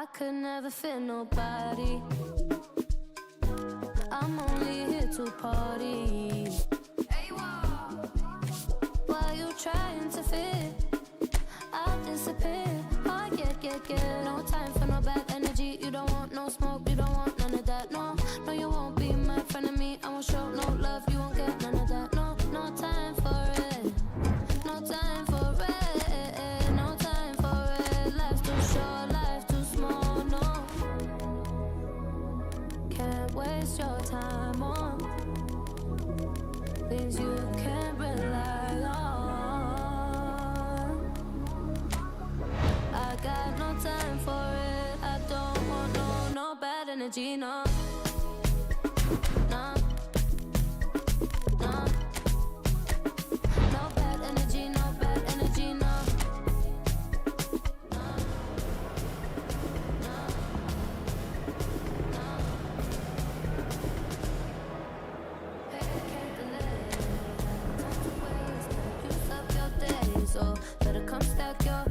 I could never fit nobody. I'm only here to party. Why you trying to fit? I'll disappear. Oh, yeah. No time for no bad energy. You don't want no smoke, you don't want none of that. No, no, you won't be my friend of me. I won't show no love, you won't get none of that. No, no time for it. No time for it. No time for it. Life's too short, life too small. No, can't waste your time on things you can't rely on. I got no time for it. I don't want no bad energy, no. No, no. No bad energy, no bad energy, no. No, no, no. Can't delay. Time to waste. Use up your days, so better come stack your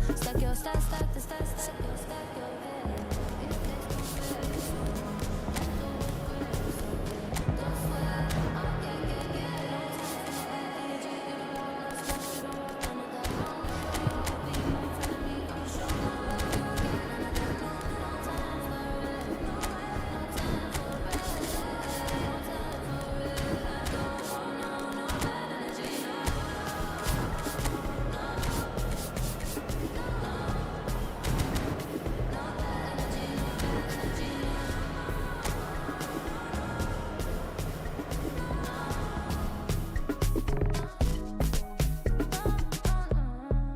stack the stack your head. If there's no way, so do it quick, so don't sweat. Oh yeah. No time for no bad energy. You don't want no smoke, you don't want none of that. No, you won't be my friend of me. I'ma show no love, you won't get none of that. No time for it. No time for it. No time for it. I don't want no bad energy. No.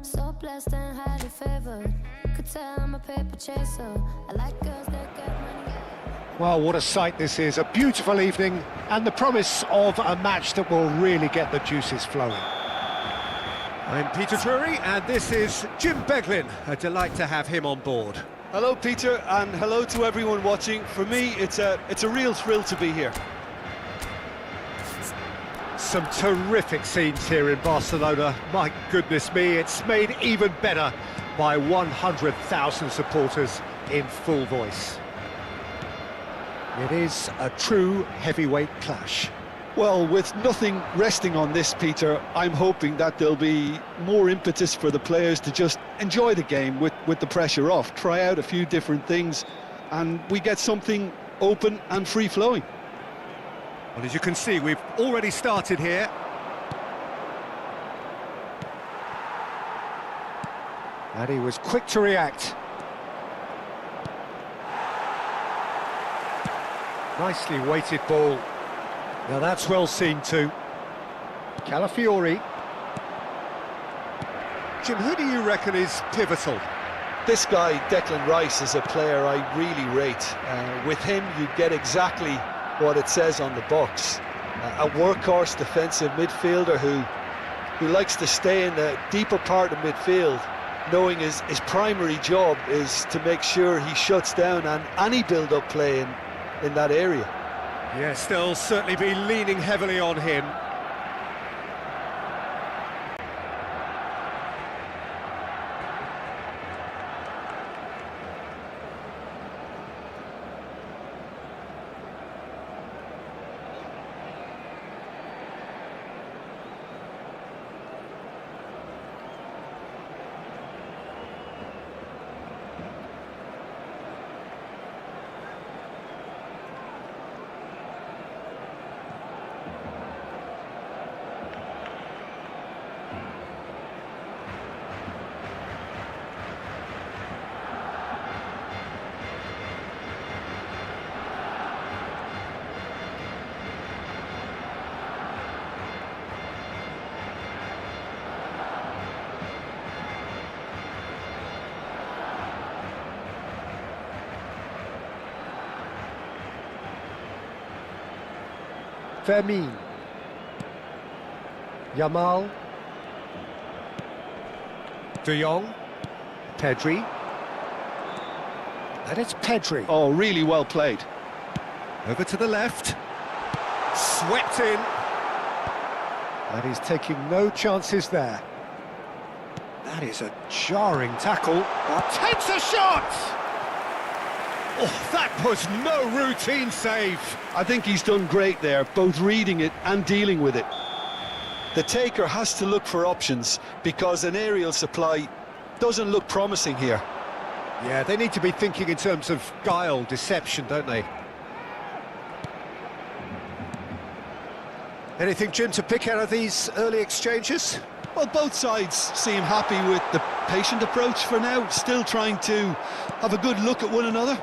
So blessed and highly favored. Could tell I'm a paper chaser. I like girls that get money. Well, what a sight this is. A beautiful evening and the promise of a match that will really get the juices flowing. I'm Peter Drury, and this is Jim Beglin. A delight to have him on board. Hello, Peter, and hello to everyone watching. For me, it's a real thrill to be here. Some terrific scenes here in Barcelona. My goodness me, it's made even better by 100,000 supporters in full voice. It is a true heavyweight clash. Well, with nothing resting on this, Peter, I'm hoping that there'll be more impetus for the players to just enjoy the game with the pressure off, try out a few different things, and we get something open and free-flowing. Well, as you can see, we've already started here. And he was quick to react. Nicely weighted ball. Now that's well seen too. Calafiori. Jim, who do you reckon is pivotal? This guy, Declan Rice, is a player I really rate. With him, you get exactly what it says on the box. A workhorse defensive midfielder who likes to stay in the deeper part of midfield, knowing his primary job is to make sure he shuts down any build-up play in that area. Yes, they'll certainly be leaning heavily on him. Fermin. Yamal. De Jong. Pedri. And it's Pedri. Oh, really well played. Over to the left. Swept in. And he's taking no chances there. That is a jarring tackle. Takes a shot! Oh, that was no routine save. I think he's done great there, both reading it and dealing with it. The taker has to look for options because an aerial supply doesn't look promising here. Yeah, they need to be thinking in terms of guile, deception, don't they? Anything, Jim, to pick out of these early exchanges? Well, both sides seem happy with the patient approach for now, still trying to have a good look at one another.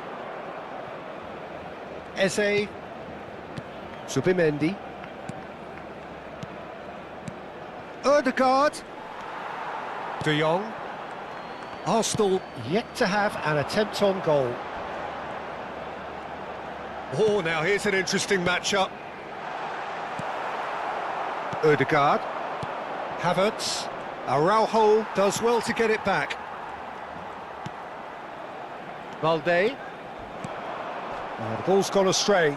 Eze, Subimendi, Ødegaard, De Jong. Arsenal yet to have an attempt on goal. Oh, now here's an interesting matchup. Ødegaard, Havertz, Araujo does well to get it back. Valde. The ball's gone astray.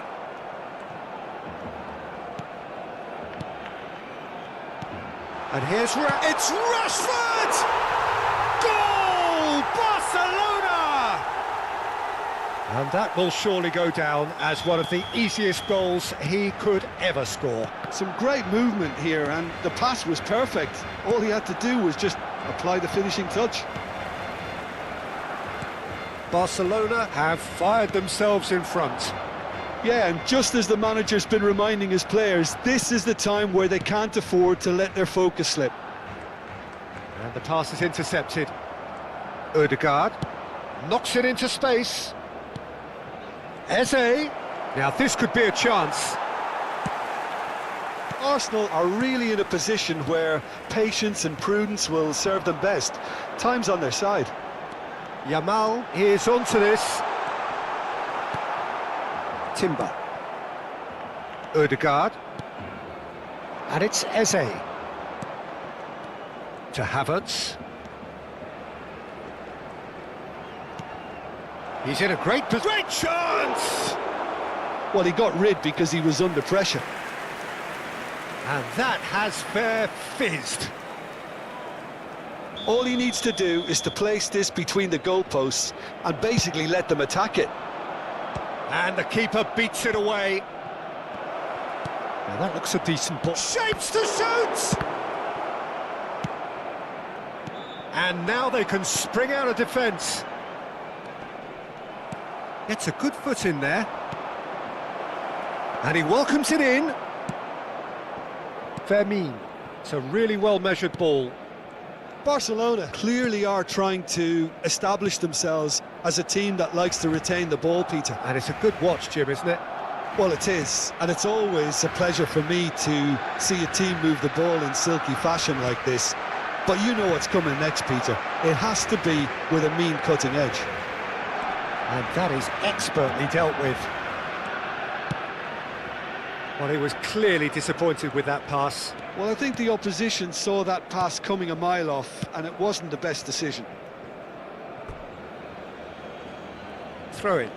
And here's it's Rashford! Goal! Barcelona! And that will surely go down as one of the easiest goals he could ever score. Some great movement here, and the pass was perfect. All he had to do was just apply the finishing touch. Barcelona have fired themselves in front. Yeah, and just as the manager's been reminding his players, this is the time where they can't afford to let their focus slip. And the pass is intercepted. Ødegaard knocks it into space. Eze. Now this could be a chance. Arsenal are really in a position where patience and prudence will serve them best. Time's on their side. Yamal is onto this. Timber. Ødegaard. And it's Eze. To Havertz. He's in a great chance! Well, he got rid because he was under pressure. And that has fair fizzed. All he needs to do is to place this between the goalposts and basically let them attack it. And the keeper beats it away. Now that looks a decent ball. Shapes to shoot! And now they can spring out of defence. Gets a good foot in there. And he welcomes it in. Fermin. It's a really well-measured ball. Barcelona clearly are trying to establish themselves as a team that likes to retain the ball, Peter. And it's a good watch, Jim, isn't it? Well, it is, and it's always a pleasure for me to see a team move the ball in silky fashion like this. But you know what's coming next, Peter. It has to be with a mean cutting edge. And that is expertly dealt with. Well, he was clearly disappointed with that pass. Well, I think the opposition saw that pass coming a mile off, and it wasn't the best decision. Throw in.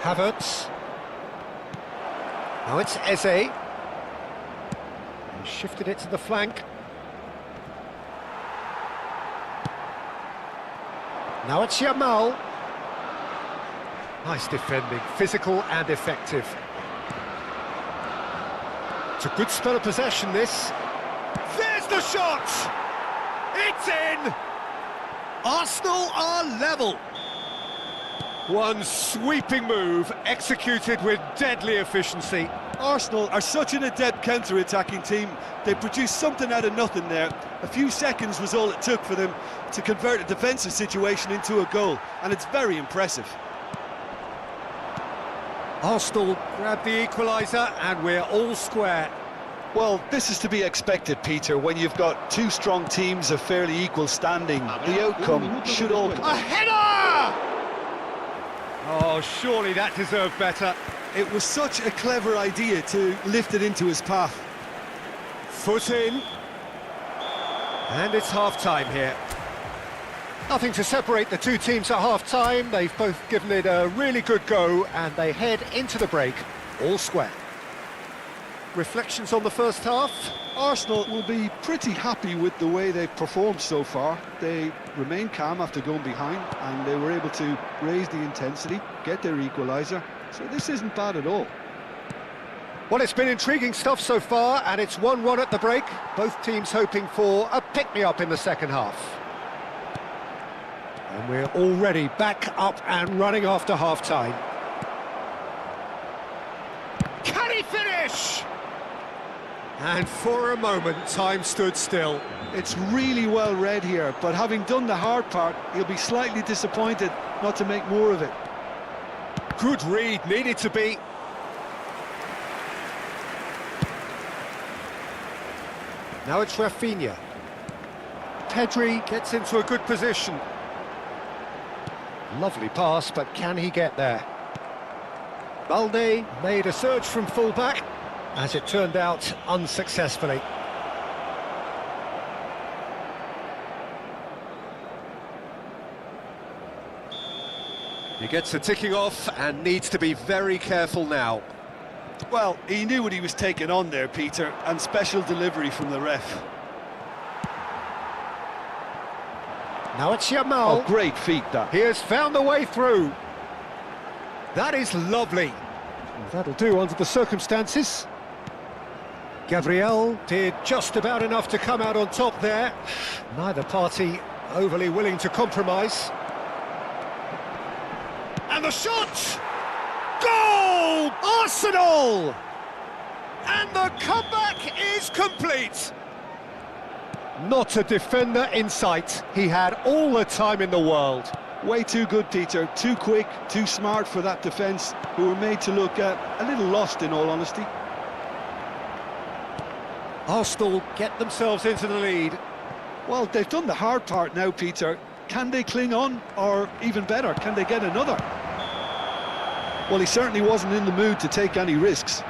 Havertz. Now it's Eze. He shifted it to the flank. Now it's Yamal. Nice defending, physical and effective. It's a good spell of possession, this. There's the shot! It's in! Arsenal are level. One sweeping move, executed with deadly efficiency. Arsenal are such an adept counter-attacking team. They produced something out of nothing there. A few seconds was all it took for them to convert a defensive situation into a goal, and it's very impressive. Arsenal grab the equaliser and we're all square. Well, this is to be expected, Peter, when you've got two strong teams of fairly equal standing. The outcome should all... A header! Oh, surely that deserved better. It was such a clever idea to lift it into his path. Foot in. And it's half-time here. Nothing to separate the two teams at half-time. They've both given it a really good go and they head into the break all square. reflections on the first half? Arsenal will be pretty happy with the way they've performed so far. They remained calm after going behind, and they were able to raise the intensity, get their equaliser. So this isn't bad at all. Well, it's been intriguing stuff so far, and it's 1-1 at the break. Both teams hoping for a pick-me-up in the second half. And we're already back up and running after half-time. Can he finish? And for a moment, time stood still. It's really well read here, but having done the hard part, he'll be slightly disappointed not to make more of it. Good read, needed to be. Now it's Rafinha. Pedri gets into a good position. Lovely pass, but can he get there? Balde made a surge from full-back, as it turned out unsuccessfully. He gets a ticking off and needs to be very careful now. Well, he knew what he was taking on there, Peter, and special delivery from the ref. Now it's Yamal. Oh, great feat, that. He has found the way through. That is lovely. That'll do under the circumstances. Gabriel did just about enough to come out on top there. Neither party overly willing to compromise. And the shot! Goal! Arsenal! And the comeback is complete. Not a defender in sight. He had all the time in the world. Way too good, Peter. Too quick, too smart for that defence, who were made to look a little lost, in all honesty. Arsenal get themselves into the lead. Well, they've done the hard part now, Peter. Can they cling on, or even better, can they get another? Well, he certainly wasn't in the mood to take any risks.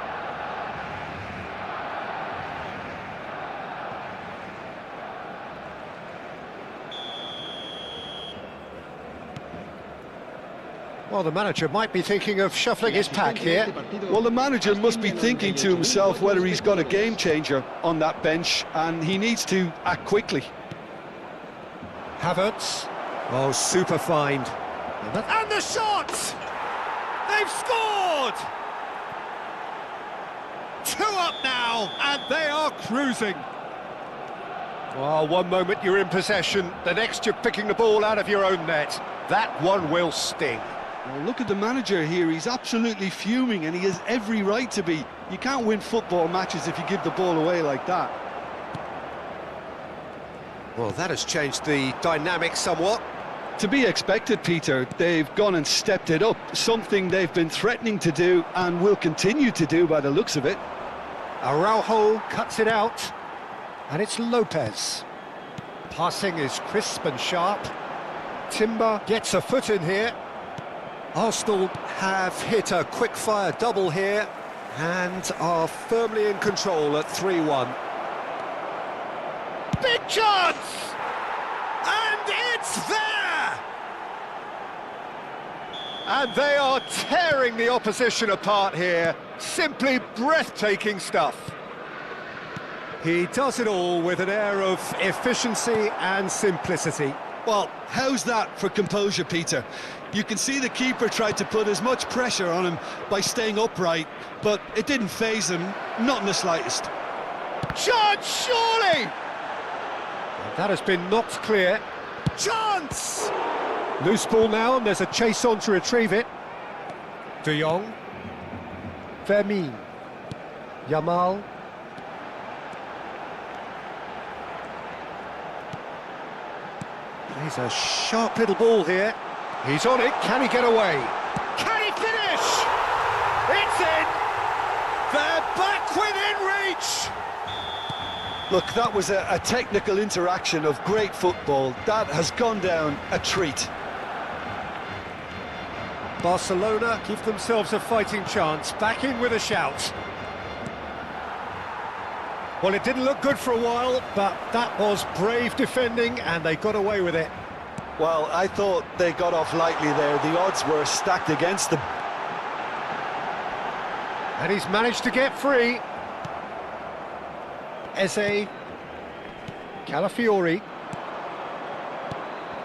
Well, the manager might be thinking of shuffling his pack here. Well, the manager must be thinking to himself whether he's got a game changer on that bench, and he needs to act quickly. Havertz. Oh, super find. And the shot! They've scored! 2 up now, and they are cruising. Well, one moment you're in possession, the next you're picking the ball out of your own net. That one will sting. Well, look at the manager here. He's absolutely fuming, and he has every right to be. You can't win football matches if you give the ball away like that. Well, that has changed the dynamic somewhat. To be expected, Peter. They've gone and stepped it up, something they've been threatening to do and will continue to do by the looks of it. Araujo cuts it out, and it's Lopez. Passing is crisp and sharp. Timber gets a foot in here. Arsenal have hit a quick-fire double here and are firmly in control at 3-1. Big chance! And it's there! And they are tearing the opposition apart here. Simply breathtaking stuff. He does it all with an air of efficiency and simplicity. Well, how's that for composure, Peter? You can see the keeper tried to put as much pressure on him by staying upright, but it didn't faze him, not in the slightest. Chance, surely! That has been knocked clear. Chance! Loose ball now, and there's a chase on to retrieve it. De Jong. Vermin. Yamal. He's a sharp little ball here. He's on it. Can he get away? Can he finish? It's in! They're back within reach! Look, that was a technical interaction of great football. That has gone down a treat. Barcelona give themselves a fighting chance. Back in with a shout. Well, it didn't look good for a while, but that was brave defending, and they got away with it. Well, I thought they got off lightly there. The odds were stacked against them. And he's managed to get free. Eze. Calafiori.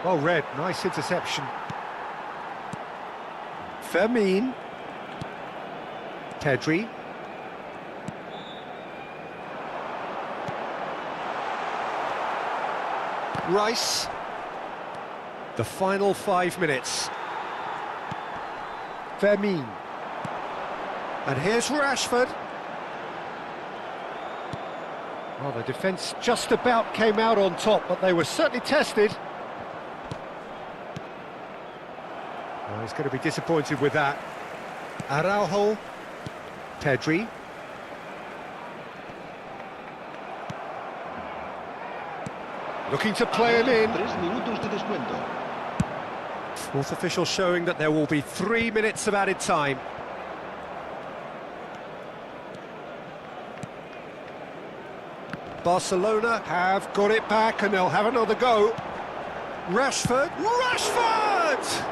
Well read, nice interception. Fermin. Pedri. Rice. The final 5 minutes. Fermin. And here's Rashford. Well, the defence just about came out on top, but they were certainly tested. Well, he's going to be disappointed with that. Araujo. Pedri. Looking to play him in. 3 minutos de descuento. Fourth official showing that there will be 3 minutes of added time. Barcelona have got it back and they'll have another go. Rashford. Rashford!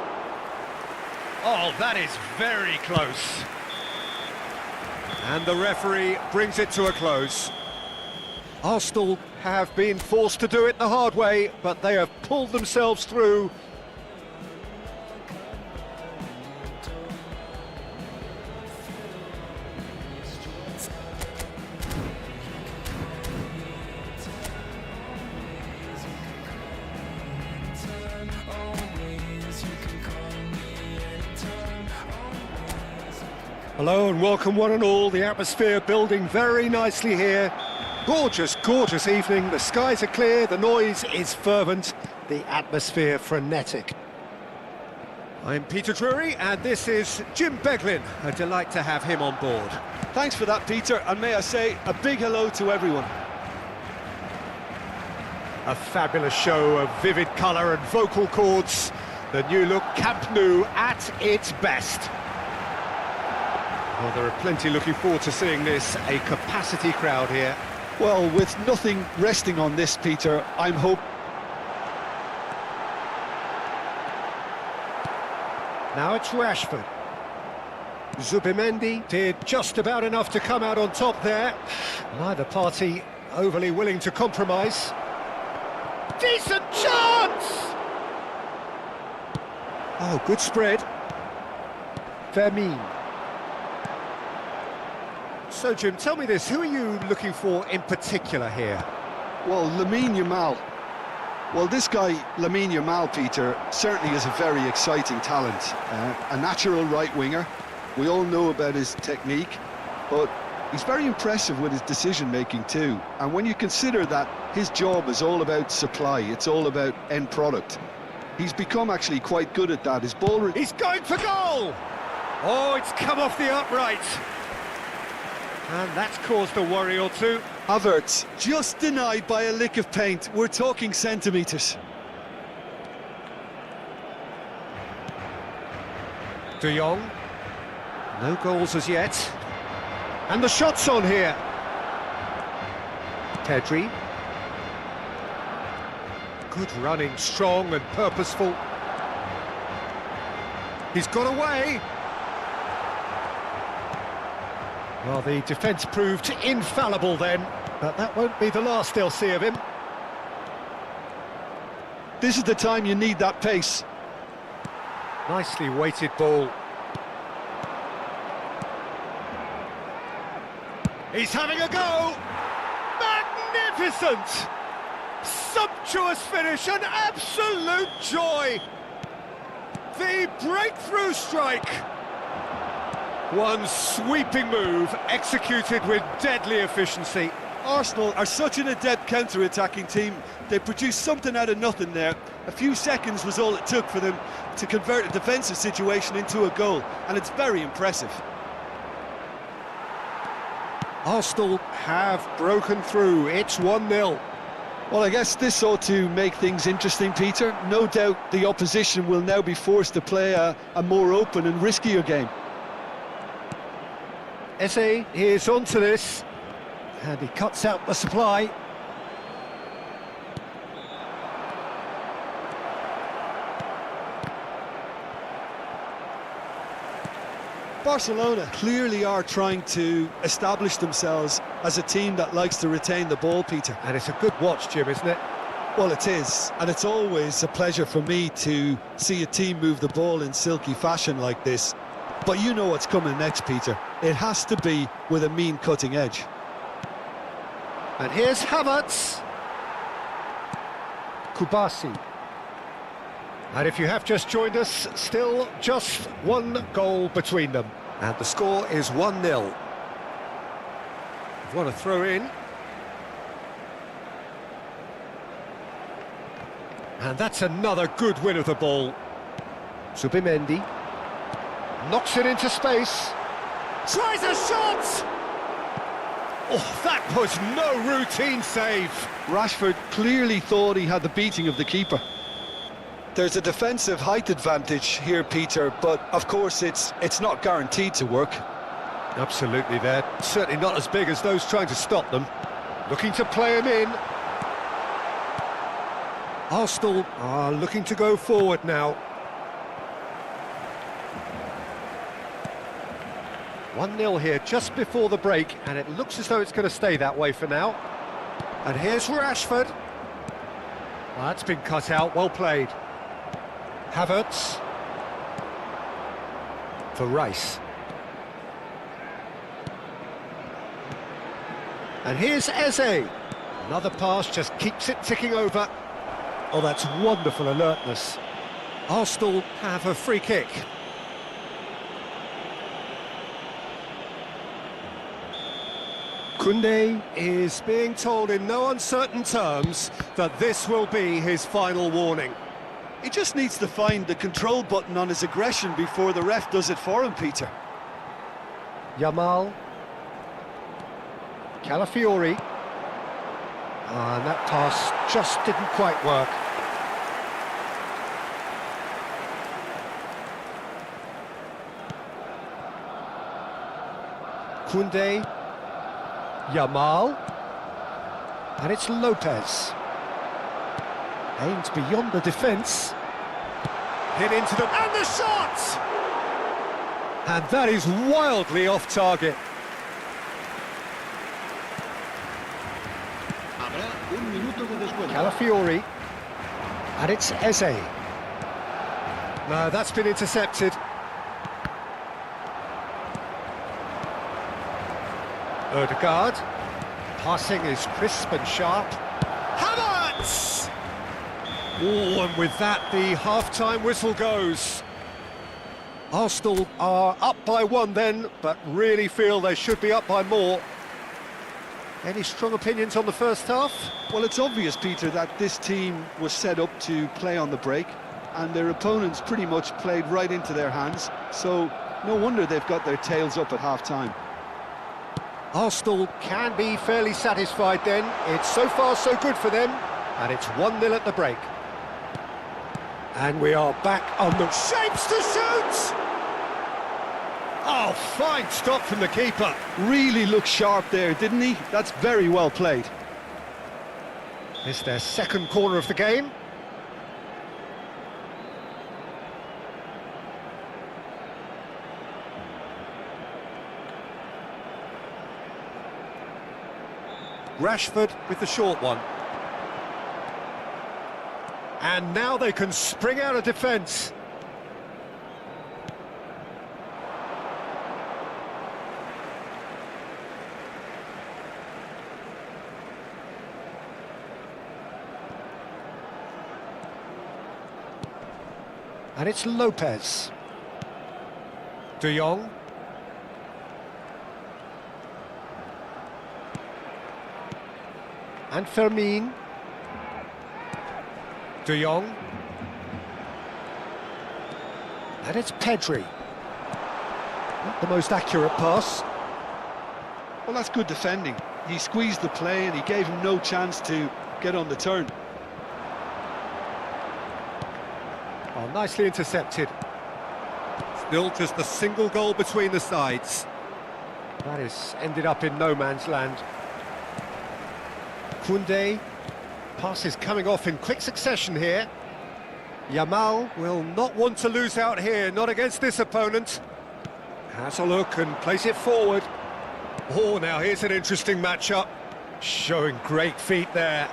Oh, that is very close. And the referee brings it to a close. Arsenal have been forced to do it the hard way, but they have pulled themselves through. Hello and welcome one and all. The atmosphere building very nicely here. Gorgeous, gorgeous evening. The skies are clear, the noise is fervent, the atmosphere frenetic. I'm Peter Drury and this is Jim Beglin. A delight to have him on board. Thanks for that, Peter, and may I say a big hello to everyone. A fabulous show of vivid colour and vocal cords. The new look Camp Nou at its best. Well, there are plenty looking forward to seeing this. A capacity crowd here. Well, with nothing resting on this, Peter, I'm hoping. Now it's Rashford. Zubimendi did just about enough to come out on top there. Neither party overly willing to compromise. Decent chance! Oh, good spread. Fermin. So, Jim, tell me this, who are you looking for in particular here? Well, Lamine Yamal. Well, this guy, Lamine Yamal, Peter, certainly is a very exciting talent. A natural right winger. We all know about his technique, but he's very impressive with his decision-making too. And when you consider that his job is all about supply, it's all about end product, he's become actually quite good at that. His ball... He's going for goal! Oh, it's come off the upright. And that's caused a worry or two. Havertz just denied by a lick of paint. We're talking centimetres. De Jong. No goals as yet. And the shot's on here. Pedri. Good running, strong and purposeful. He's got away. Well, the defence proved infallible then, but that won't be the last they'll see of him. This is the time you need that pace. Nicely weighted ball. He's having a go! Magnificent! Sumptuous finish, an absolute joy! The breakthrough strike! One sweeping move, executed with deadly efficiency. Arsenal are such an adept counter-attacking team. They produced something out of nothing there. A few seconds was all it took for them to convert a defensive situation into a goal, and it's very impressive. Arsenal have broken through. It's 1-0. Well, I guess this ought to make things interesting, Peter. No doubt the opposition will now be forced to play a more open and riskier game. Eze is onto this, and he cuts out the supply. Barcelona clearly are trying to establish themselves as a team that likes to retain the ball, Peter. And it's a good watch, Jim, isn't it? Well, it is, and it's always a pleasure for me to see a team move the ball in silky fashion like this. But you know what's coming next, Peter. It has to be with a mean cutting edge. And here's Havertz. Kubasi. And if you have just joined us, still just one goal between them. And the score is 1-0. You've got to throw in. And that's another good win of the ball. Subimendi. Knocks it into space. Tries a shot! Oh, that was no routine save. Rashford clearly thought he had the beating of the keeper. There's a defensive height advantage here, Peter, but of course it's not guaranteed to work. Absolutely, they're certainly not as big as those trying to stop them. Looking to play him in. Arsenal are looking to go forward now. 1-0 here just before the break, and it looks as though it's going to stay that way for now. And here's Rashford. Well, that's been cut out, well played. Havertz. For Rice. And here's Eze. Another pass, just keeps it ticking over. Oh, that's wonderful alertness. Arsenal have a free kick. Koundé is being told in no uncertain terms that this will be his final warning. He just needs to find the control button on his aggression before the ref does it for him, Peter. Yamal. Calafiori. And that pass just didn't quite work. Koundé. Yamal. And it's Lopez. Aims beyond the defence. Hit into them, and the shot! And that is wildly off target. Calafiori. And it's Eze. No, that's been intercepted. Ødegaard. Passing is crisp and sharp. Havertz! Oh, and with that, the half-time whistle goes. Arsenal are up by one then, but really feel they should be up by more. Any strong opinions on the first half? Well, it's obvious, Peter, that this team was set up to play on the break, and their opponents pretty much played right into their hands, so no wonder they've got their tails up at half-time. Arsenal can be fairly satisfied then. It's so far so good for them, and it's 1-0 at the break. And we are back on the shapes to shoot! Oh, fine stop from the keeper. Really looked sharp there, didn't he? That's very well played. It's their second corner of the game. Rashford with the short one. And now they can spring out of defence. And it's Lopez. De Jong. And Fermin. De Jong. And it's Pedri. Not the most accurate pass. Well, that's good defending. He squeezed the play and he gave him no chance to get on the turn. Oh, nicely intercepted. Still just a single goal between the sides. That has ended up in no man's land. Koundé. Passes coming off in quick succession here. Yamal will not want to lose out here, not against this opponent. Has a look and plays it forward. Oh, now here's an interesting matchup. Showing great feet there.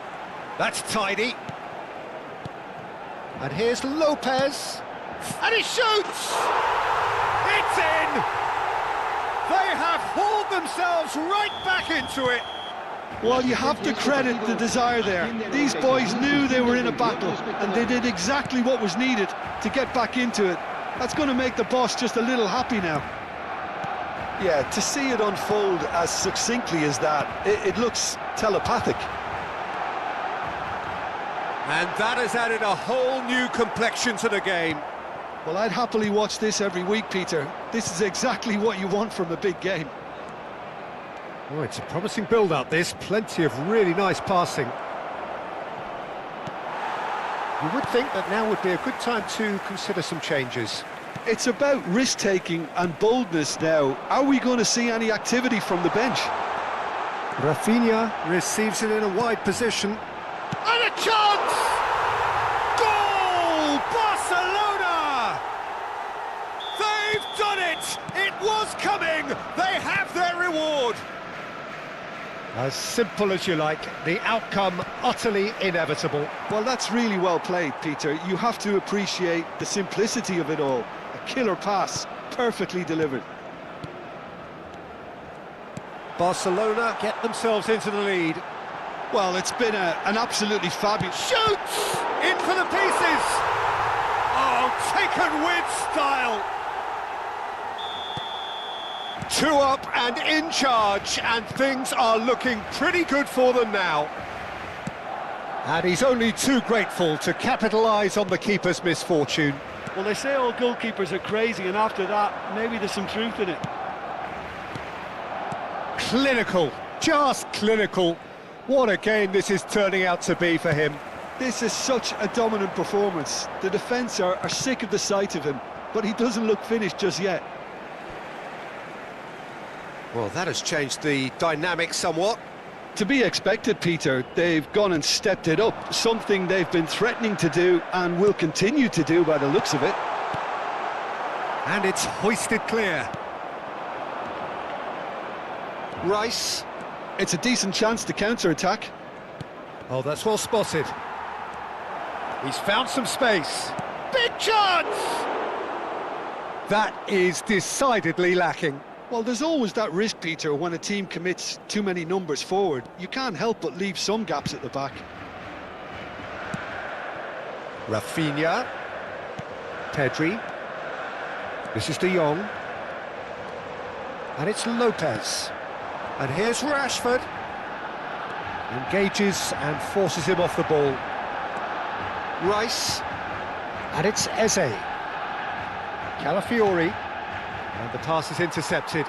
That's tidy. And here's Lopez. And he shoots! It's in! They have hauled themselves right back into it. Well, you have to credit the desire there. These boys knew they were in a battle, and they did exactly what was needed to get back into it. That's going to make the boss just a little happy now. Yeah, to see it unfold as succinctly as that, it looks telepathic. And that has added a whole new complexion to the game. Well, I'd happily watch this every week, Peter. This is exactly what you want from a big game. Oh, it's a promising build-up, this. Plenty of really nice passing. You would think that now would be a good time to consider some changes. It's about risk-taking and boldness now. Are we going to see any activity from the bench? Rafinha receives it in a wide position. And a chance! Goal! Barcelona! They've done it! It was coming! They have their reward! As simple as you like, the outcome utterly inevitable. Well, that's really well played, Peter. You have to appreciate the simplicity of it all. A killer pass, perfectly delivered. Barcelona get themselves into the lead. Well, it's been an absolutely fabulous... Shoots! In for the pieces! Oh, taken with style! 2 up and in charge, and things are looking pretty good for them now. And he's only too grateful to capitalise on the keeper's misfortune. Well, they say all goalkeepers are crazy, and after that, maybe there's some truth in it. Clinical, just clinical. What a game this is turning out to be for him. This is such a dominant performance. The defence are sick of the sight of him, but he doesn't look finished just yet. Well, that has changed the dynamic somewhat. To be expected, Peter. They've gone and stepped it up, something they've been threatening to do and will continue to do by the looks of it. And it's hoisted clear. Rice. It's a decent chance to counter-attack. Oh, that's well spotted. He's found some space. Big chance! That is decidedly lacking. Well, there's always that risk, Peter, when a team commits too many numbers forward. You can't help but leave some gaps at the back. Rafinha. Pedri. This is De Jong. And it's Lopez. And here's Rashford. Engages and forces him off the ball. Rice. And it's Eze. Calafiori. And the pass is intercepted.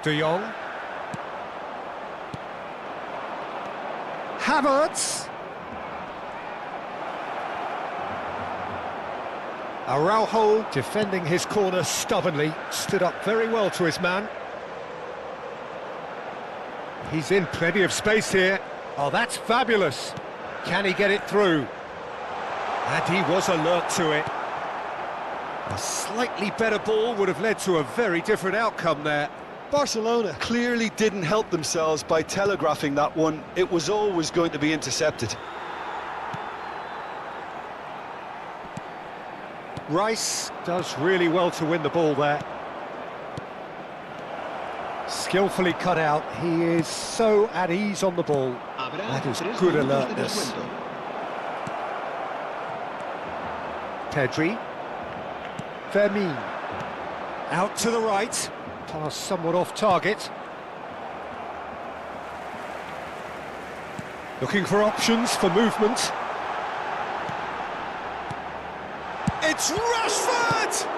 De Jong. Havertz. Araujo defending his corner stubbornly. Stood up very well to his man. He's in plenty of space here. Oh, that's fabulous. Can he get it through? And he was alert to it. A slightly better ball would have led to a very different outcome there. Barcelona clearly didn't help themselves by telegraphing that one. It was always going to be intercepted. Rice does really well to win the ball there. Skillfully cut out. He is so at ease on the ball. That is good alertness. Pedri. Fermin. Out to the right. Pass somewhat off target. Looking for options for movement. It's Rashford!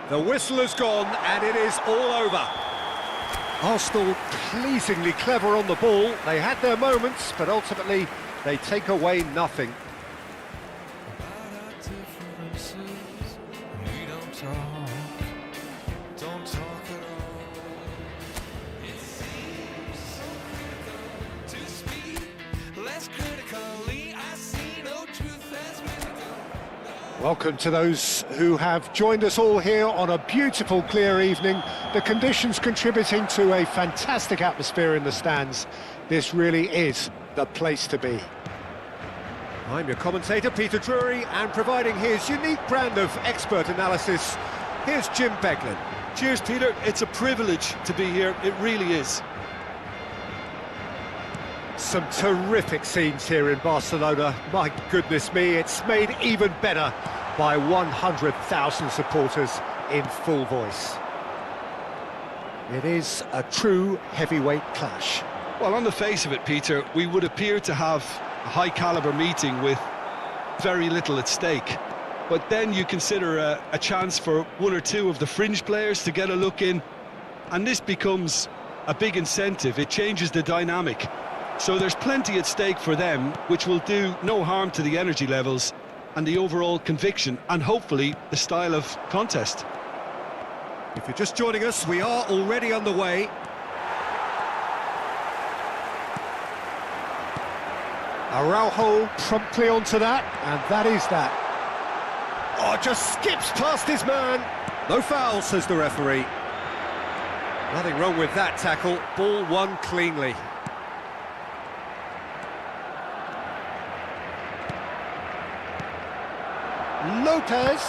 The whistle has gone and it is all over. Arsenal pleasingly clever on the ball. They had their moments, but ultimately they take away nothing. Welcome to those who have joined us all here on a beautiful, clear evening. The conditions contributing to a fantastic atmosphere in the stands. This really is the place to be. I'm your commentator, Peter Drury, and providing his unique brand of expert analysis, here's Jim Beglin. Cheers, Peter. It's a privilege to be here. It really is. Some terrific scenes here in Barcelona. My goodness me, it's made even better by 100,000 supporters in full voice. It is a true heavyweight clash. Well, on the face of it, Peter, we would appear to have a high-caliber meeting with very little at stake. But then you consider a chance for one or two of the fringe players to get a look in, and this becomes a big incentive. It changes the dynamic. So there's plenty at stake for them, which will do no harm to the energy levels and the overall conviction, and hopefully the style of contest. If you're just joining us, we are already underway. Araujo promptly onto that, and that is that. Oh, just skips past his man. No foul, says the referee. Nothing wrong with that tackle. Ball won cleanly. Lopez.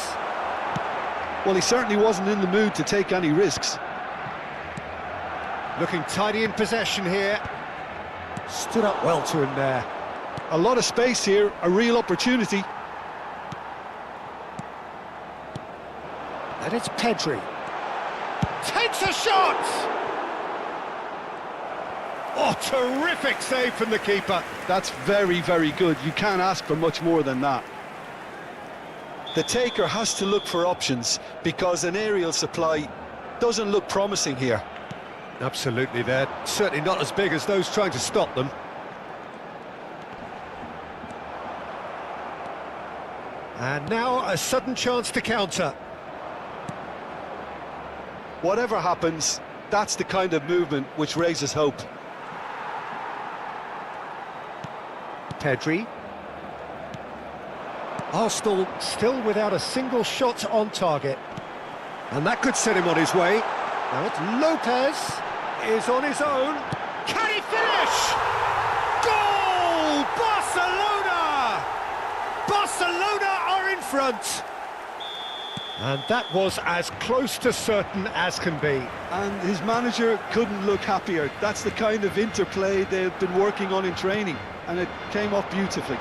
Well, he certainly wasn't in the mood to take any risks. Looking tidy in possession here. Stood up well to him there. A lot of space here, a real opportunity. And it's Pedri. Takes a shot! Oh, terrific save from the keeper. That's very, very good. You can't ask for much more than that. The taker has to look for options because an aerial supply doesn't look promising here. Absolutely, they're certainly not as big as those trying to stop them. And now a sudden chance to counter. Whatever happens, that's the kind of movement which raises hope. Pedri. Arsenal still without a single shot on target. And that could set him on his way. Now it's Lopez is on his own. Can he finish? Goal! Barcelona! Barcelona are in front. And that was as close to certain as can be. And his manager couldn't look happier. That's the kind of interplay they've been working on in training, and it came off beautifully.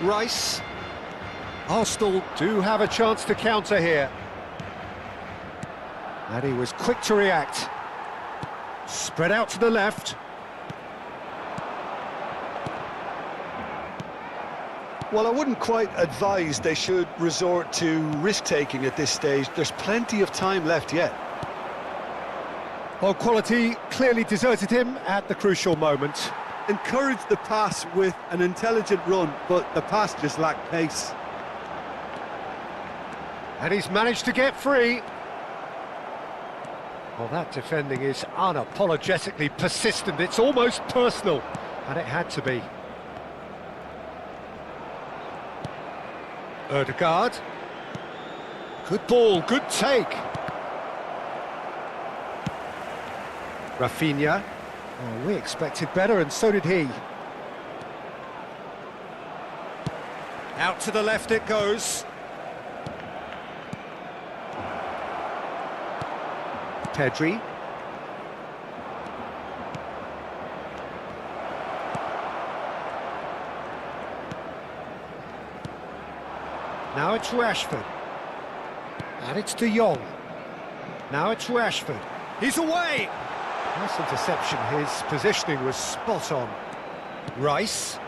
Rice. Arsenal do have a chance to counter here. And he was quick to react. Spread out to the left. Well, I wouldn't quite advise they should resort to risk-taking at this stage. There's plenty of time left yet. Well, quality clearly deserted him at the crucial moment. Encouraged the pass with an intelligent run, but the pass just lacked pace. And he's managed to get free. Well, that defending is unapologetically persistent. It's almost personal, and it had to be. Ødegaard. Good ball, good take. Rafinha. Oh, we expected better, and so did he. Out to the left it goes. Pedri. Now it's Rashford. And it's De Jong. Now it's Rashford. He's away! Nice interception, his positioning was spot on. Rice.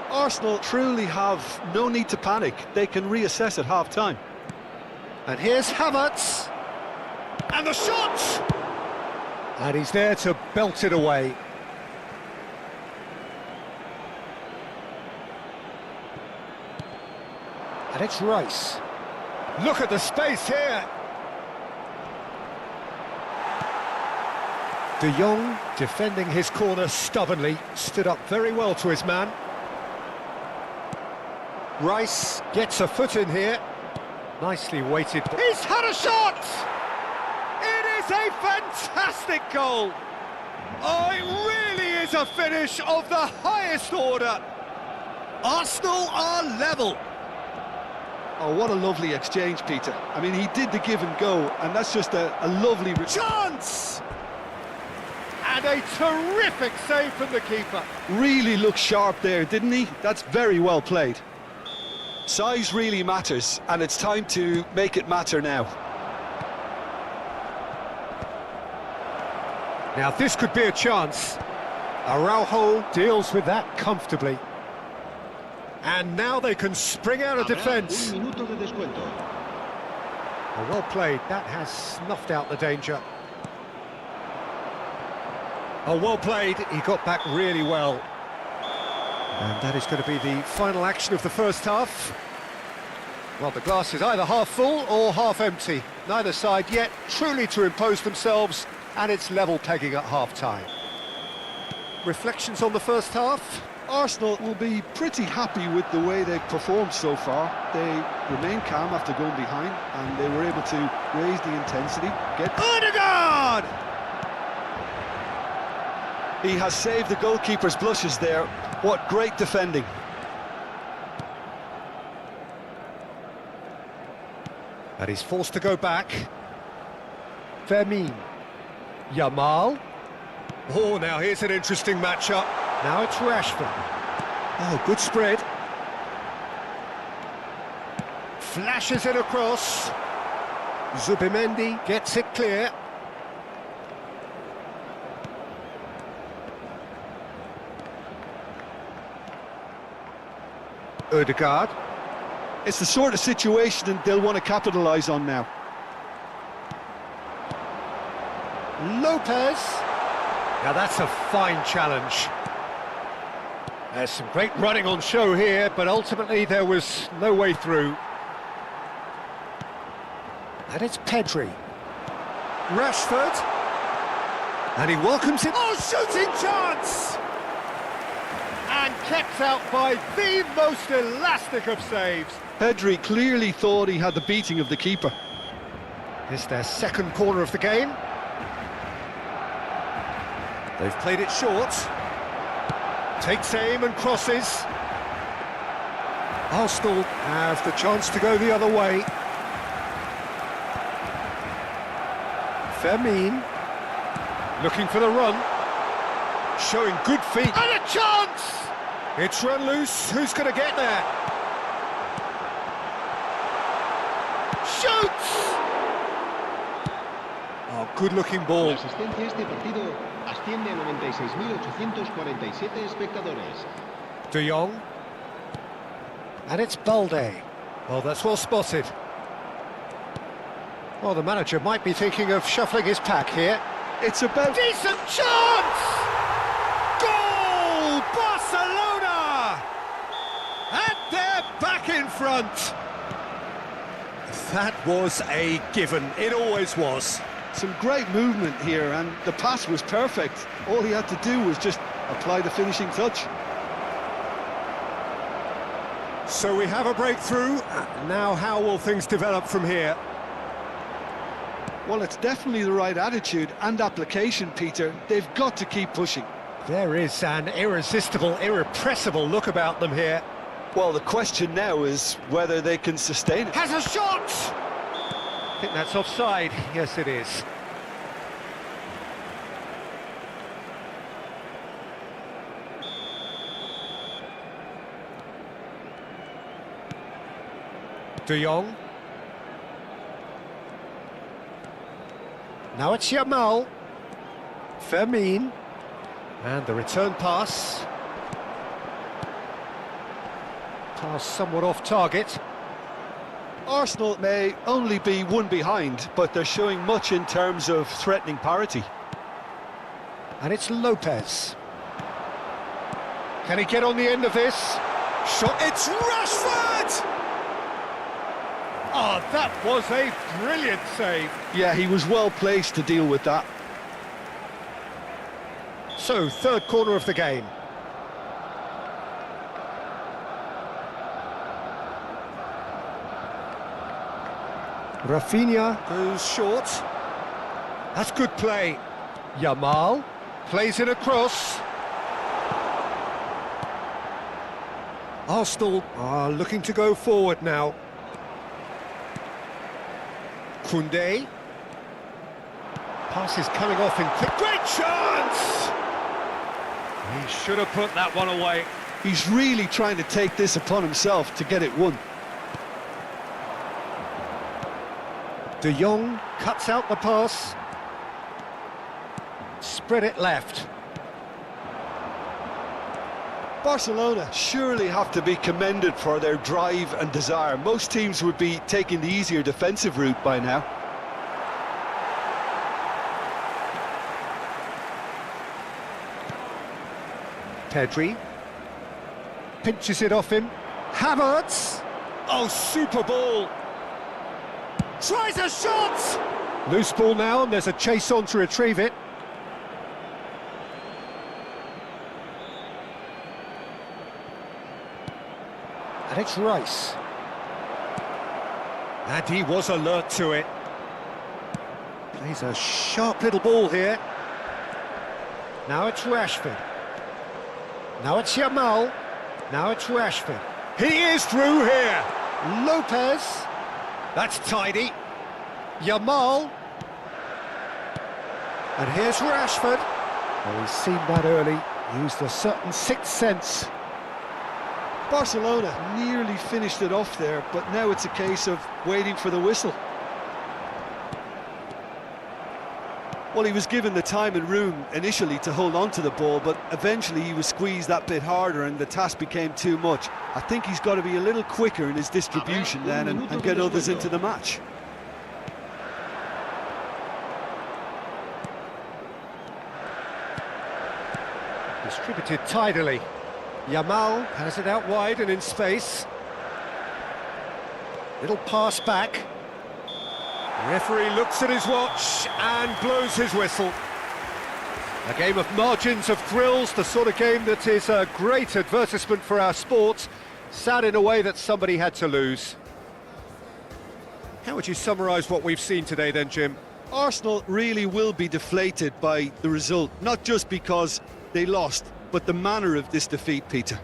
Arsenal truly have no need to panic. They can reassess at half-time. And here's Havertz. And the shot! And he's there to belt it away. And it's Rice. Look at the space here. De Jong, defending his corner stubbornly, stood up very well to his man. Rice gets a foot in here. Nicely weighted. He's had a shot! It is a fantastic goal! Oh, it really is a finish of the highest order. Arsenal are level. Oh, what a lovely exchange, Peter. I mean, he did the give and go, and that's just a lovely... Chance! And a terrific save from the keeper. Really looked sharp there, didn't he? That's very well played. Size really matters, and it's time to make it matter now. Now this could be a chance. Araujo deals with that comfortably. And now they can spring out of defence. Oh, well played. That has snuffed out the danger. Oh, well played. He got back really well. And that is going to be the final action of the first half. Well, the glass is either half full or half empty. Neither side yet truly to impose themselves, and it's level pegging at half-time. Reflections on the first half? Arsenal will be pretty happy with the way they've performed so far. They remain calm after going behind, and they were able to raise the intensity. Odegaard! He has saved the goalkeeper's blushes there. What great defending. And he's forced to go back. Fermin. Yamal. Oh, now here's an interesting matchup. Now it's Rashford. Oh, good spread. Flashes it across. Zubimendi gets it clear. Odegaard. It's the sort of situation that they'll want to capitalise on now. Lopez. Now that's a fine challenge. There's some great running on show here, but ultimately there was no way through. And it's Pedri. Rashford. And he welcomes it. Oh, shooting chance! And kept out by the most elastic of saves. Pedri clearly thought he had the beating of the keeper. It's their second corner of the game. They've played it short. Takes aim and crosses. Arsenal have the chance to go the other way. Fermin. Looking for the run. Showing good feet. And a chance! It's run loose. Who's going to get there? Shoots! Oh, good-looking ball. La asistencia a este partido asciende a 96.847 espectadores. De Jong. And it's Balde. Well, that's well spotted. Well, the manager might be thinking of shuffling his pack here. It's about... Decent chance! Goal! Barcelona! And they're back in front. That was a given. It always was. Some great movement here, and the pass was perfect. All he had to do was just apply the finishing touch. So we have a breakthrough. Now how will things develop from here? Well, it's definitely the right attitude and application, Peter. They've got to keep pushing. There is an irresistible, irrepressible look about them here. Well, the question now is whether they can sustain it. Has a shot! I think that's offside. Yes, it is. De Jong. Now it's Yamal. Fermin. And the return pass. Pass somewhat off target. Arsenal may only be one behind, but they're showing much in terms of threatening parity. And it's Lopez. Can he get on the end of this? Shot. It's Rashford! Oh, that was a brilliant save. Yeah, he was well placed to deal with that. So, third corner of the game. Rafinha goes short. That's good play. Yamal plays it across. Arsenal are looking to go forward now. Koundé. Pass is coming off in quick. Great chance! He should have put that one away. He's really trying to take this upon himself to get it won. De Jong cuts out the pass. Spread it left. Barcelona surely have to be commended for their drive and desire. Most teams would be taking the easier defensive route by now. Pedri pinches it off him. Havertz. Oh, super ball. Tries a shot! Loose ball now, and there's a chase on to retrieve it. And it's Rice. And he was alert to it. Plays a sharp little ball here. Now it's Rashford. Now it's Yamal. Now it's Rashford. He is through here. Lopez. That's tidy. Yamal. And here's Rashford. Oh, he's seen that early. Used a certain sixth sense. Barcelona nearly finished it off there, but now it's a case of waiting for the whistle. Well, he was given the time and room initially to hold on to the ball, but eventually he was squeezed that bit harder and the task became too much. I think he's got to be a little quicker in his distribution then and get others into the match. Distributed tidily. Yamal has it out wide and in space. Little pass back. Referee looks at his watch and blows his whistle. A game of margins, of thrills, the sort of game that is a great advertisement for our sport. Sad in a way that somebody had to lose. How would you summarise what we've seen today then, Jim? Arsenal really will be deflated by the result, not just because they lost, but the manner of this defeat, Peter.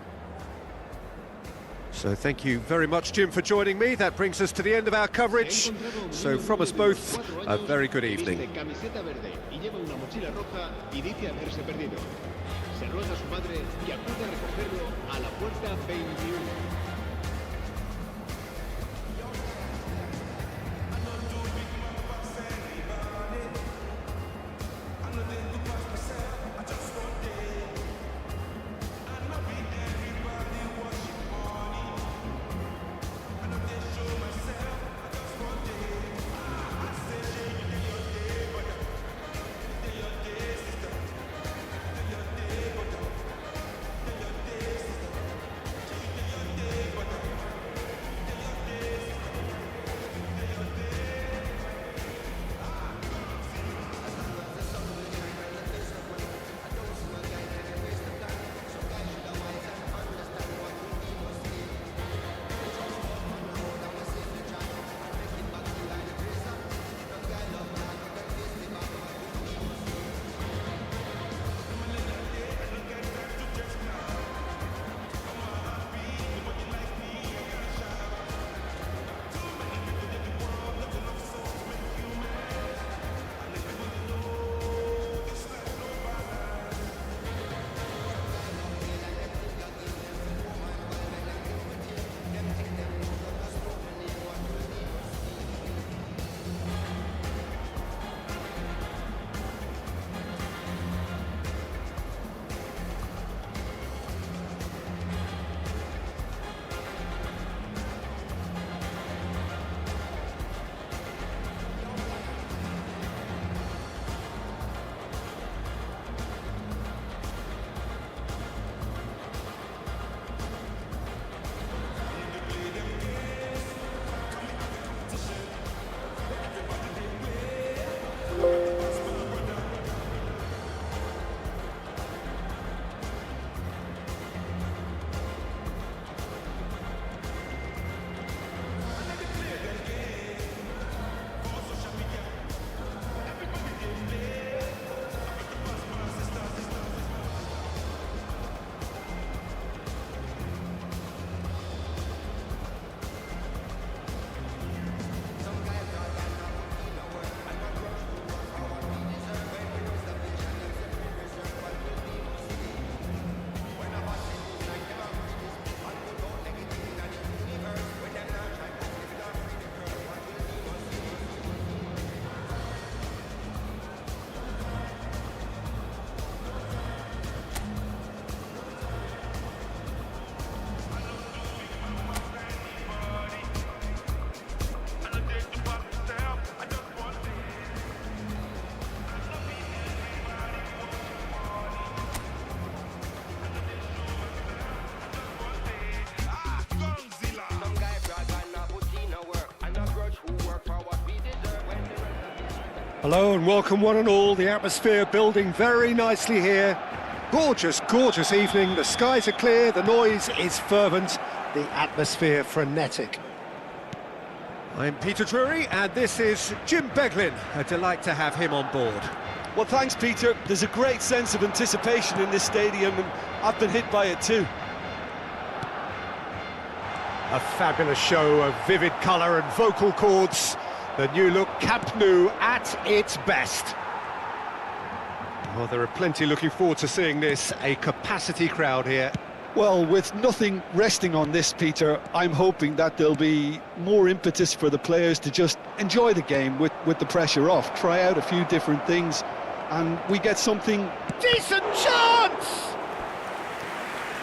So thank you very much, Jim, for joining me. That brings us to the end of our coverage. So from us both, a very good evening. Hello and welcome one and all. The atmosphere building very nicely here. Gorgeous, gorgeous evening. The skies are clear, the noise is fervent, the atmosphere frenetic. I'm Peter Drury and this is Jim Beglin. A delight to have him on board. Well, thanks, Peter. There's a great sense of anticipation in this stadium, and I've been hit by it too. A fabulous show of vivid colour and vocal cords. The new look Camp Nou at its best. Well, there are plenty looking forward to seeing this. A capacity crowd here. Well, with nothing resting on this, Peter, I'm hoping that there'll be more impetus for the players to just enjoy the game with the pressure off, try out a few different things, and we get something... Decent chance!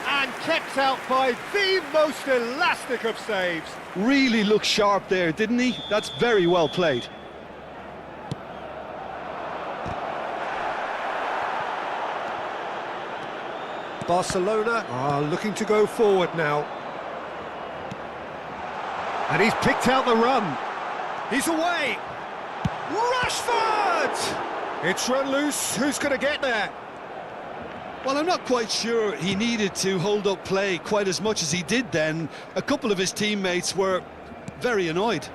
And kept out by the most elastic of saves. Really looked sharp there, didn't he? That's very well played. Barcelona are looking to go forward now. And he's picked out the run. He's away. Rashford! It's run loose. Who's going to get there? Well, I'm not quite sure he needed to hold up play quite as much as he did then. A couple of his teammates were very annoyed.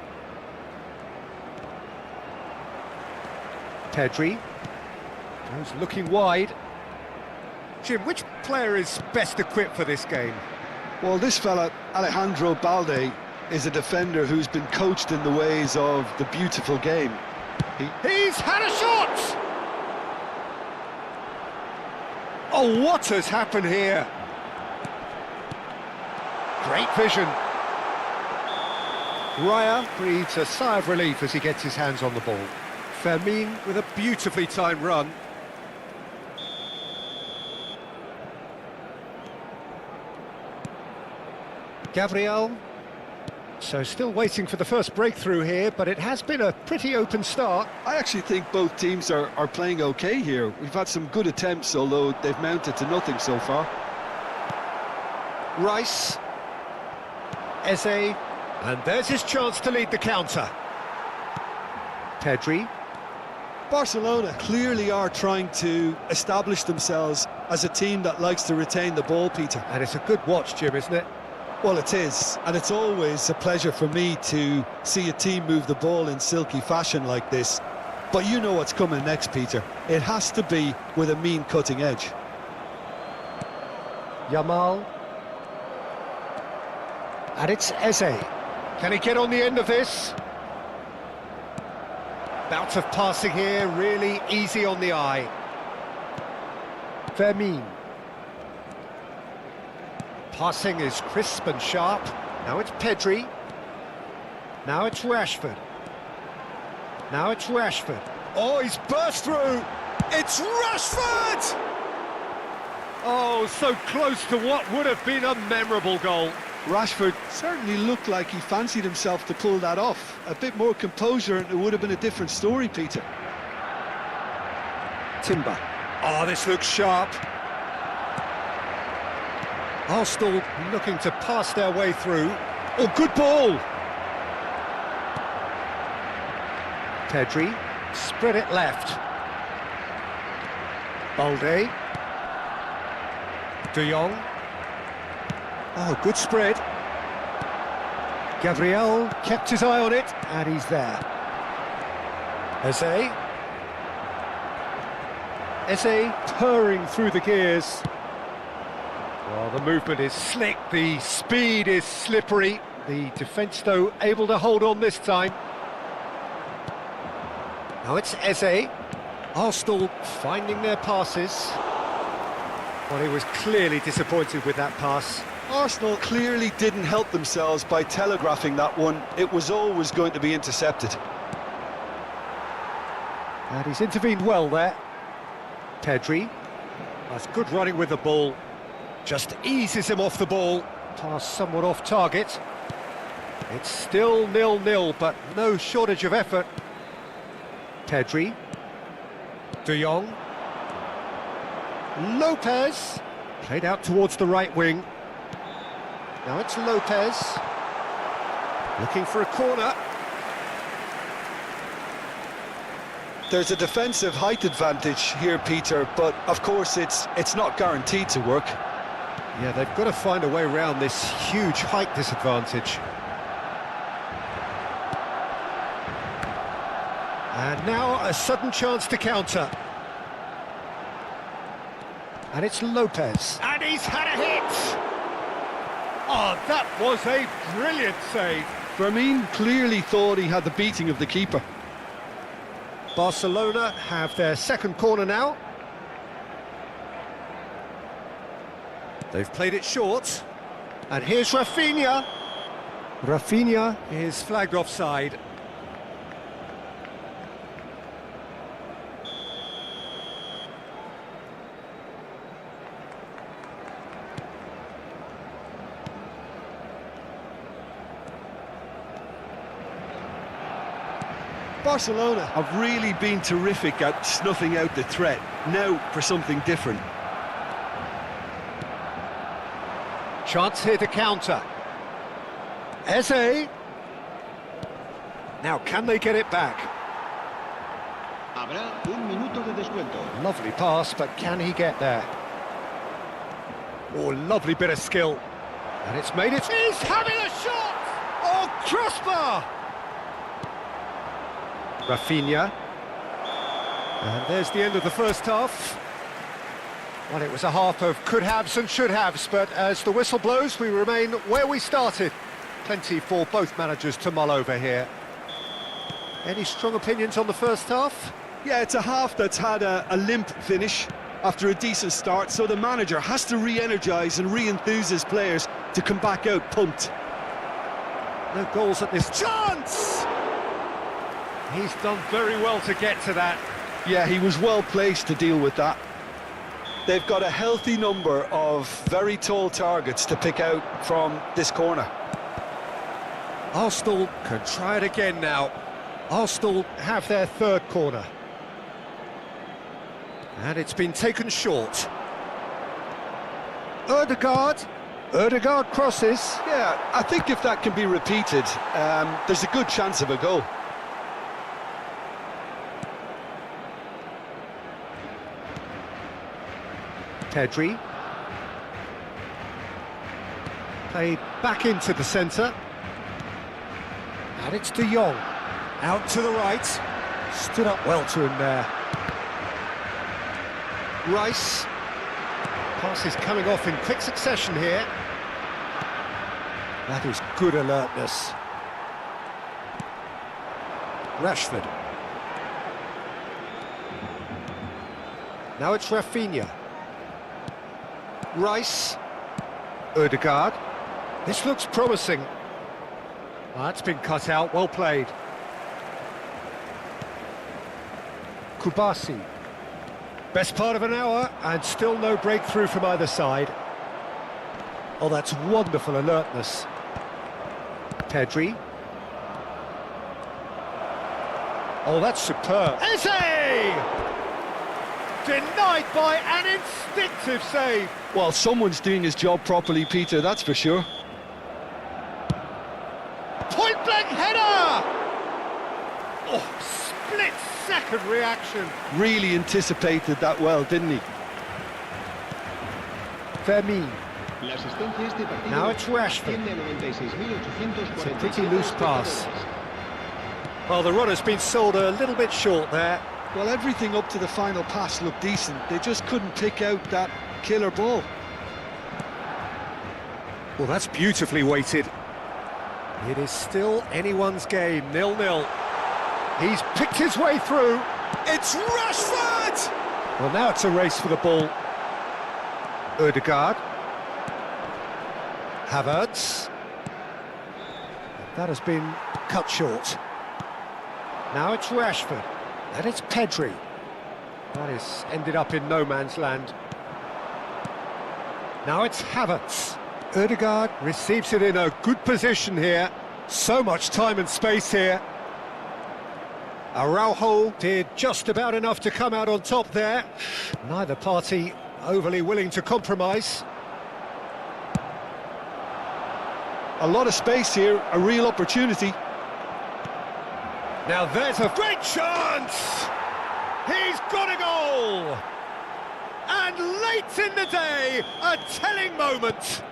Pedri. Goes looking wide. Jim, which player is best equipped for this game? Well, this fella, Alejandro Balde, is a defender who's been coached in the ways of the beautiful game. He's had a shot! Oh, what has happened here? Great vision. Raya breathes a sigh of relief as he gets his hands on the ball. Fermin with a beautifully timed run. Gabriel. So still waiting for the first breakthrough here, but it has been a pretty open start. I actually think both teams are playing okay here. We've had some good attempts, although they've mounted to nothing so far. Rice. Eze. And there's his chance to lead the counter. Pedri. Barcelona clearly are trying to establish themselves as a team that likes to retain the ball, Peter. And it's a good watch, Jim, isn't it? Well, it is, and it's always a pleasure for me to see a team move the ball in silky fashion like this. But you know what's coming next, Peter. It has to be with a mean cutting edge. Yamal. And it's Eze. Can he get on the end of this? Bout of passing here, really easy on the eye. Fermin. Passing is crisp and sharp. Now it's Pedri. Now it's Rashford. Now it's Rashford. Oh, he's burst through. It's Rashford! Oh, so close to what would have been a memorable goal. Rashford certainly looked like he fancied himself to pull that off. A bit more composure and it would have been a different story, Peter. Timber. Oh, this looks sharp. Arsenal looking to pass their way through. Oh, good ball! Pedri, spread it left. Balde. De Jong. Oh, good spread. Gabriel kept his eye on it, and he's there. Eze. Eze purring through the gears. Well, the movement is slick, the speed is slippery. The defence, though, able to hold on this time. Now it's Eze. Arsenal finding their passes. Well, he was clearly disappointed with that pass. Arsenal clearly didn't help themselves by telegraphing that one. It was always going to be intercepted. And he's intervened well there. Pedri. That's good running with the ball. Just eases him off the ball. Pass somewhat off target. It's still 0-0, but no shortage of effort. Pedri. De Jong. Lopez. Played out towards the right wing. Now it's Lopez. Looking for a corner. There's a defensive height advantage here, Peter, but of course it's not guaranteed to work. Yeah, they've got to find a way around this huge height disadvantage. And now a sudden chance to counter. And it's Lopez. And he's had a hit! Oh, that was a brilliant save. Fermin clearly thought he had the beating of the keeper. Barcelona have their second corner now. They've played it short. And here's Rafinha. Rafinha is flagged offside. Barcelona have really been terrific at snuffing out the threat. Now for something different. Chance here to counter. Eze. Now can they get it back? Habrá un minuto de descuento. Lovely pass, but can he get there? Oh, lovely bit of skill. And it's made it. He's having a shot! Oh, crossbar! Rafinha. And there's the end of the first half. Well, it was a half of could-haves and should-haves, but as the whistle blows, we remain where we started. Plenty for both managers to mull over here. Any strong opinions on the first half? Yeah, it's a half that's had a limp finish after a decent start, so the manager has to re-energise and re-enthuse his players to come back out pumped. No goals at this chance! He's done very well to get to that. Yeah, he was well placed to deal with that. They've got a healthy number of very tall targets to pick out from this corner. Arsenal can try it again now. Arsenal have their third corner. And it's been taken short. Ødegaard crosses. Yeah, I think if that can be repeated, there's a good chance of a goal. Pedri. Played back into the centre. And it's De Jong. Out to the right. Stood up well to him there. Rice. Pass is coming off in quick succession here. That is good alertness. Rashford. Now it's Rafinha. Rice. Ødegaard. This looks promising. That's been cut out, well played. Kubasi. Best part of an hour, and still no breakthrough from either side. Oh, that's wonderful alertness. Pedri. Oh, that's superb. Eze! Denied by an instinctive save. Well, someone's doing his job properly, Peter, that's for sure. Point-blank header! Oh, split-second reaction. Really anticipated that well, didn't he? Fermin. La asistencia a este partido Now it's Rashford. asciende a 96.847 It's a pretty loose pass. espectadores. Well, the runner's been sold a little bit short there. Well, everything up to the final pass looked decent. They just couldn't pick out that killer ball. Well, that's beautifully weighted. It is still anyone's game, 0-0. He's picked his way through. It's Rashford! Well, now it's a race for the ball. Ødegaard. Havertz. That has been cut short. Now it's Rashford. And it's Pedri. That is ended up in no man's land. Now it's Havertz. Ødegaard receives it in a good position here. So much time and space here. Araujo did just about enough to come out on top there. Neither party overly willing to compromise. A lot of space here, a real opportunity. Now there's a great chance! He's got a goal! And late in the day, a telling moment.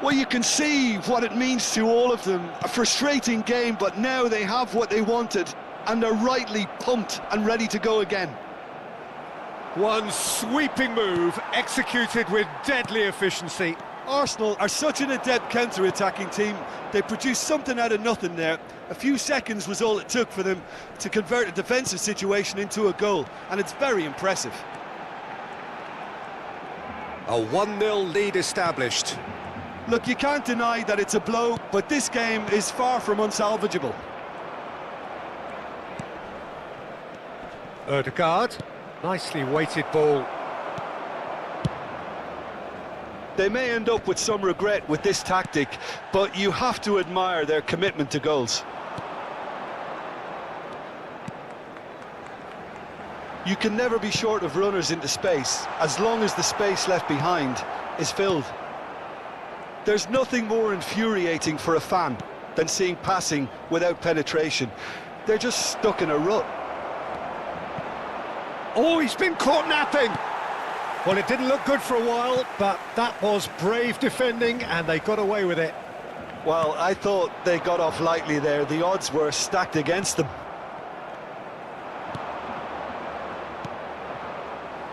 Well, you can see what it means to all of them. A frustrating game, but now they have what they wanted, and they're rightly pumped and ready to go again. One sweeping move, executed with deadly efficiency. Arsenal are such an adept counter-attacking team. They produced something out of nothing there. A few seconds was all it took for them to convert a defensive situation into a goal, and it's very impressive. A 1-0 lead established. Look, you can't deny that it's a blow, but this game is far from unsalvageable. Ødegaard, nicely weighted ball. They may end up with some regret with this tactic, but you have to admire their commitment to goals. You can never be short of runners into space, as long as the space left behind is filled. There's nothing more infuriating for a fan than seeing passing without penetration. They're just stuck in a rut. Oh, he's been caught napping! Well, it didn't look good for a while, but that was brave defending, and they got away with it. Well, I thought they got off lightly there. The odds were stacked against them.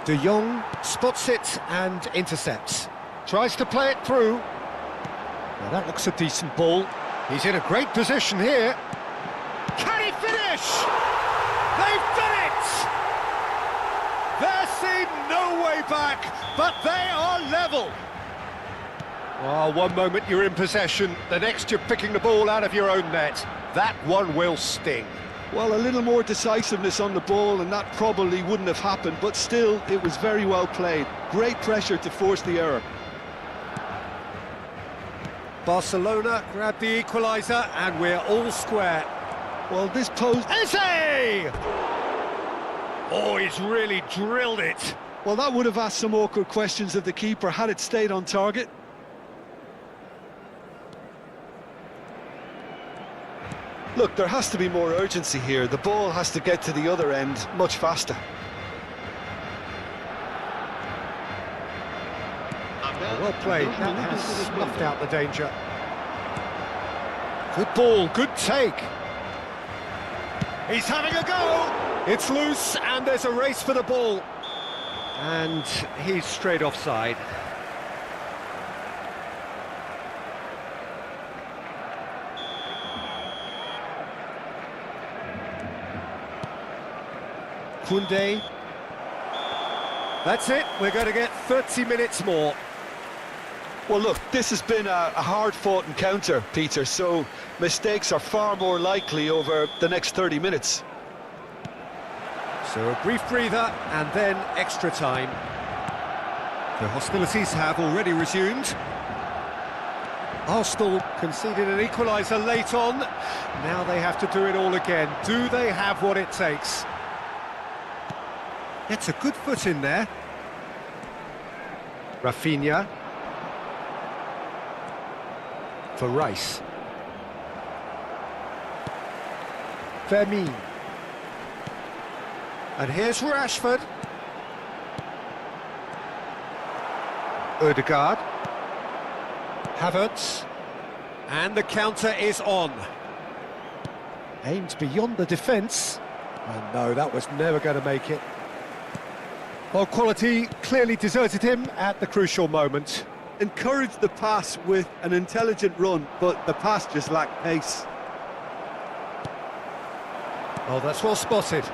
De Jong spots it and intercepts. Tries to play it through. Now that looks a decent ball. He's in a great position here. Can he finish? They've done it! There seemed no way back, but they are level. Oh, one moment you're in possession, the next you're picking the ball out of your own net. That one will sting. Well, a little more decisiveness on the ball and that probably wouldn't have happened, but still, it was very well played. Great pressure to force the error. Barcelona grabbed the equaliser and we're all square. Well, this pose... Eze! Oh, he's really drilled it. Well, that would have asked some awkward questions of the keeper had it stayed on target. Look, there has to be more urgency here. The ball has to get to the other end much faster. Well played, that has snuffed out the danger. Good ball, good take. He's having a go! It's loose and there's a race for the ball. And he's straight offside. Koundé. That's it, we're going to get 30 minutes more. Well, look, this has been a hard-fought encounter, Peter, so mistakes are far more likely over the next 30 minutes. So a brief breather and then extra time. The hostilities have already resumed. Arsenal conceded an equaliser late on. Now they have to do it all again. Do they have what it takes? Gets a good foot in there. Rafinha. For Rice. Vermeer. And here's Rashford. Ødegaard. Havertz. And the counter is on. Aimed beyond the defence. And no, that was never going to make it. Well, quality clearly deserted him at the crucial moment. Encouraged the pass with an intelligent run, but the pass just lacked pace. Oh, that's well spotted.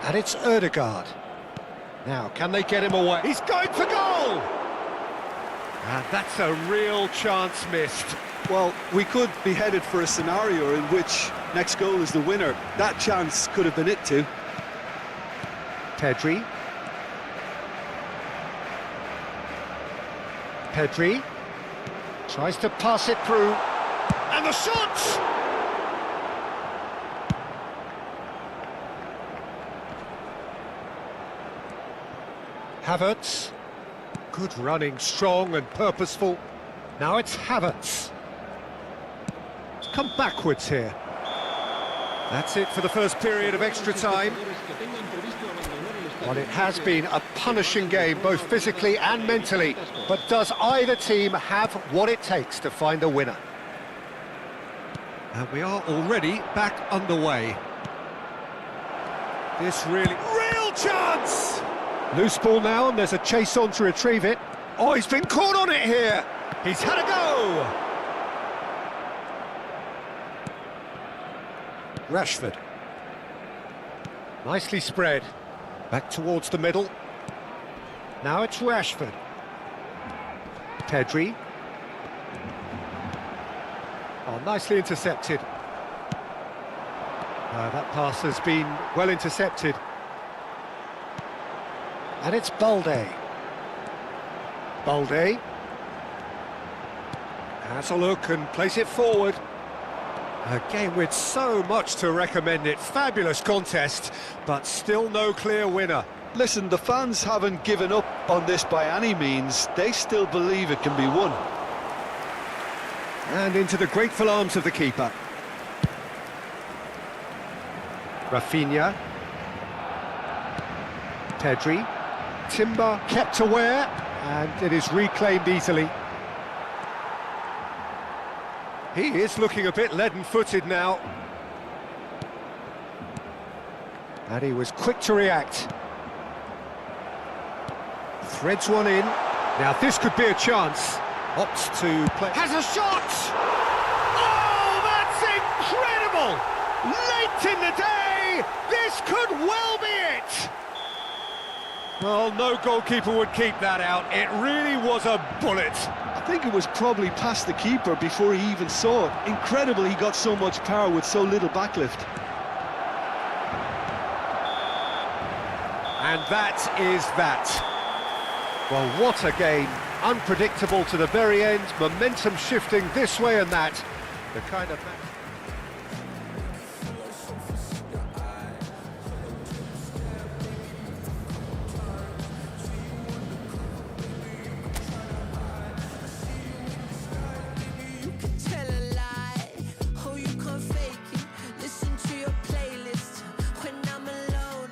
And it's Ødegaard. Now, can they get him away? He's going for goal! And that's a real chance missed. Well, we could be headed for a scenario in which next goal is the winner. That chance could have been it too. Pedri. Pedri tries to pass it through, and the shot! Havertz, good running, strong and purposeful. Now it's Havertz. It's come backwards here. That's it for the first period of extra time. Well, it has been a punishing game, both physically and mentally. But does either team have what it takes to find a winner? And we are already back underway. This really... Real chance! Loose ball now, and there's a chase on to retrieve it. Oh, he's been caught on it here! He's had a go! Rashford. Nicely spread. Back towards the middle. Now it's Rashford. Pedri. Oh, nicely intercepted. That pass has been well intercepted. And it's Balde. Balde. Has a look and plays it forward. A game with so much to recommend it. Fabulous contest, but still no clear winner. Listen, the fans haven't given up on this by any means. They still believe it can be won. And into the grateful arms of the keeper. Rafinha. Pedri. Timber kept aware, and it is reclaimed easily. He is looking a bit leaden-footed now. And he was quick to react. Threads one in. Now this could be a chance. Opts to play. Has a shot! Oh, that's incredible! Late in the day, this could well be it! Well, no goalkeeper would keep that out. It really was a bullet. I think it was probably past the keeper before he even saw it. Incredible he got so much power with so little backlift. And that is that. Well, what a game. Unpredictable to the very end, momentum shifting this way and that. The kind of match... Tell a lie, oh you can't fake it. Listen to your playlist when I'm alone.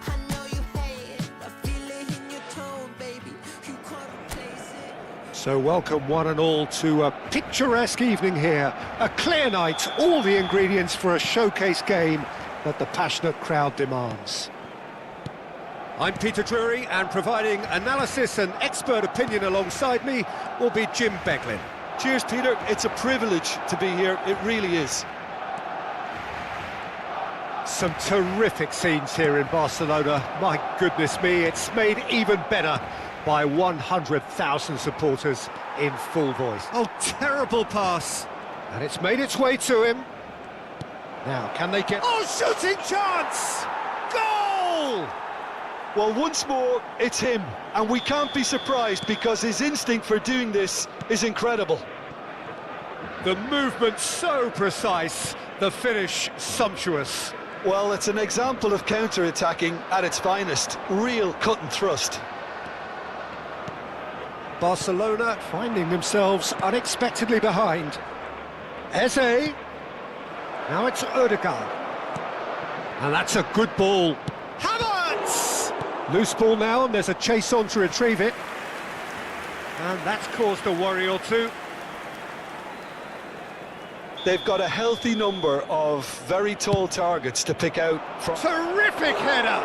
I know you hate it, I feel it in your tone, baby. You can't replace it. So welcome one and all to a picturesque evening here. A clear night, all the ingredients for a showcase game that the passionate crowd demands. I'm Peter Drury, and providing analysis and expert opinion alongside me will be Jim Beglin. Cheers, Peter. It's a privilege to be here. It really is. Some terrific scenes here in Barcelona. My goodness me, it's made even better by 100,000 supporters in full voice. Oh, terrible pass. And it's made its way to him. Now, can they get... Oh, shooting chance! Goal! Well, once more, it's him. And we can't be surprised because his instinct for doing this is incredible. The movement so precise, the finish sumptuous. Well, it's an example of counter-attacking at its finest. Real cut and thrust. Barcelona finding themselves unexpectedly behind. Eze. Now it's Odegaard. And that's a good ball. Havertz! Loose ball now, and there's a chase on to retrieve it. And that's caused a worry or two. They've got a healthy number of very tall targets to pick out from. Terrific header!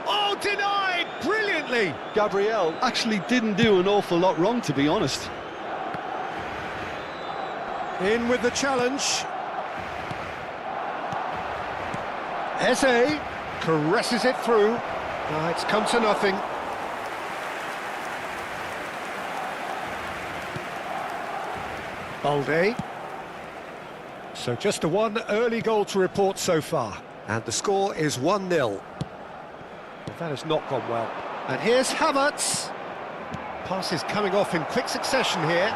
Oh, denied brilliantly! Gabriel actually didn't do an awful lot wrong, to be honest. In with the challenge. Eze caresses it through. It's come to nothing. Balde. So just a one early goal to report so far. And the score is 1-0. Well, that has not gone well. And here's Havertz. Pass is coming off in quick succession here.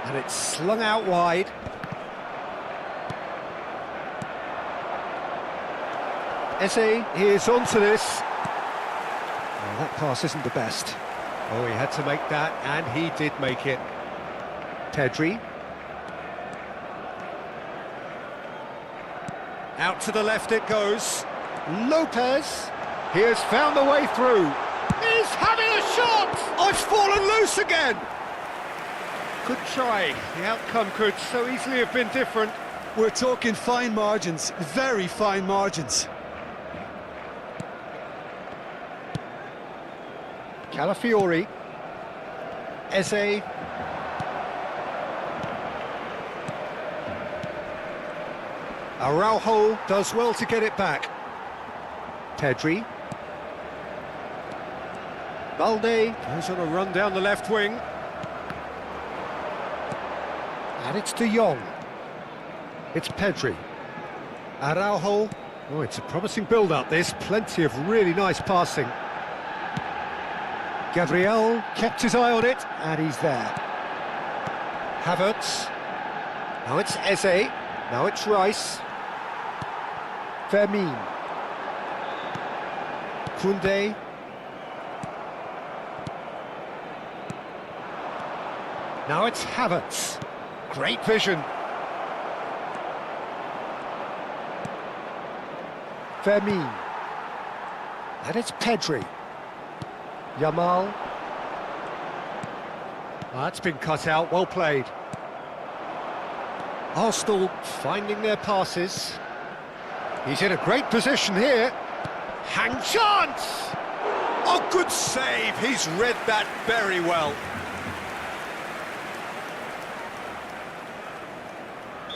And it's slung out wide. Eze, he is onto this. Oh, that pass isn't the best. Oh, he had to make that, and he did make it. Pedri. Out to the left it goes. Lopez, he has found the way through. He's having a shot! Oh, it's fallen loose again! Good try. The outcome could so easily have been different. We're talking fine margins, very fine margins. Calafiori. Eze. Araujo does well to get it back. Pedri. Balde goes on a run down the left wing. And it's De Jong. It's Pedri. Araujo. Oh, it's a promising build-up, this. Plenty of really nice passing. Gabriel kept his eye on it, and he's there. Havertz. Now it's Eze. Now it's Rice. Fermin. Koundé. Now it's Havertz. Great vision. Fermin. And it's Pedri. Yamal. That's been cut out, well played. Arsenal finding their passes. He's in a great position here. Hang chance! Oh, good save, he's read that very well.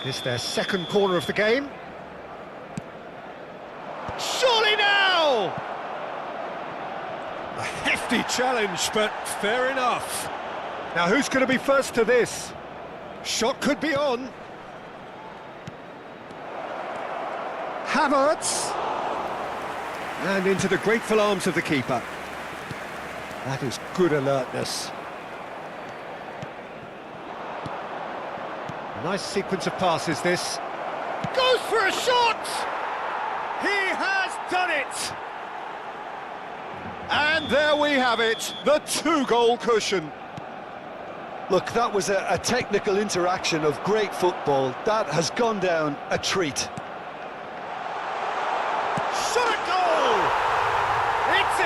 It's their second corner of the game. Surely now! A hefty challenge, but fair enough. Now who's going to be first to this? Shot could be on. Havertz! And into the grateful arms of the keeper. That is good alertness. Nice sequence of passes, this. Goes for a shot! He has done it! And there we have it, the two-goal cushion. Look, that was a technical interaction of great football. That has gone down a treat. Shot at goal! It's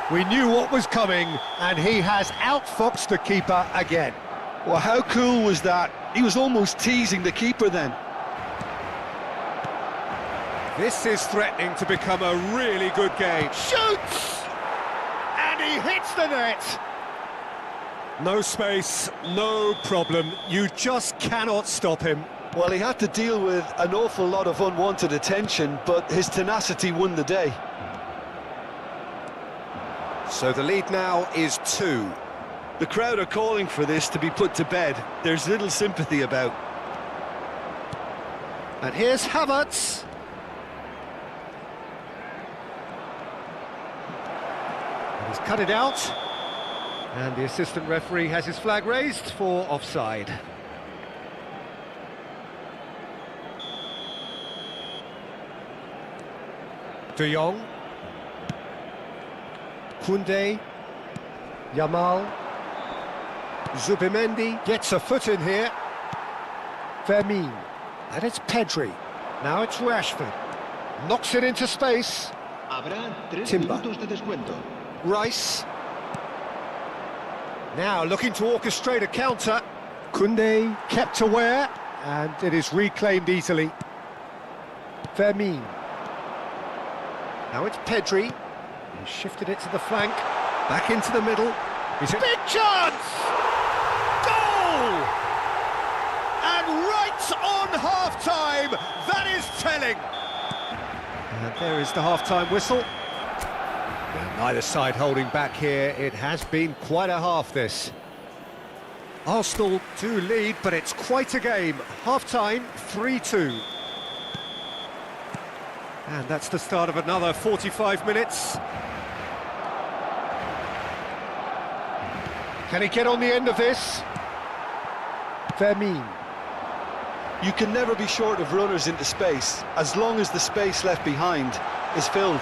in! We knew what was coming, and he has outfoxed the keeper again. Well, how cool was that? He was almost teasing the keeper then. This is threatening to become a really good game. Shoots! And he hits the net! No space, no problem. You just cannot stop him. Well, he had to deal with an awful lot of unwanted attention, but his tenacity won the day. So the lead now is 2. The crowd are calling for this to be put to bed. There's little sympathy about. And here's Havertz. And he's cut it out. And the assistant referee has his flag raised for offside. De Jong. Koundé. Yamal. Zubimendi gets a foot in here. Fermin. And it's Pedri. Now it's Rashford. Knocks it into space. Habrá 3 Timber. minutos de descuento. Rice. Now looking to orchestrate a counter. Koundé kept aware, and it is reclaimed easily. Fermin. Now it's Pedri. He shifted it to the flank. Back into the middle. He's a big chance! Goal! And right on half-time, that is telling. And there is the half-time whistle. And neither side holding back here. It has been quite a half, this. Arsenal do lead, but it's quite a game. Half-time, 3-2. And that's the start of another 45 minutes. Can he get on the end of this? Fermin. You can never be short of runners into space, as long as the space left behind is filled.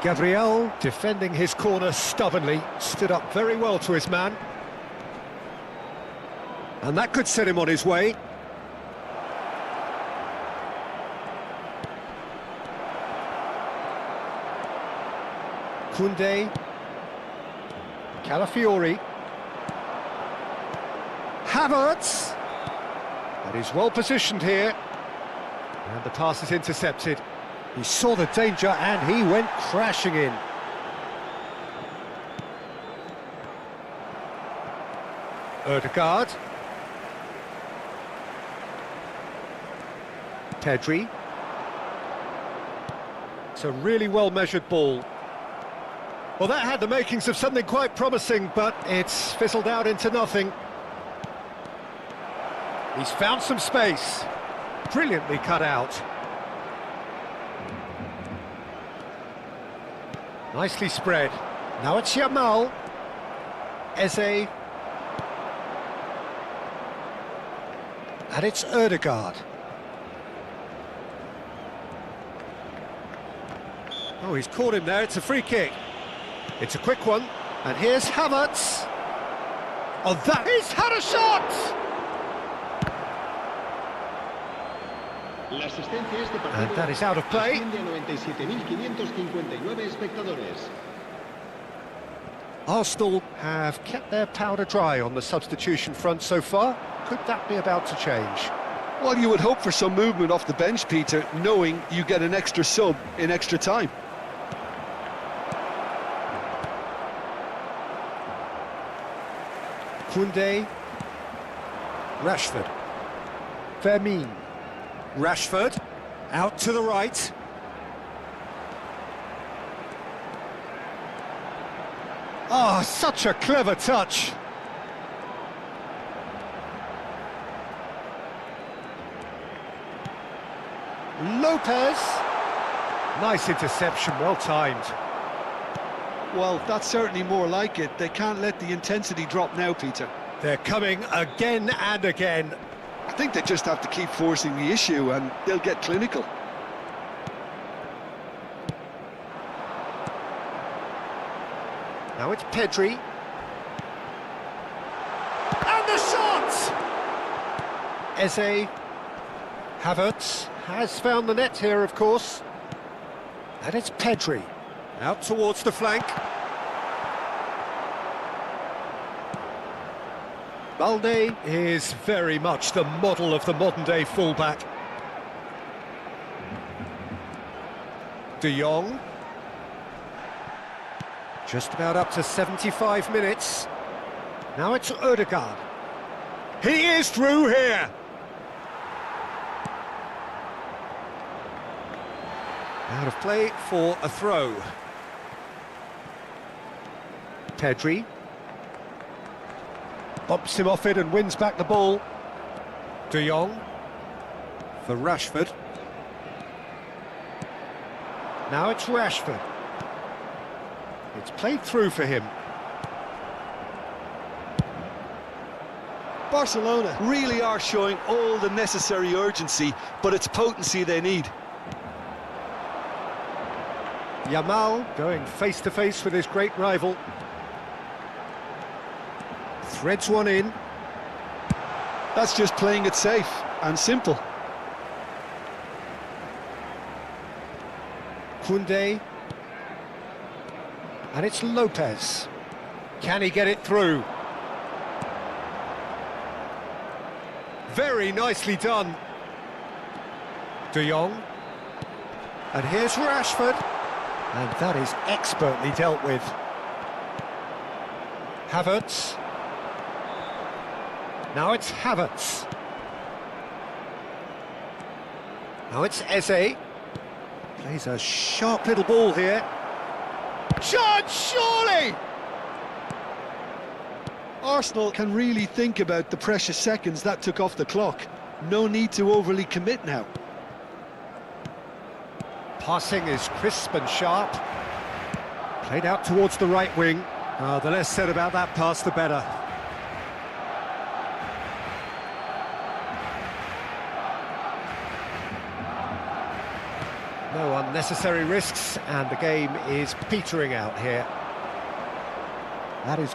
Gabriel, defending his corner stubbornly, stood up very well to his man. And that could set him on his way. Koundé. Calafiori. Havertz. But he's well positioned here. And the pass is intercepted. He saw the danger and he went crashing in. Ødegaard. Pedri. It's a really well-measured ball. Well, that had the makings of something quite promising, but it's fizzled out into nothing. He's found some space. Brilliantly cut out. Nicely spread. Now it's Yamal. Eze. And it's Ødegaard. Oh, he's caught him there. It's a free kick. It's a quick one. And here's Havertz. Oh, he's had a shot! La asistencia a este partido And that is out of play. asciende a 97.559 espectadores. Arsenal have kept their powder dry on the substitution front so far. Could that be about to change? Well, you would hope for some movement off the bench, Peter, knowing you get an extra sub in extra time. Koundé. Rashford. Vermeer. Rashford. Out to the right. Oh, such a clever touch. Lopez. Nice interception, well timed. Well, that's certainly more like it. They can't let the intensity drop now, Peter. They're coming again and again. I think they just have to keep forcing the issue and they'll get clinical. Now it's Pedri. And the shot! Eze. Havertz has found the net here, of course. And it's Pedri. Out towards the flank. Balde is very much the model of the modern-day fullback. De Jong. Just about up to 75 minutes. Now it's Ødegaard. He is through here! Out of play for a throw. Pedri. Bumps him off it and wins back the ball. De Jong. For Rashford. Now it's Rashford. It's played through for him. Barcelona really are showing all the necessary urgency, but it's potency they need. Yamal going face-to-face with his great rival. Threads one in. That's just playing it safe and simple. Koundé. And it's Lopez. Can he get it through? Very nicely done. De Jong. And here's Rashford. And that is expertly dealt with. Havertz. Now it's Havertz. Now it's Eze. Plays a sharp little ball here. Shot, surely! Arsenal can really think about the precious seconds that took off the clock. No need to overly commit now. Passing is crisp and sharp. Played out towards the right wing. The less said about that pass, the better. No unnecessary risks, and the game is petering out here. That is...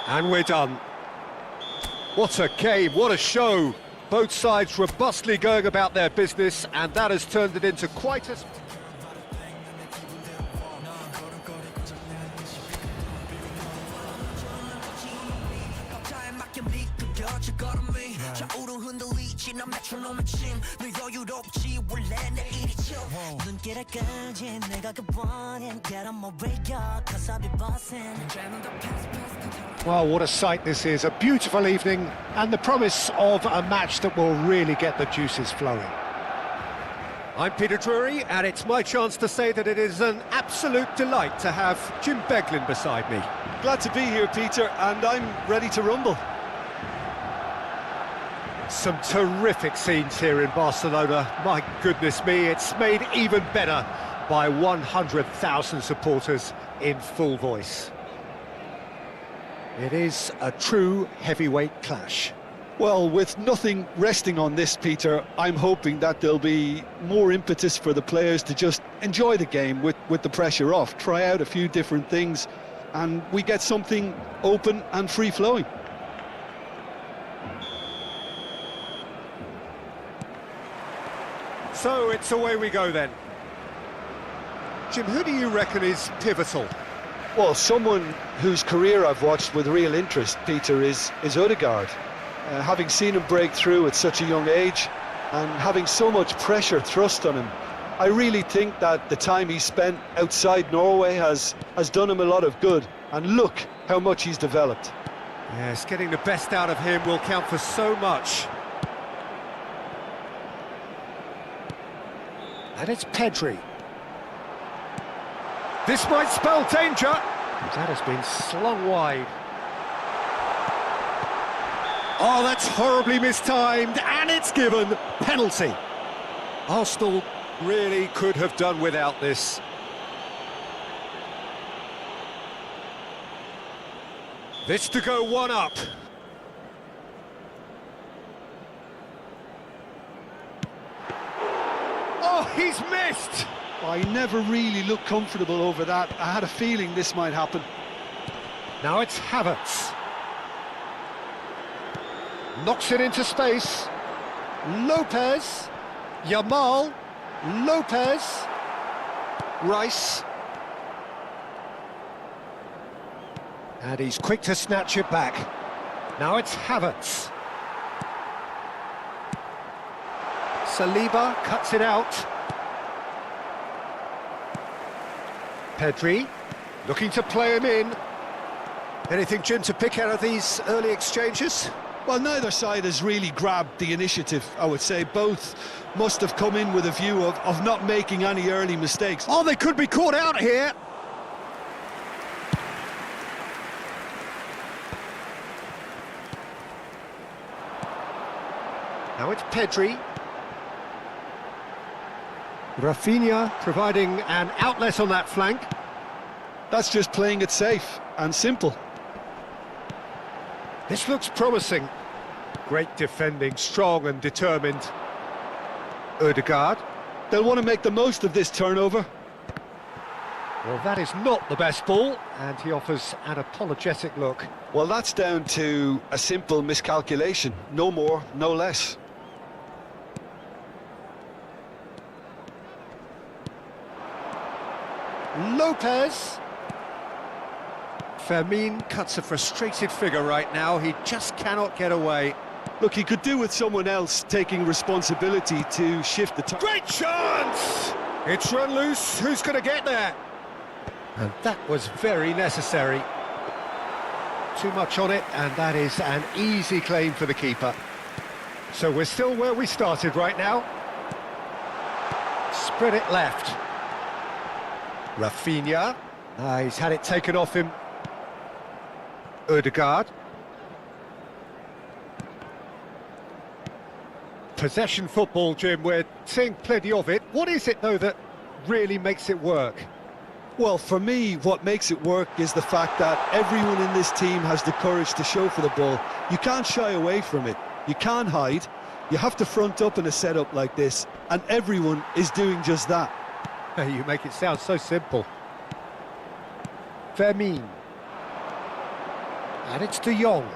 And we're done. What a game, what a show. Both sides robustly going about their business, and that has turned it into quite a... 좌우로 흔들리지 난 메트로놈의 침 늘 여유롭지 원래 내 일이죠 눈길에까지 내가 그 원인 Get on my radar cause I'll be bossing Well, what a sight this is. A beautiful evening and the promise of a match that will really get the juices flowing. I'm Peter Drury, and it's my chance to say that it is an absolute delight to have Jim Beglin beside me. Glad to be here, Peter, and I'm ready to rumble. Some terrific scenes here in Barcelona. My goodness me, it's made even better by 100,000 supporters in full voice. It is a true heavyweight clash. Well, with nothing resting on this, Peter, I'm hoping that there'll be more impetus for the players to just enjoy the game with the pressure off, try out a few different things, and we get something open and free-flowing. So it's away we go then. Jim, who do you reckon is pivotal? Well, someone whose career I've watched with real interest, Peter, is Odegaard. Having seen him break through at such a young age and having so much pressure thrust on him, I really think that the time he spent outside Norway has done him a lot of good. And look how much he's developed. Yes, getting the best out of him will count for so much. And it's Pedri. This might spell danger. That has been slung wide. Oh, that's horribly mistimed, and it's given. Penalty. Arsenal really could have done without this. This to go one up. Oh, he's missed! I never really looked comfortable over that. I had a feeling this might happen. Now it's Havertz. Knocks it into space. Lopez. Yamal. Lopez. Rice. And he's quick to snatch it back. Now it's Havertz. Saliba cuts it out. Pedri, looking to play him in. Anything, Jim, to pick out of these early exchanges? Well, neither side has really grabbed the initiative, I would say. Both must have come in with a view of not making any early mistakes. Oh, they could be caught out here. Now it's Pedri. Rafinha providing an outlet on that flank. That's just playing it safe and simple. This looks promising. Great defending, strong and determined. Odegaard. They'll want to make the most of this turnover. Well, that is not the best ball, and he offers an apologetic look. Well, that's down to a simple miscalculation. No more, no less. Lopez. Fermin cuts a frustrated figure right now. He just cannot get away. Look, he could do with someone else taking responsibility to shift the target. Great chance! It's run loose. Who's going to get there? And that was very necessary. Too much on it, and that is an easy claim for the keeper. So we're still where we started right now. Spread it left. Rafinha. He's had it taken off him. Odegaard. Possession football, Jim, we're seeing plenty of it. What is it, though, that really makes it work? Well, for me, what makes it work is the fact that everyone in this team has the courage to show for the ball. You can't shy away from it. You can't hide. You have to front up in a setup like this, and everyone is doing just that. You make it sound so simple. Fermin. And it's De Jong.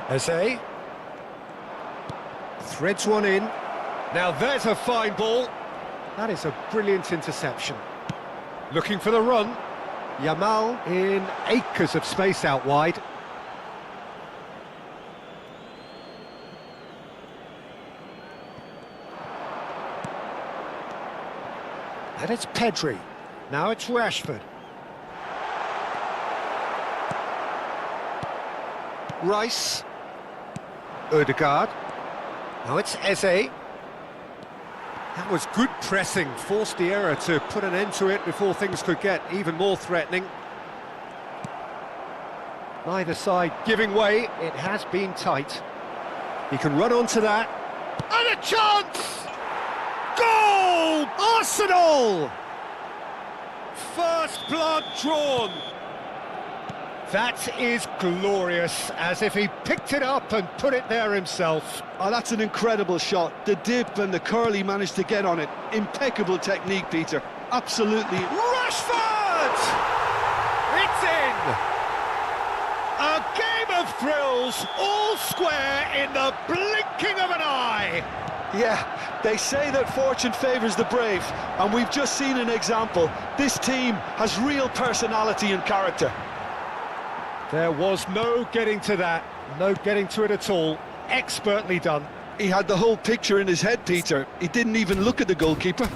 Eze. Threads one in. Now there's a fine ball. That is a brilliant interception. Looking for the run. Yamal in acres of space out wide. And it's Pedri. Now it's Rashford. Rice. Ødegaard. Now it's Eze. That was good pressing, forced the error to put an end to it before things could get even more threatening. Neither side giving way, it has been tight. He can run onto that. And a chance! Goal! Arsenal! First blood drawn. That is glorious, as if he picked it up and put it there himself. Oh, that's an incredible shot. The dip and the curl he managed to get on it. Impeccable technique, Peter. Absolutely. Rashford! It's in! A game of thrills, all square in the blinking of an eye. Yeah, they say that fortune favours the brave, and we've just seen an example. This team has real personality and character. There was no getting to that, no getting to it at all. Expertly done. He had the whole picture in his head, Peter. He didn't even look at the goalkeeper.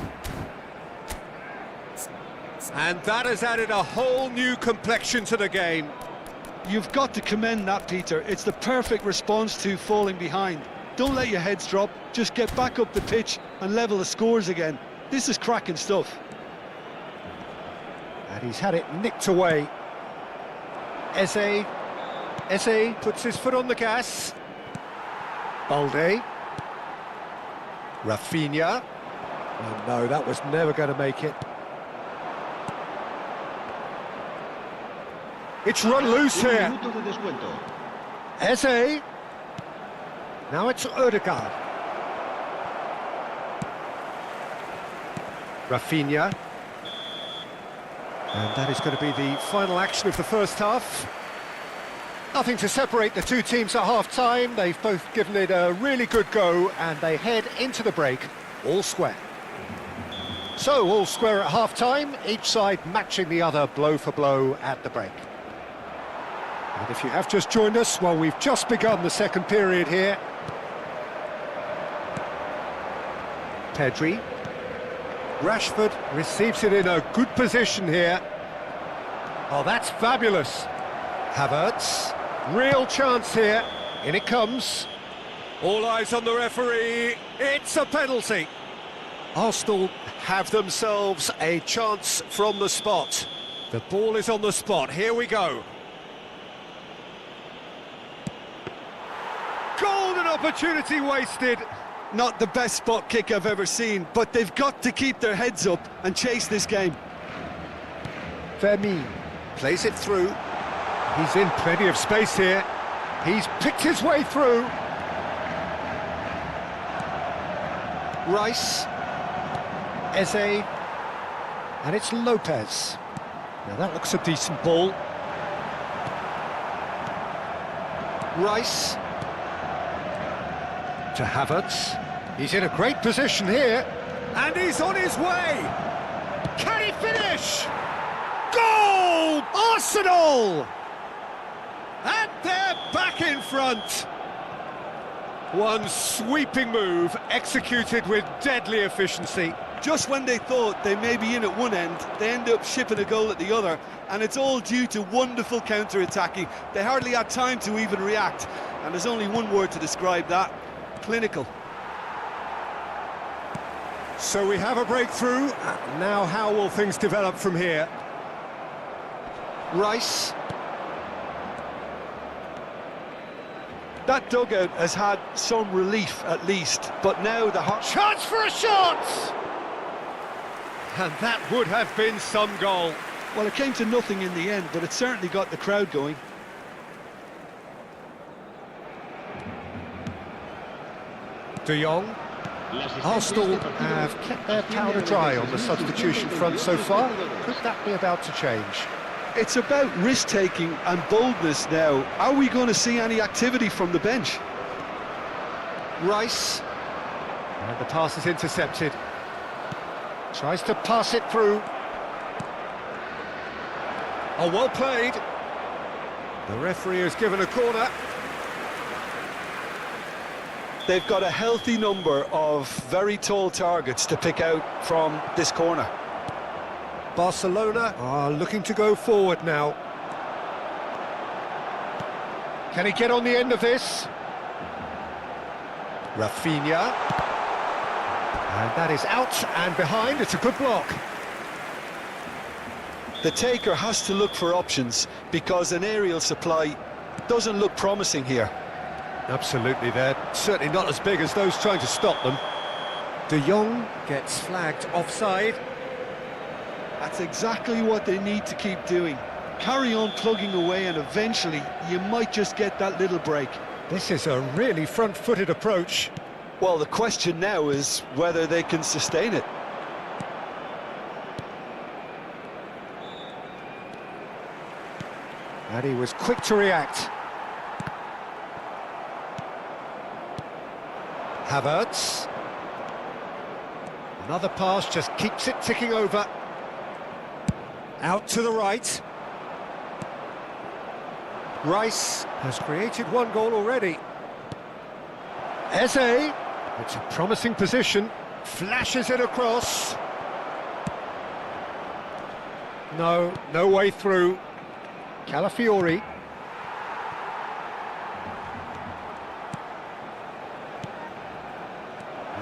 And that has added a whole new complexion to the game. You've got to commend that, Peter. It's the perfect response to falling behind. Don't let your heads drop. Just get back up the pitch and level the scores again. This is cracking stuff. And he's had it nicked away. Eze puts his foot on the gas. Balde. Rafinha. Oh no, that was never going to make it. It's run loose Un here. minuto de descuento. Eze. Now it's Ødegaard. Rafinha. And that is going to be the final action of the first half. Nothing to separate the two teams at half-time. They've both given it a really good go, and they head into the break all square. So, all square at half-time, each side matching the other blow for blow at the break. And if you have just joined us, well, we've just begun the second period here. Pedri. Rashford receives it in a good position here. Oh, that's fabulous. Havertz, real chance here. In it comes. All eyes on the referee. It's a penalty. Arsenal have themselves a chance from the spot. The ball is on the spot. Here we go. Golden opportunity wasted. Not the best spot kick I've ever seen, but they've got to keep their heads up and chase this game. Vermeer plays it through. He's in plenty of space here. He's picked his way through. Rice. Eze. And it's Lopez. Now that looks a decent ball. Rice. To Havertz. He's in a great position here. And he's on his way. Can he finish? Goal! Arsenal! And they're back in front. One sweeping move, executed with deadly efficiency. Just when they thought they may be in at one end, they end up shipping a goal at the other, and it's all due to wonderful counter-attacking. They hardly had time to even react, and there's only one word to describe that: clinical. So we have a breakthrough. Now how will things develop from here? Rice. That dugout has had some relief at least, but now the hot Chance for a shot! And that would have been some goal. well, it came to nothing in the end, but it certainly got the crowd going. De Jong. Arsenal have kept their powder dry on the substitution front so far. Could that be about to change? It's about risk-taking and boldness now. Are we going to see any activity from the bench? Rice. And the pass is intercepted. Tries to pass it through. Oh, well played. The referee has given a corner. They've got a healthy number of very tall targets to pick out from this corner. Barcelona are looking to go forward now. Can he get on the end of this? Rafinha. And that is out and behind. It's a good block. The taker has to look for options because an aerial supply doesn't look promising here. Absolutely, they're certainly not as big as those trying to stop them. De Jong gets flagged offside. That's exactly what they need to keep doing. Carry on plugging away and eventually you might just get that little break. This is a really front-footed approach. Well, the question now is whether they can sustain it. And he was quick to react. Havertz. Another pass just keeps it ticking over. Out to the right. Rice has created one goal already. Eze. It's a promising position. Flashes it across. No way through. Calafiori.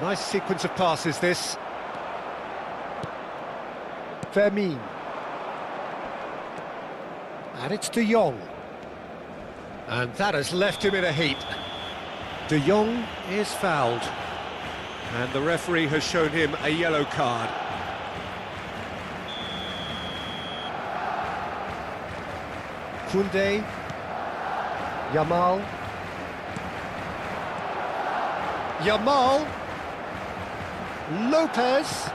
Nice sequence of passes, this. Vermeer. And it's De Jong. And that has left him in a heap. De Jong is fouled. And the referee has shown him a yellow card. Koundé. Yamal. Yamal. Lopez.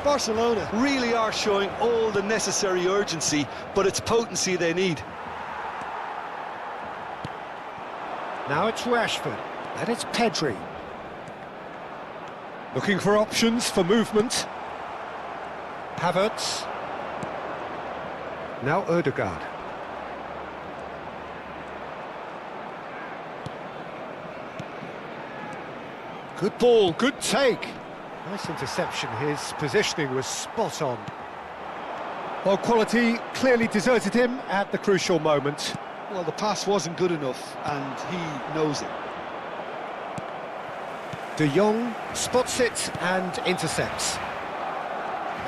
Barcelona really are showing all the necessary urgency, but it's potency they need. Now it's Rashford, and it's Pedri. Looking for options for movement. Havertz. Now Ødegaard. Good ball, good take. Nice interception, his positioning was spot on. Well, quality clearly deserted him at the crucial moment. Well, the pass wasn't good enough and he knows it. De Jong spots it and intercepts.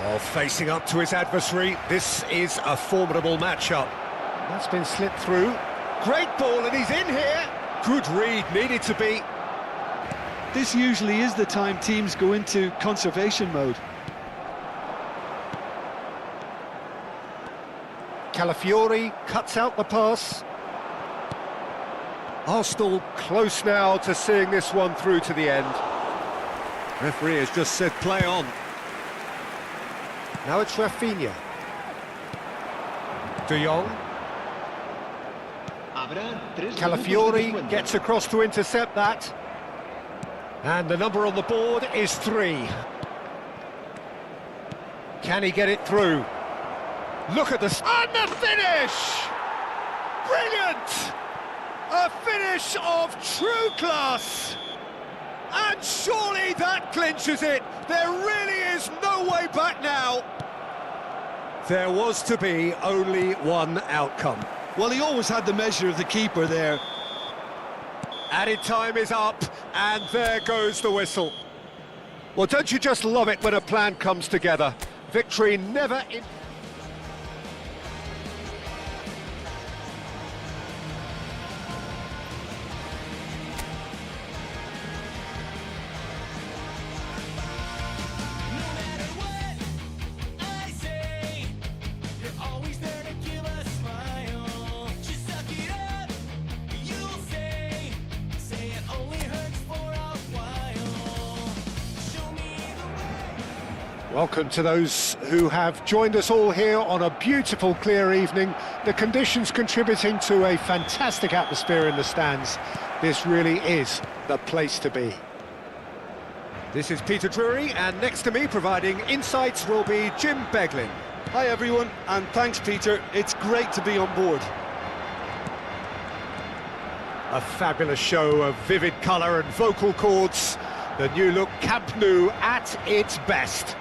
While facing up to his adversary, this is a formidable matchup. That's been slipped through. Great ball, and he's in here. Good read, needed to be. This usually is the time teams go into conservation mode. Calafiori cuts out the pass. Arsenal close now to seeing this one through to the end. Referee has just said play on. Now it's Rafinha. De Jong. Calafiori gets across to intercept that. And the number on the board is 3. Can he get it through? Look at this. And the finish! Brilliant! A finish of true class! And surely that clinches it. There really is no way back now. There was to be only one outcome. Well, he always had the measure of the keeper there. Added time is up, and there goes the whistle. Well, don't you just love it when a plan comes together? Victory never in... Welcome to those who have joined us all here on a beautiful, clear evening. The conditions contributing to a fantastic atmosphere in the stands. This really is the place to be. This is Peter Drury, and next to me providing insights will be Jim Beglin. Hi everyone, and thanks Peter, it's great to be on board. A fabulous show of vivid colour and vocal cords. The new look Camp Nou at its best.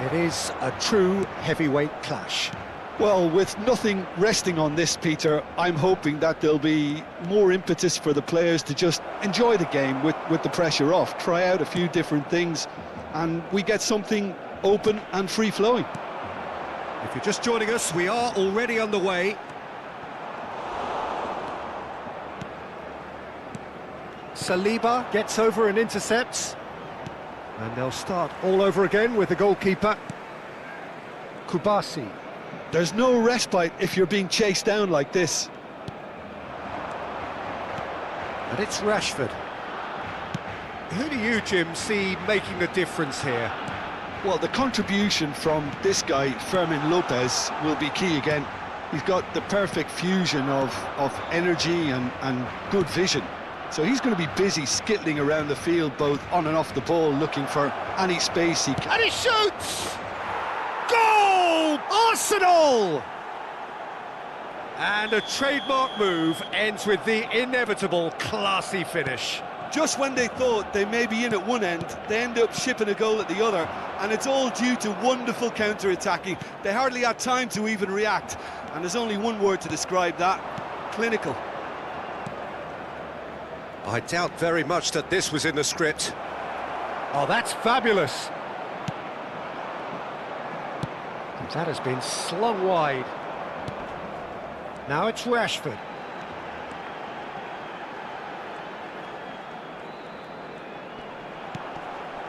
It is a true heavyweight clash. Well, with nothing resting on this, Peter, I'm hoping that there'll be more impetus for the players to just enjoy the game with the pressure off, try out a few different things, and we get something open and free-flowing. If you're just joining us, we are already underway. Saliba gets over and intercepts. And they'll start all over again with the goalkeeper. Kubasi. There's no respite if you're being chased down like this. And it's Rashford. Who do you, Jim, see making the difference here? Well, the contribution from this guy, Fermin Lopez, will be key again. He's got the perfect fusion of energy and good vision. So he's going to be busy skittling around the field, both on and off the ball, looking for any space he can. And he shoots! Goal! Arsenal! And a trademark move ends with the inevitable classy finish. Just when they thought they may be in at one end, they end up shipping a goal at the other, and it's all due to wonderful counter-attacking. They hardly had time to even react, and there's only one word to describe that: clinical. I doubt very much that this was in the script. Oh, that's fabulous. And that has been slung wide. Now it's Rashford.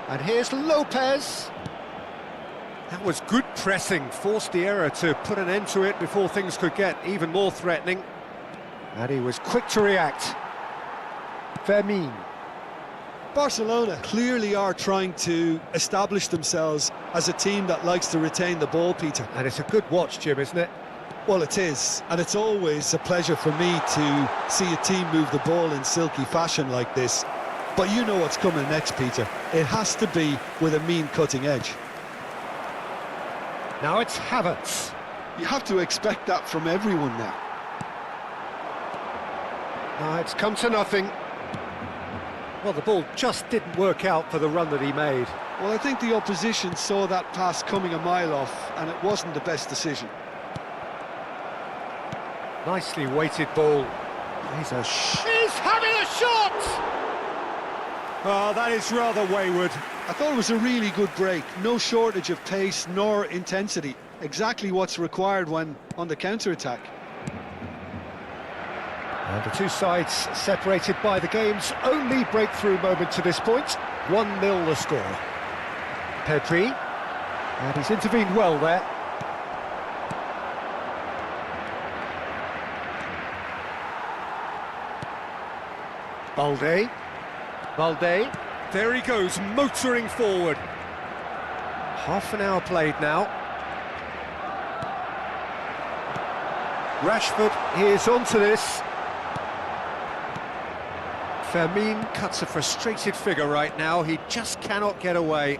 And here's Lopez. That was good pressing, forced the error to put an end to it before things could get even more threatening. And he was quick to react. Fermin. Barcelona clearly are trying to establish themselves as a team that likes to retain the ball, Peter. And it's a good watch, Jim, isn't it? Well, it is, and it's always a pleasure for me to see a team move the ball in silky fashion like this. But you know what's coming next, Peter. It has to be with a mean cutting edge. Now it's Havertz. You have to expect that from everyone now. Now it's come to nothing. Well, the ball just didn't work out for the run that he made. Well, I think the opposition saw that pass coming a mile off, and it wasn't the best decision. Nicely weighted ball. He's having a shot! Oh, that is rather wayward. I thought it was a really good break. No shortage of pace nor intensity. Exactly what's required when on the counter-attack. And the two sides separated by the game's only breakthrough moment to this point. 1-0 the score. Pedri. And he's intervened well there. Balde. There he goes, motoring forward. Half an hour played now. Rashford is onto this. Fermin cuts a frustrated figure right now. He just cannot get away.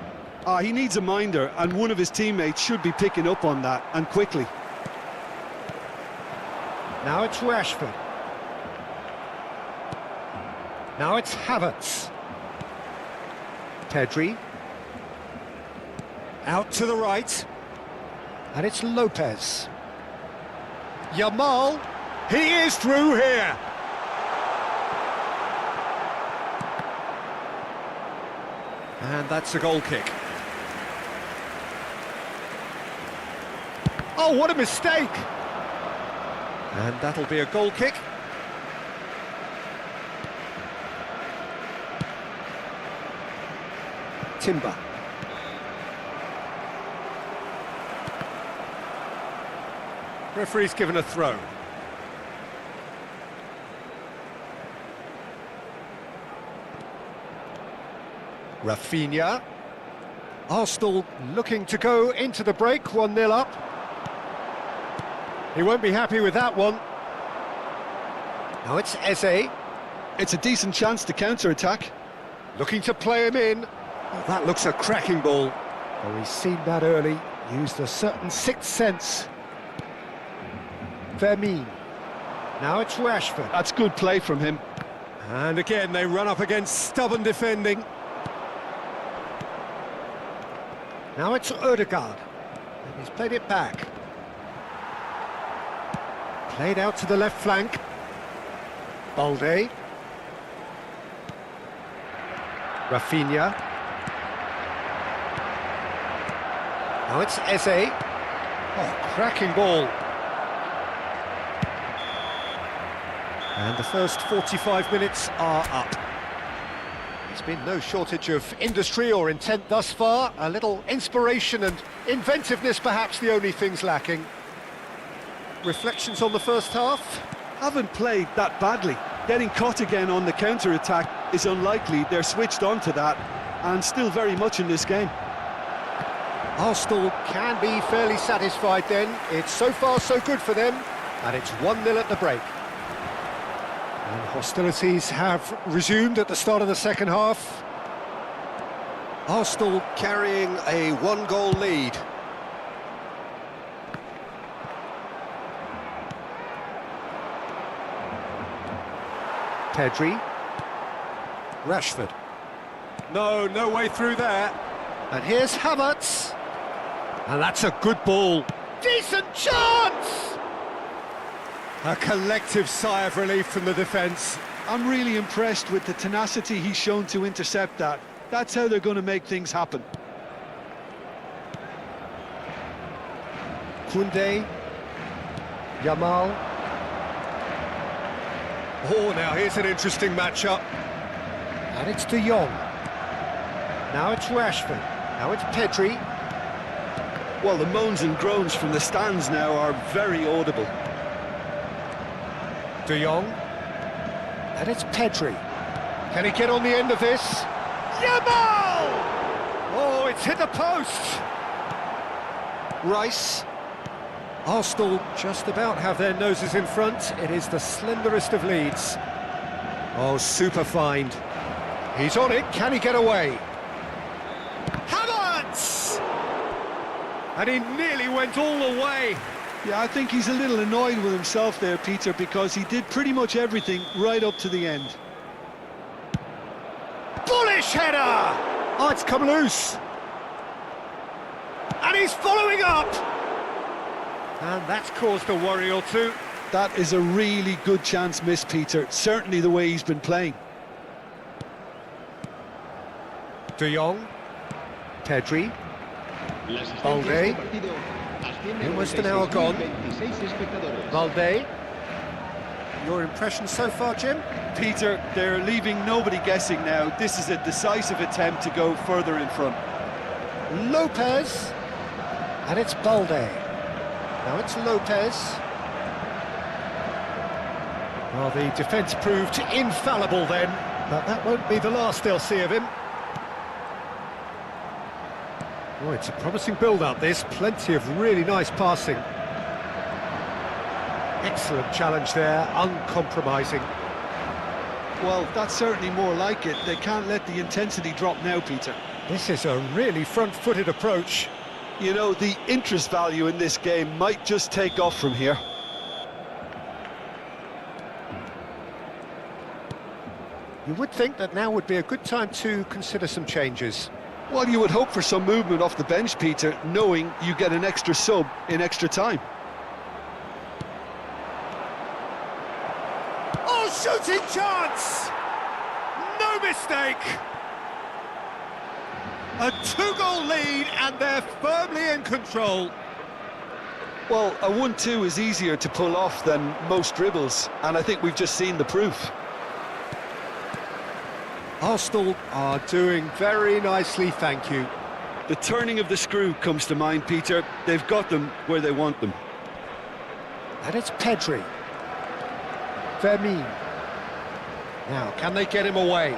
He needs a minder, and one of his teammates should be picking up on that, and quickly. Now it's Rashford. Now it's Havertz. Pedri. Out to the right. And it's Lopez. Yamal. He is through here. And that's a goal kick. Oh, what a mistake! And that'll be a goal kick. Timber. Referee's given a throw. Rafinha. Arsenal looking to go into the break, 1-0 up. He won't be happy with that one. Now it's Eze. It's a decent chance to counter-attack. Looking to play him in. Oh, that looks a cracking ball. Oh, he's seen that early. Used a certain sixth sense. Fermin. Now it's Rashford. That's good play from him. And again, they run up against stubborn defending. Now it's Ødegaard. And he's played it back. Played out to the left flank. Balde. Rafinha. Now it's Eze. Oh, cracking ball. And the first 45 minutes are up. There's been no shortage of industry or intent thus far. A little inspiration and inventiveness, perhaps the only things lacking. Reflections on the first half? Haven't played that badly. Getting caught again on the counter-attack is unlikely. They're switched on to that and still very much in this game. Arsenal can be fairly satisfied then. It's so far so good for them, and it's 1-0 at the break. And hostilities have resumed at the start of the second half. Arsenal carrying a one-goal lead. Pedri. Rashford. No way through there. And here's Havertz. And that's a good ball. Decent chance! A collective sigh of relief from the defence. I'm really impressed with the tenacity he's shown to intercept that. That's how they're going to make things happen. Koundé. Yamal. Oh, now here's an interesting matchup. And it's De Jong. Now it's Rashford. Now it's Pedri. Well, the moans and groans from the stands now are very audible. De Jong. And it's Pedri. Can he get on the end of this? Yamal! Oh, it's hit the post! Rice. Arsenal just about have their noses in front. It is the slenderest of leads. Oh, super find. He's on it. Can he get away? Havertz! And he nearly went all the way. Yeah, I think he's a little annoyed with himself there, Peter, because he did pretty much everything right up to the end. Bullish header! Oh, it's come loose. And he's following up. And that's caused a worry or two. That is a really good chance missed, Peter. Certainly the way he's been playing. De Jong. Pedri. Balde. Almost an hour gone. Balde. Your impression so far, Jim? Peter, they're leaving nobody guessing now. This is a decisive attempt to go further in front. Lopez. And it's Balde. Now it's Lopez. Well, the defence proved infallible then, but that won't be the last they'll see of him. Oh, it's a promising build-up, this. Plenty of really nice passing. Excellent challenge there, uncompromising. Well, that's certainly more like it. They can't let the intensity drop now, Peter. This is a really front-footed approach. You know, the interest value in this game might just take off from here. You would think that now would be a good time to consider some changes. Well, you would hope for some movement off the bench, Peter, knowing you get an extra sub in extra time. Oh, shooting chance! No mistake! A two-goal lead, and they're firmly in control. Well, a 1-2 is easier to pull off than most dribbles, and I think we've just seen the proof. Arsenal are doing very nicely, thank you. The turning of the screw comes to mind, Peter. They've got them where they want them. And it's Pedri. Vermin. Now, can they get him away?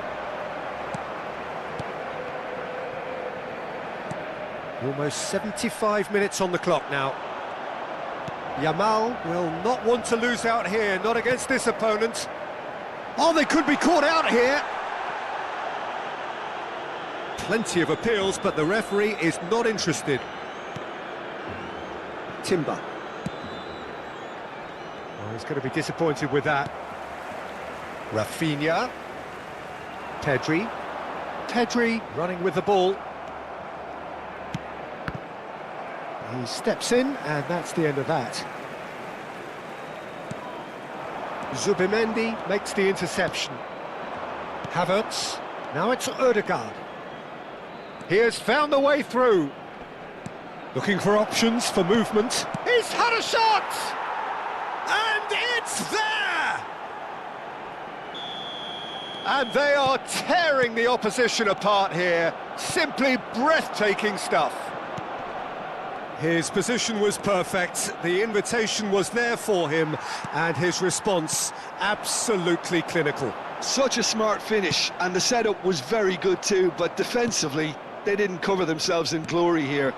Almost 75 minutes on the clock now. Yamal will not want to lose out here, not against this opponent. Oh, they could be caught out here. Plenty of appeals, but the referee is not interested. Timber. Oh, he's going to be disappointed with that. Rafinha. Pedri. Pedri running with the ball. He steps in, and that's the end of that. Zubimendi makes the interception. Havertz. Now it's Ødegaard. He has found the way through. Looking for options for movement. He's had a shot! And it's there! And they are tearing the opposition apart here. Simply breathtaking stuff. His position was perfect, the invitation was there for him, and his response absolutely clinical. Such a smart finish, and the setup was very good too, but defensively, they didn't cover themselves in glory here.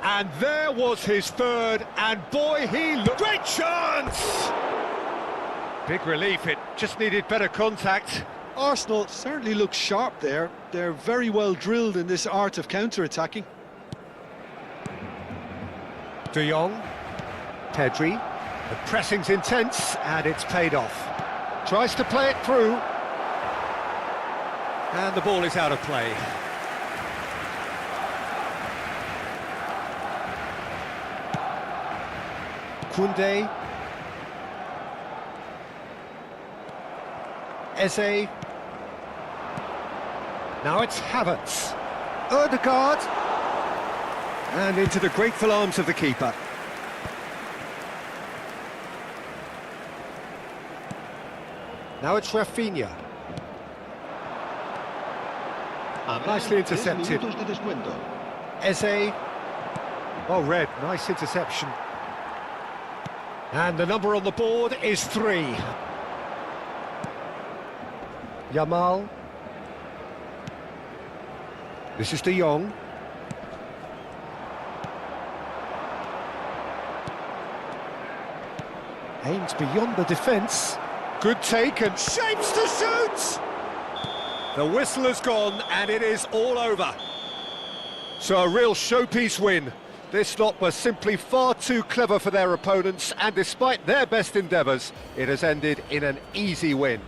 And there was his third, and boy, he looked... Great chance! Big relief, it just needed better contact. Arsenal certainly look sharp there. They're very well drilled in this art of counter-attacking. De Jong, Pedri, the pressing's intense and it's paid off. Tries to play it through. And the ball is out of play. Koundé. Eze. Now it's Havertz. Ødegaard. And into the grateful arms of the keeper. Now it's Rafinha. Nicely intercepted. Eze. Oh, red. Nice interception. And the number on the board is 3. Yamal. This is De Jong. Aims beyond the defence. Good take and shapes to shoot! The whistle has gone and it is all over. So a real showpiece win. This lot was simply far too clever for their opponents, and despite their best endeavours, it has ended in an easy win.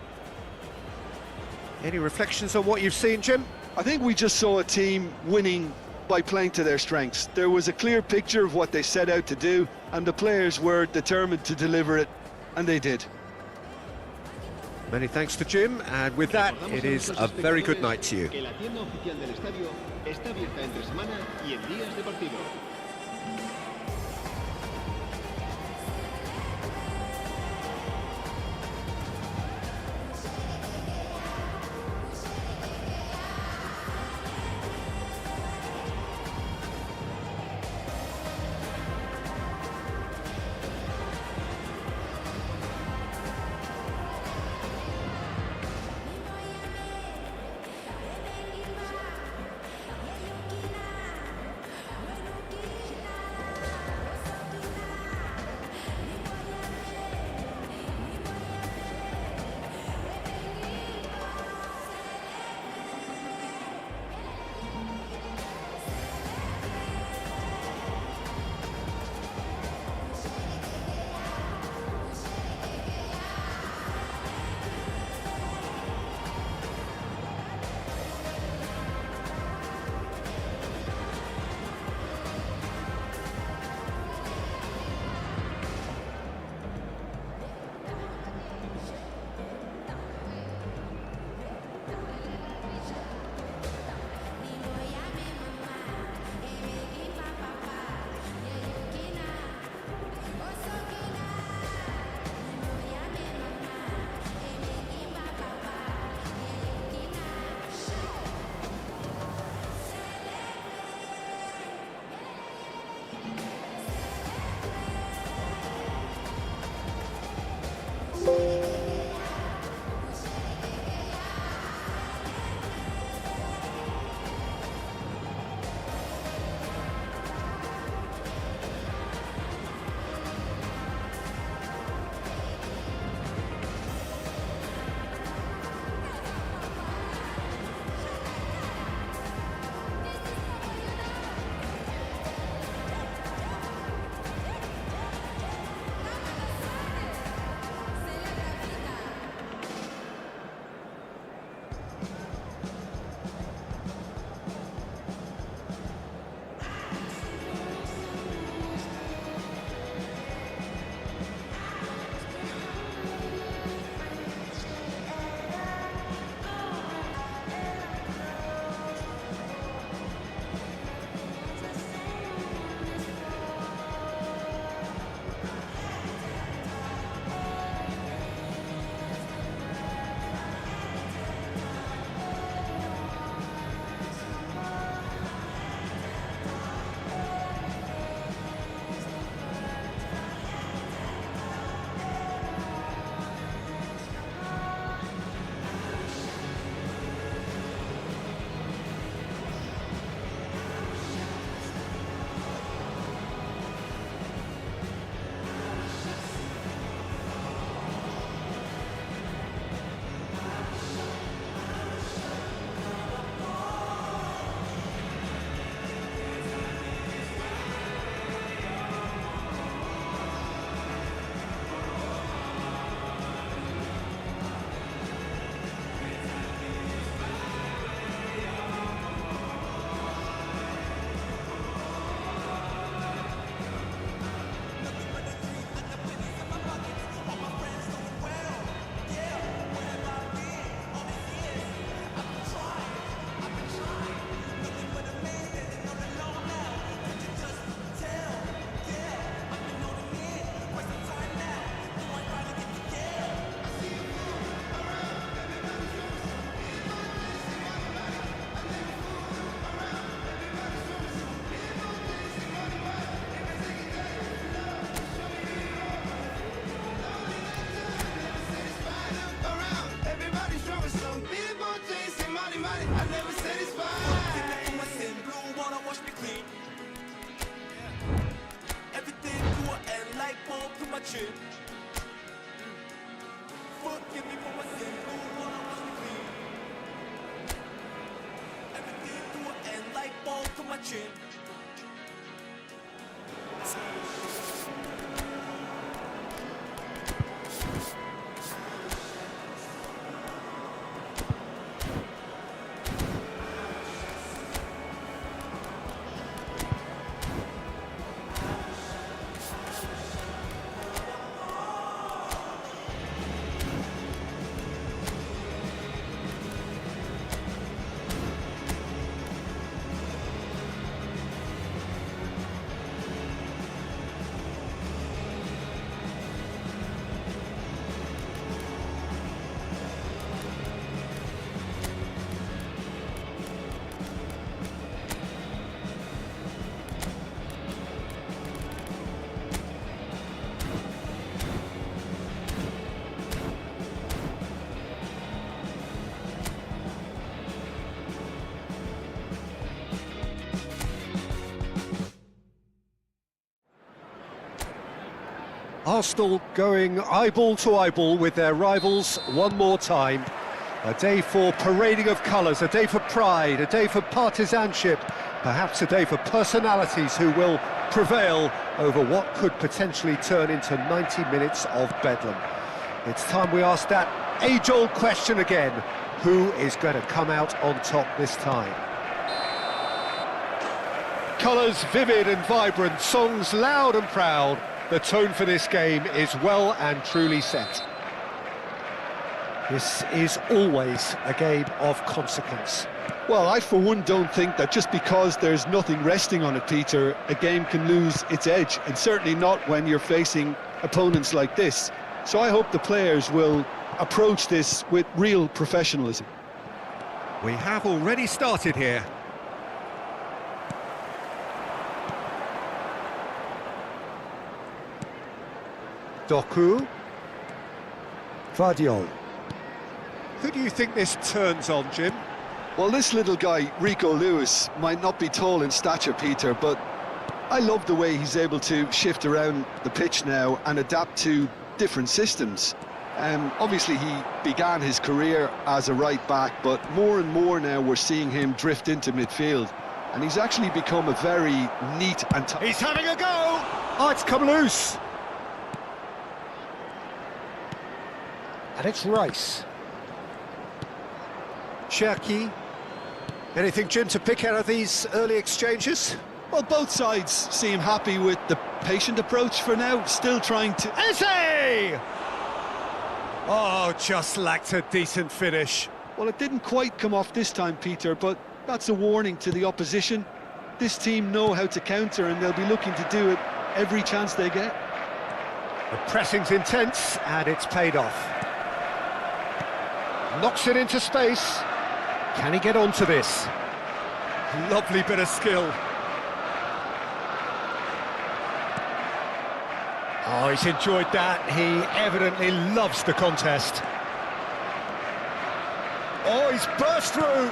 Any reflections on what you've seen, Jim? I think we just saw a team winning by playing to their strengths. There was a clear picture of what they set out to do, and the players were determined to deliver it, and they did. Many thanks to Jim, and with that, it is a very good night to you. Que la tienda oficial del estadio está abierta entre semana y en días de partido. chin. Forgive me for my sin, do what I want to be. Everything to an end like ball to my chin. Arsenal going eyeball to eyeball with their rivals one more time. A day for parading of colours, a day for pride, a day for partisanship, perhaps a day for personalities who will prevail over what could potentially turn into 90 minutes of bedlam. It's time we ask that age-old question again: who is going to come out on top this time? Colours vivid and vibrant, songs loud and proud. The tone for this game is well and truly set. This is always a game of consequence. Well, I for one don't think that just because there's nothing resting on it, Peter, a game can lose its edge, and certainly not when you're facing opponents like this. So I hope the players will approach this with real professionalism. We have already started here. Doku. Vardiol. Who do you think this turns on, Jim? Well, this little guy, Rico Lewis, might not be tall in stature, Peter, but I love the way he's able to shift around the pitch now and adapt to different systems. Obviously, he began his career as a right-back, but more and more now we're seeing him drift into midfield. And he's actually become a very neat and... He's having a go! Oh, it's come loose! And it's Rice. Cherki. Anything, Jim, to pick out of these early exchanges? Well, both sides seem happy with the patient approach for now, still trying to... Eze! Oh, just lacked a decent finish. Well, it didn't quite come off this time, Peter, but that's a warning to the opposition. This team know how to counter, and they'll be looking to do it every chance they get. The pressing's intense, and it's paid off. Knocks it into space. Can he get onto this? Lovely bit of skill. Oh, he's enjoyed that. He evidently loves the contest. Oh, he's burst through.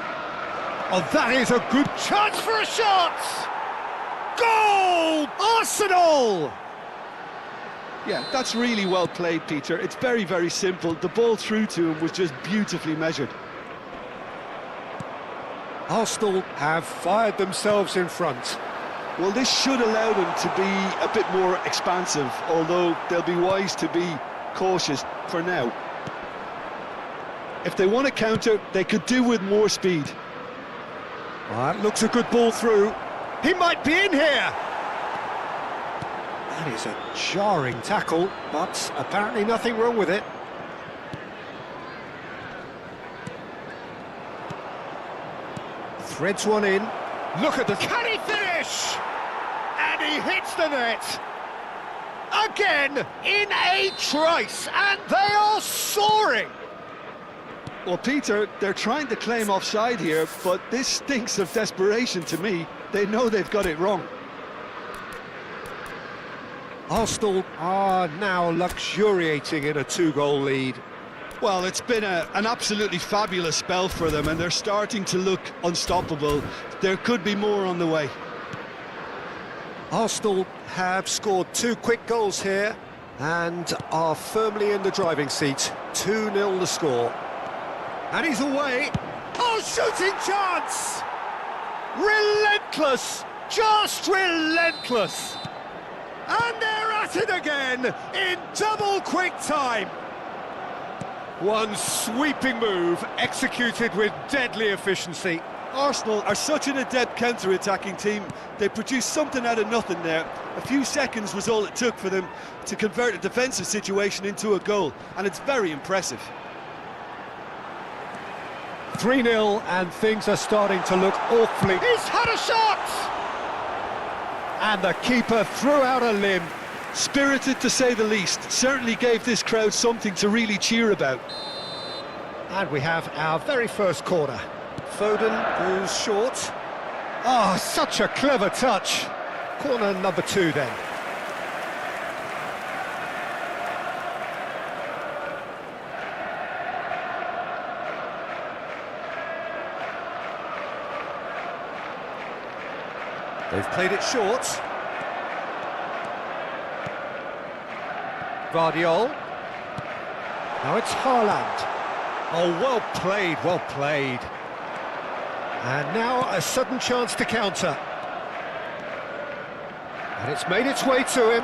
Oh, that is a good chance for a shot! Goal! Arsenal! Yeah, that's really well played, Peter. It's very, very simple. The ball through to him was just beautifully measured. Arsenal have fired themselves in front. Well, this should allow them to be a bit more expansive, although they'll be wise to be cautious for now. If they want to counter, they could do with more speed. Well, that looks a good ball through. He might be in here! That is a jarring tackle, but apparently nothing wrong with it. Threads one in. Look at the... Can he finish? And he hits the net. Again, in a trice, and they are soaring. Well, Peter, they're trying to claim offside here, but this stinks of desperation to me. They know they've got it wrong. Arsenal are now luxuriating in a two-goal lead. Well, it's been an absolutely fabulous spell for them, and they're starting to look unstoppable. There could be more on the way. Arsenal have scored two quick goals here, And are firmly in the driving seat. 2-0 the score. And he's away. Oh, shooting chance! Relentless! Just relentless! And they're at it again in double quick time. One sweeping move executed with deadly efficiency. Arsenal are such an adept counter-attacking team. They produced something out of nothing there. A few seconds was all it took for them to convert a defensive situation into a goal, and it's very impressive. 3-0 and things are starting to look awfully... He's had a shot! And the keeper threw out a limb. Spirited to say the least, certainly gave this crowd something to really cheer about. And we have our very first corner. Foden, who's short. Oh, such a clever touch. Corner number 2 then. They've played it short. Guardiola. Now it's Haaland. Oh, well played, well played. And now a sudden chance to counter. And it's made its way to him.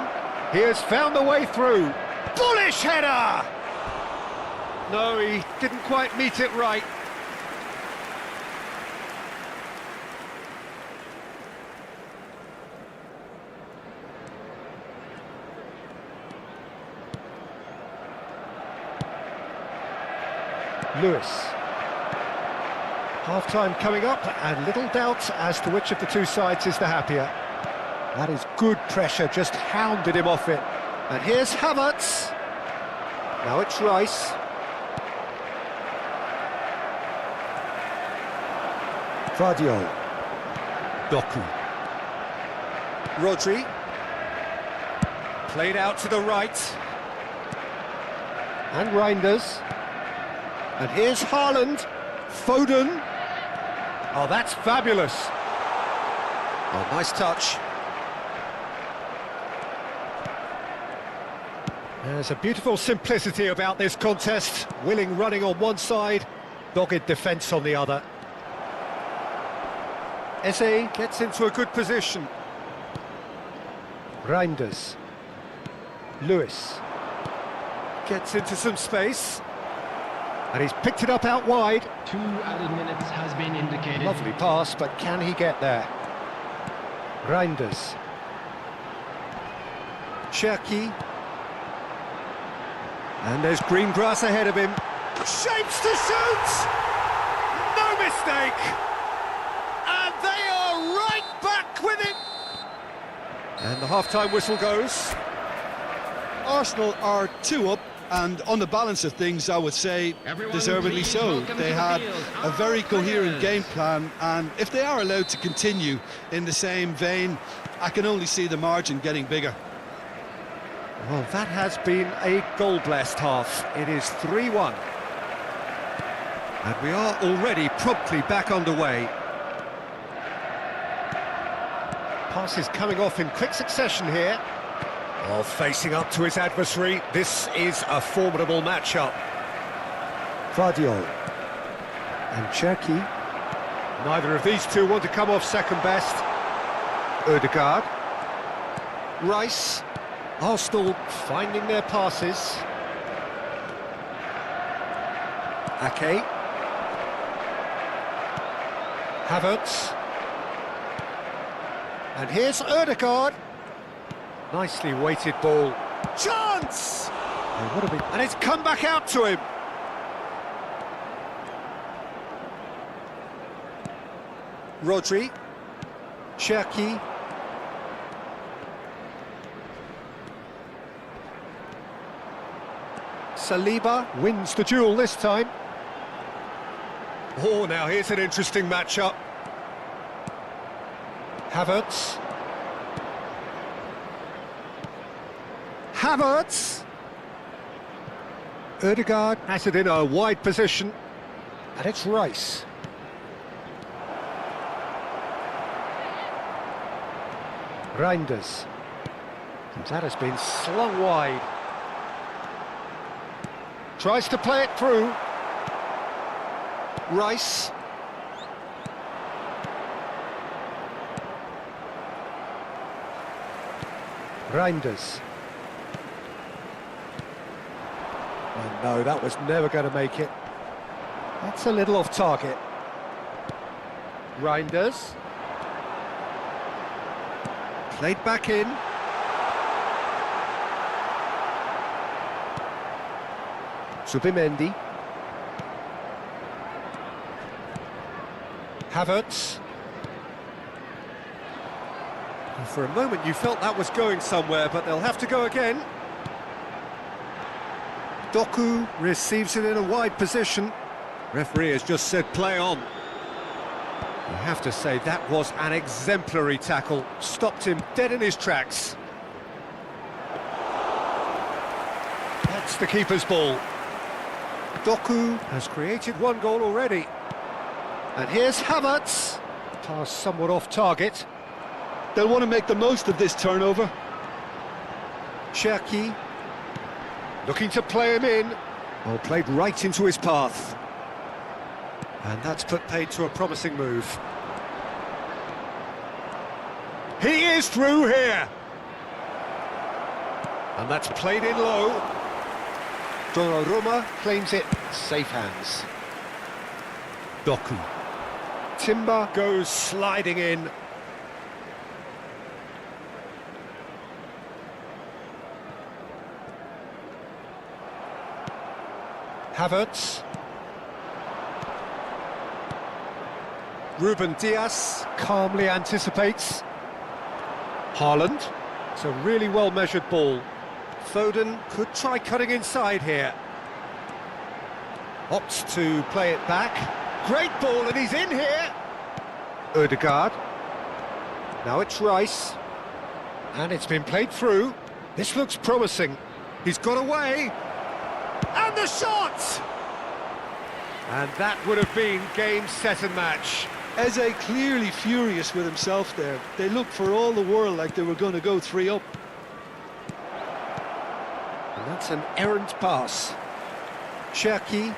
He has found the way through. Bullish header! No, he didn't quite meet it right. Lewis. Half-time coming up, and little doubt as to which of the two sides is the happier. That is good pressure, just hounded him off it. And here's Havertz. Now it's Rice. Guardiola. Doku. Rodri. Played out to the right. And Reinders. And here's Haaland. Foden. Oh, that's fabulous. Oh, nice touch. There's a beautiful simplicity about this contest. Willing running on one side, dogged defence on the other. Eze gets into a good position. Reinders. Lewis. Gets into some space. And he's picked it up out wide. 2 added minutes has been indicated. Lovely pass, but can he get there? Reinders. Cherki. And there's green grass ahead of him. Shapes to shoot! No mistake! And they are right back with it! And the half-time whistle goes. Arsenal are 2 up, and on the balance of things, I would say deservedly so. They had a very coherent game plan, and if they are allowed to continue in the same vein, I can only see the margin getting bigger. Well, that has been a goal-blessed half. It is 3-1. And we are already promptly back underway. Passes coming off in quick succession here. While facing up to his adversary, this is a formidable matchup. Guardiola and Cherki. Neither of these two want to come off second best. Ødegaard. Rice. Arsenal finding their passes. Ake. Havertz. And here's Ødegaard. Nicely weighted ball. Chance! And it's come back out to him. Rodri. Cherki. Saliba wins the duel this time. Oh, now here's an interesting matchup. Havertz. Havertz. Ødegaard has it in a wide position. And it's Rice. Reinders. And that has been slung wide. Tries to play it through. Rice. Reinders. Oh no, that was never going to make it. That's a little off target. Reinders. Played back in. Zubimendi. Havertz. And for a moment you felt that was going somewhere, but they'll have to go again. Doku receives it in a wide position. Referee has just said play on. You have to say that was an exemplary tackle. Stopped him dead in his tracks. That's the keeper's ball. Doku has created one goal already. And here's Havertz. Pass somewhat off target. They'll want to make the most of this turnover. Cherki looking to play him in. Well, played right into his path. And that's put paid to a promising move. He is through here. And that's played in low. Donnarumma claims it. Safe hands. Doku. Timber goes sliding in. Havertz. Ruben Dias calmly anticipates. Haaland. It's a really well-measured ball. Foden could try cutting inside here. Opts to play it back. Great ball, and he's in here. Ødegaard. Now it's Rice. And it's been played through. This looks promising. He's got away. And the shot! And that would have been game, set and match. Eze clearly furious with himself there. They looked for all the world like they were going to go 3 up. And that's an errant pass. Cherki.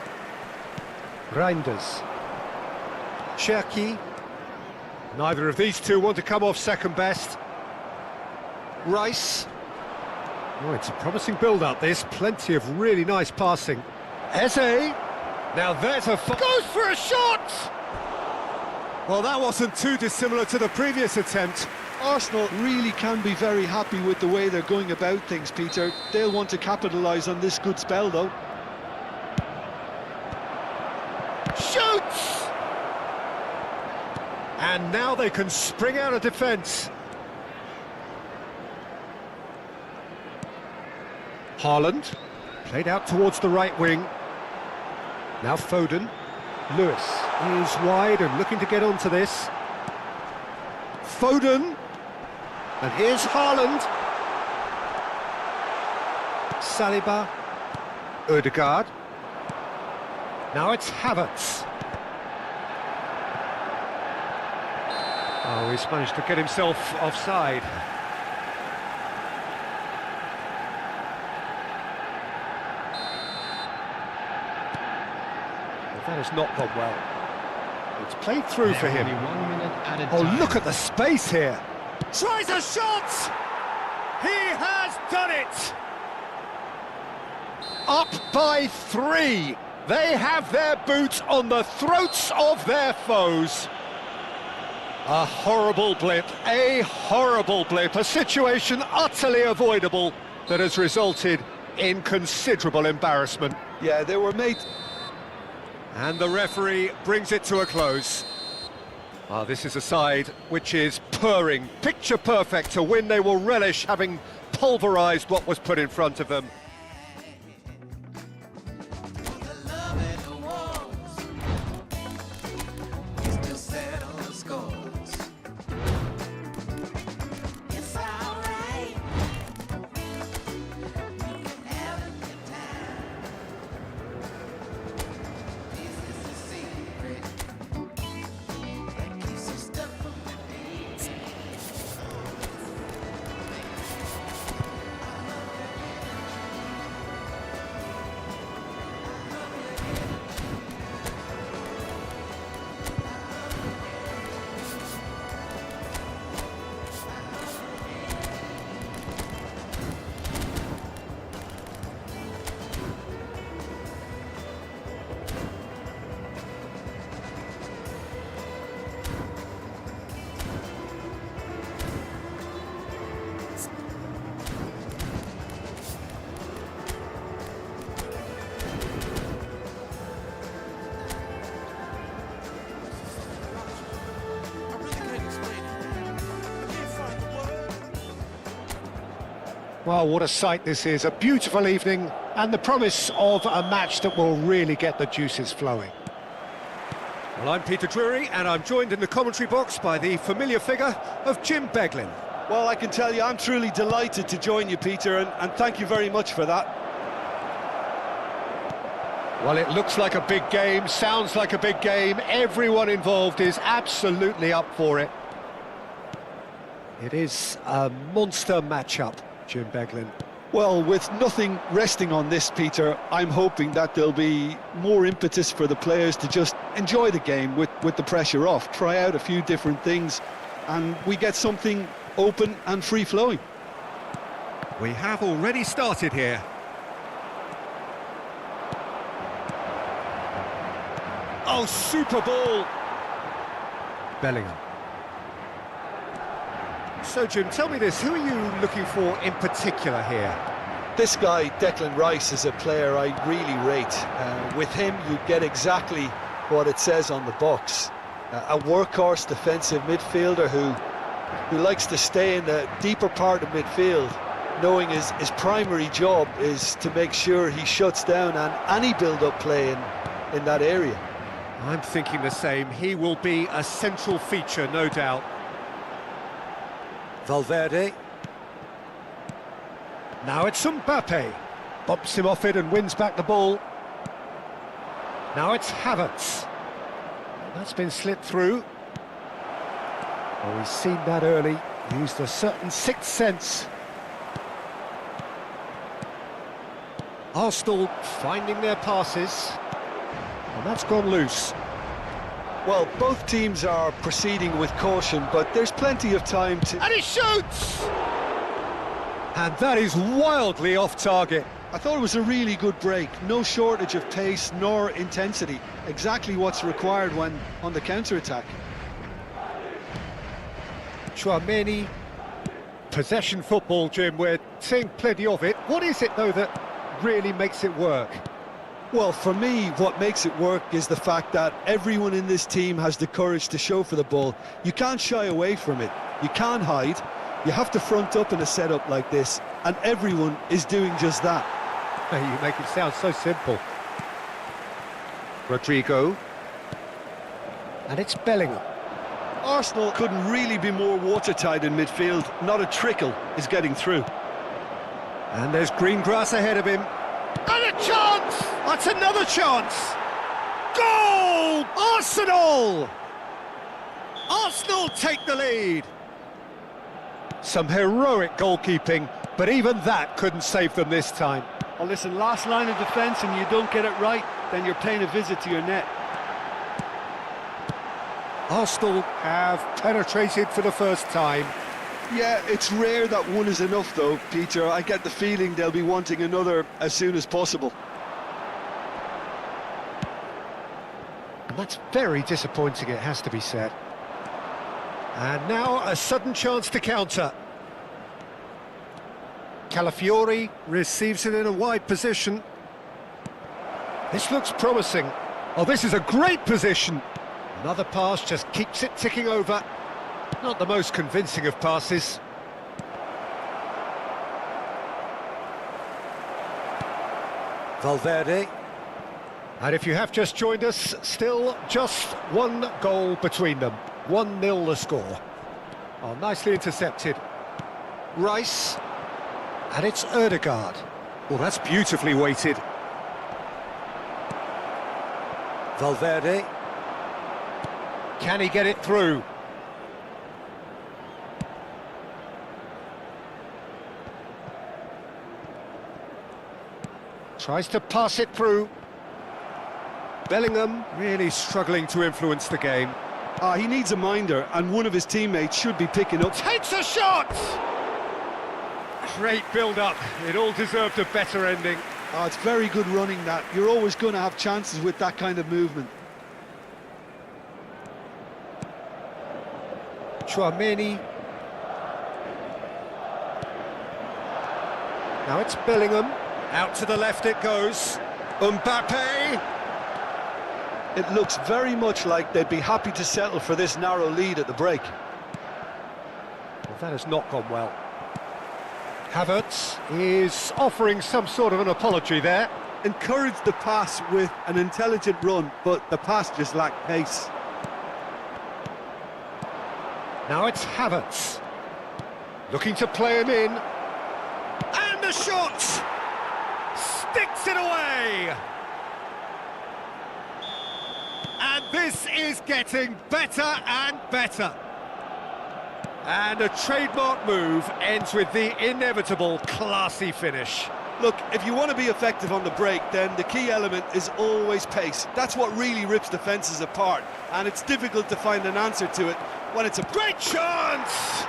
Reinders. Cherki. Neither of these two want to come off second best. Rice. Oh, it's a promising build-up, this. Plenty of really nice passing. Eze. Now there's a... Goes for a shot! Well, that wasn't too dissimilar to the previous attempt. Arsenal really can be very happy with the way they're going about things, Peter. They'll want to capitalise on this good spell, though. Shoots! And now they can spring out of defence. Haaland, played out towards the right wing. Now Foden. Lewis is wide and looking to get onto this. Foden. And here's Haaland. Saliba. Ødegaard. Now it's Havertz. Oh, he's managed to get himself offside. That has not gone well. It's played through for him. Oh, look at the space here. Tries a shot! He has done it! Up by 3. They have their boots on the throats of their foes. A horrible blip, a situation utterly avoidable that has resulted in considerable embarrassment. Yeah, they were made... And the referee brings it to a close. This is a side which is purring, picture perfect to win. They will relish having pulverised what was put in front of them. Well, what a sight this is. A beautiful evening and the promise of a match that will really get the juices flowing. Well, I'm Peter Drury, and I'm joined in the commentary box by the familiar figure of Jim Beglin. Well, I can tell you, I'm truly delighted to join you, Peter, and thank you very much for that. Well, it looks like a big game, sounds like a big game. Everyone involved is absolutely up for it. It is a monster matchup, Jim Beglin. Well, with nothing resting on this, Peter, I'm hoping that there'll be more impetus for the players to just enjoy the game with the pressure off, try out a few different things, and we get something open and free-flowing. We have already started here. Oh, super ball! Bellingham. So, Jim, tell me this, who are you looking for in particular here? This guy, Declan Rice, is a player I really rate. With him, you get exactly what it says on the box. A workhorse defensive midfielder who likes to stay in the deeper part of midfield, knowing his primary job is to make sure he shuts down any build-up play in that area. I'm thinking the same. He will be a central feature, no doubt. Valverde. Now it's Mbappe. Bumps him off it and wins back the ball. Now it's Havertz. That's been slipped through. Oh, we've seen that early. Used a certain sixth sense. Arsenal finding their passes. And that's gone loose. Well, both teams are proceeding with caution, but there's plenty of time to... And he shoots! And that is wildly off target. I thought it was a really good break. No shortage of pace nor intensity. Exactly what's required when on the counter-attack. Tchouameni. Possession football, Jim. We're seeing plenty of it. What is it, though, that really makes it work? Well, for me, what makes it work is the fact that everyone in this team has the courage to show for the ball. You can't shy away from it. You can't hide. You have to front up in a setup like this, and everyone is doing just that. You make it sound so simple. Rodrigo. And it's Bellingham. Arsenal couldn't really be more watertight in midfield. Not a trickle is getting through. And there's green grass ahead of him. And a chance! That's another chance! Goal! Arsenal! Arsenal take the lead. Some heroic goalkeeping, but even that couldn't save them this time. Well, listen, last line of defence and you don't get it right, then you're paying a visit to your net. Arsenal have penetrated for the first time. Yeah, it's rare that one is enough though, Peter. I get the feeling they'll be wanting another as soon as possible. And that's very disappointing, it has to be said. And now a sudden chance to counter. Calafiori receives it in a wide position. This looks promising. Oh, this is a great position. Another pass just keeps it ticking over. Not the most convincing of passes. Valverde. And if you have just joined us, still just one goal between them. 1-0 the score. Oh, nicely intercepted. Rice. And it's Ødegaard. Well, that's beautifully weighted. Valverde. Can he get it through? Tries to pass it through. Bellingham really struggling to influence the game. He needs a minder, and one of his teammates should be picking up. Takes a shot! Great build-up. It all deserved a better ending. It's very good running that. You're always going to have chances with that kind of movement. Tchouameni. Now it's Bellingham. Out to the left it goes. Mbappe. It looks very much like they'd be happy to settle for this narrow lead at the break. Well, that has not gone well. Havertz is offering some sort of an apology there. Encouraged the pass with an intelligent run, but the pass just lacked pace. Now it's Havertz. Looking to play him in. And the shot! Sticks it away! And this is getting better and better. And a trademark move ends with the inevitable classy finish. Look, if you want to be effective on the break, then the key element is always pace. That's what really rips defences apart, and it's difficult to find an answer to it when it's a Great chance!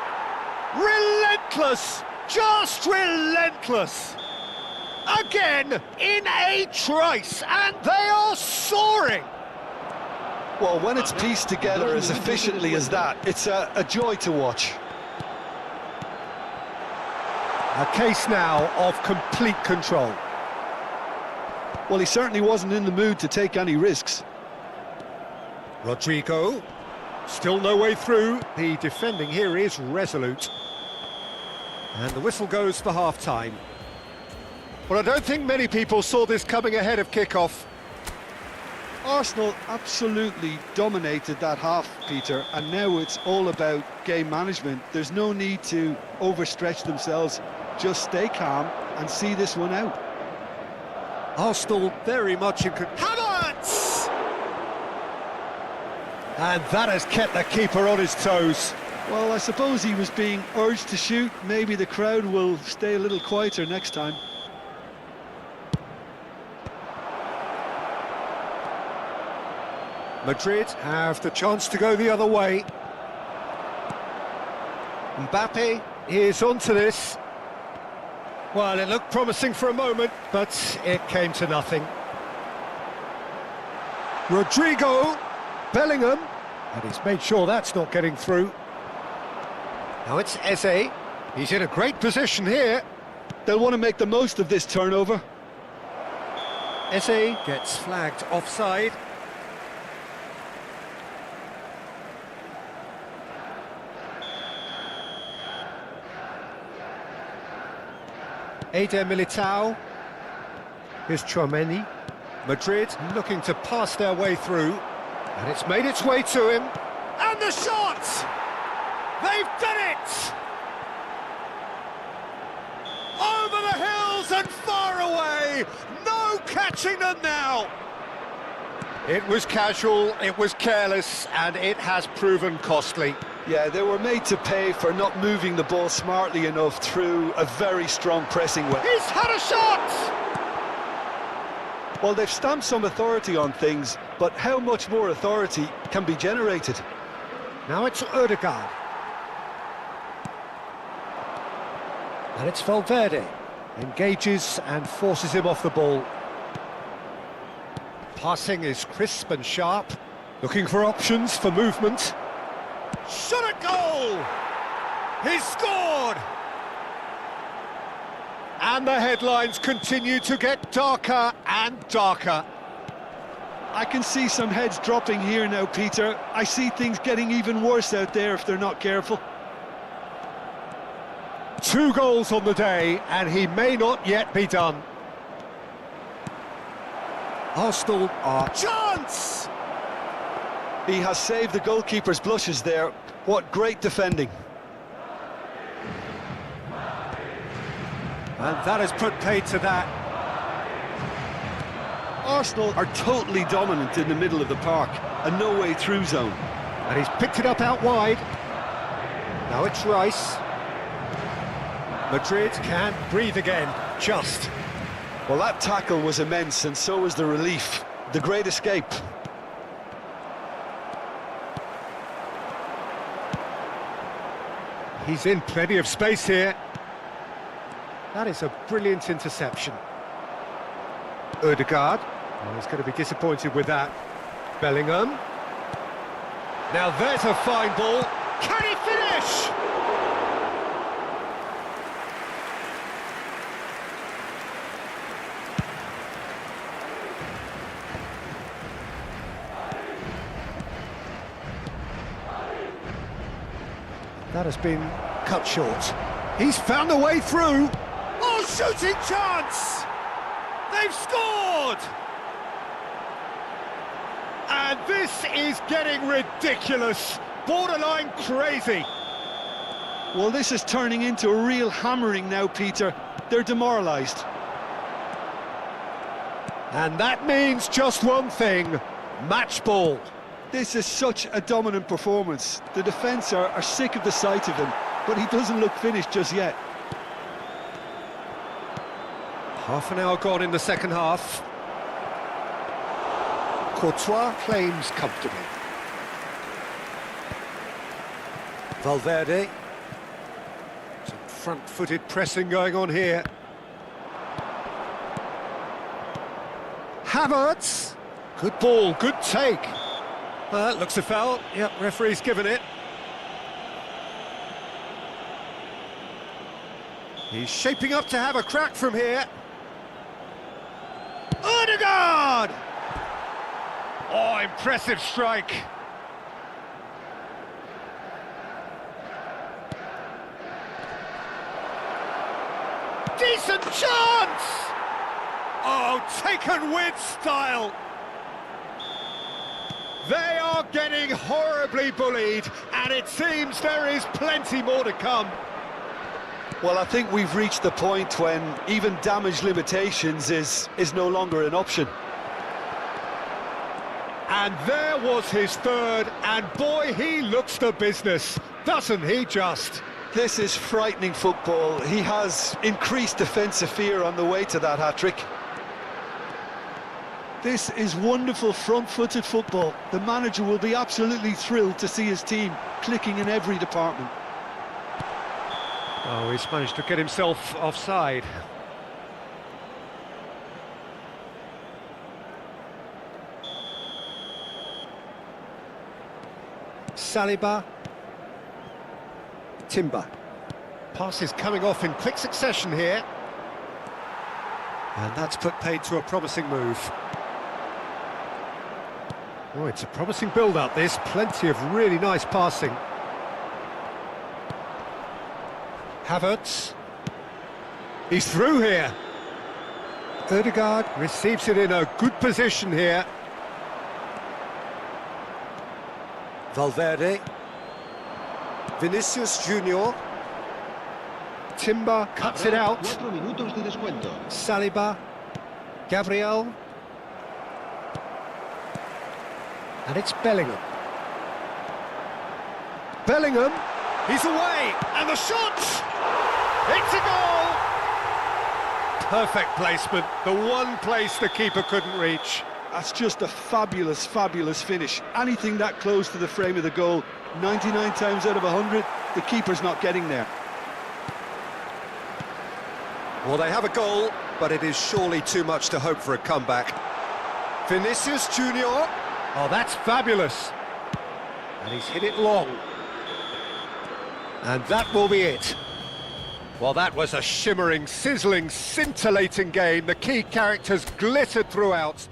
Relentless! Just relentless! Again, in a trice, and they are soaring! Well, when it's pieced together as efficiently as that, it's a joy to watch. A case now of complete control. Well, he certainly wasn't in the mood to take any risks. Rodrigo, still no way through. The defending here is resolute. And the whistle goes for half-time. Well, I don't think many people saw this coming ahead of kick-off. Arsenal absolutely dominated that half, Peter, and now it's all about game management. There's no need to overstretch themselves. Just stay calm and see this one out. Arsenal very much in control. Havertz! And that has kept the keeper on his toes. Well, I suppose he was being urged to shoot. Maybe the crowd will stay a little quieter next time. Madrid have the chance to go the other way. Mbappe is onto this. Well, it looked promising for a moment, but it came to nothing. Rodrigo, Bellingham, and he's made sure that's not getting through. Now it's Eze. He's in a great position here. They'll want to make the most of this turnover. Eze gets flagged offside. Eder Militao. Here's Tchouameni. Madrid looking to pass their way through. And it's made its way to him. And the shot! They've done it! Over the hills and far away! No catching them now! It was casual, it was careless, and it has proven costly. Yeah, they were made to pay for not moving the ball smartly enough through a very strong pressing way. He's had a shot! Well, they've stamped some authority on things, but how much more authority can be generated? Now it's Odegaard. And it's Valverde. Engages and forces him off the ball. Passing is crisp and sharp. Looking for options for movement. Shot at goal! He's scored! And the headlines continue to get darker and darker. I can see some heads dropping here now, Peter. I see things getting even worse out there if they're not careful. 2 goals on the day, and he may not yet be done. Arsenal are... Chance! He has saved the goalkeeper's blushes there. What great defending. And that has put paid to that. Arsenal are totally dominant in the middle of the park, a no-way through zone. And he's picked it up out wide. Now it's Rice. Madrid can't breathe again, just. Well, that tackle was immense, and so was the relief. The great escape. He's in plenty of space here. That is a brilliant interception. Odegaard. Oh, he's going to be disappointed with that. Bellingham. Now there's a fine ball. Can he finish? That has been cut short. He's found a way through. Oh, shooting chance! They've scored! And this is getting ridiculous, borderline crazy. Well, this is turning into a real hammering now, Peter. They're demoralised. And that means just one thing, match ball. This is such a dominant performance. The defence are sick of the sight of him, but he doesn't look finished just yet. Half an hour gone in the second half. Courtois claims comfortably. Valverde. Some front-footed pressing going on here. Havertz. Good ball, good take. Looks a foul. Yep, referee's given it. He's shaping up to have a crack from here. Odegaard! Oh, impressive strike. Decent chance! Oh, taken with style. They are getting horribly bullied, and it seems there is plenty more to come. Well, I think we've reached the point when even damage limitations is no longer an option. And there was his third, and boy, he looks the business, doesn't he just? This is frightening football. He has increased defensive fear on the way to that hat-trick. This is wonderful front-footed football. The manager will be absolutely thrilled to see his team clicking in every department. Oh, he's managed to get himself offside. Saliba. Timber. Passes coming off in quick succession here. And that's put paid to a promising move. Oh, it's a promising build-up, this. Plenty of really nice passing. Havertz. He's through here. Odegaard receives it in a good position here. Valverde. Vinicius Junior. Timber cuts it out. 4 minutos de descuento. Saliba. Gabriel. And it's Bellingham. Bellingham. He's away. And the shot! It's a goal! Perfect placement. The one place the keeper couldn't reach. That's just a fabulous, fabulous finish. Anything that close to the frame of the goal, 99 times out of 100, the keeper's not getting there. Well, they have a goal, but it is surely too much to hope for a comeback. Vinicius Junior. Oh, that's fabulous. And he's hit it long. And that will be it. Well, that was a shimmering, sizzling, scintillating game. The key characters glittered throughout.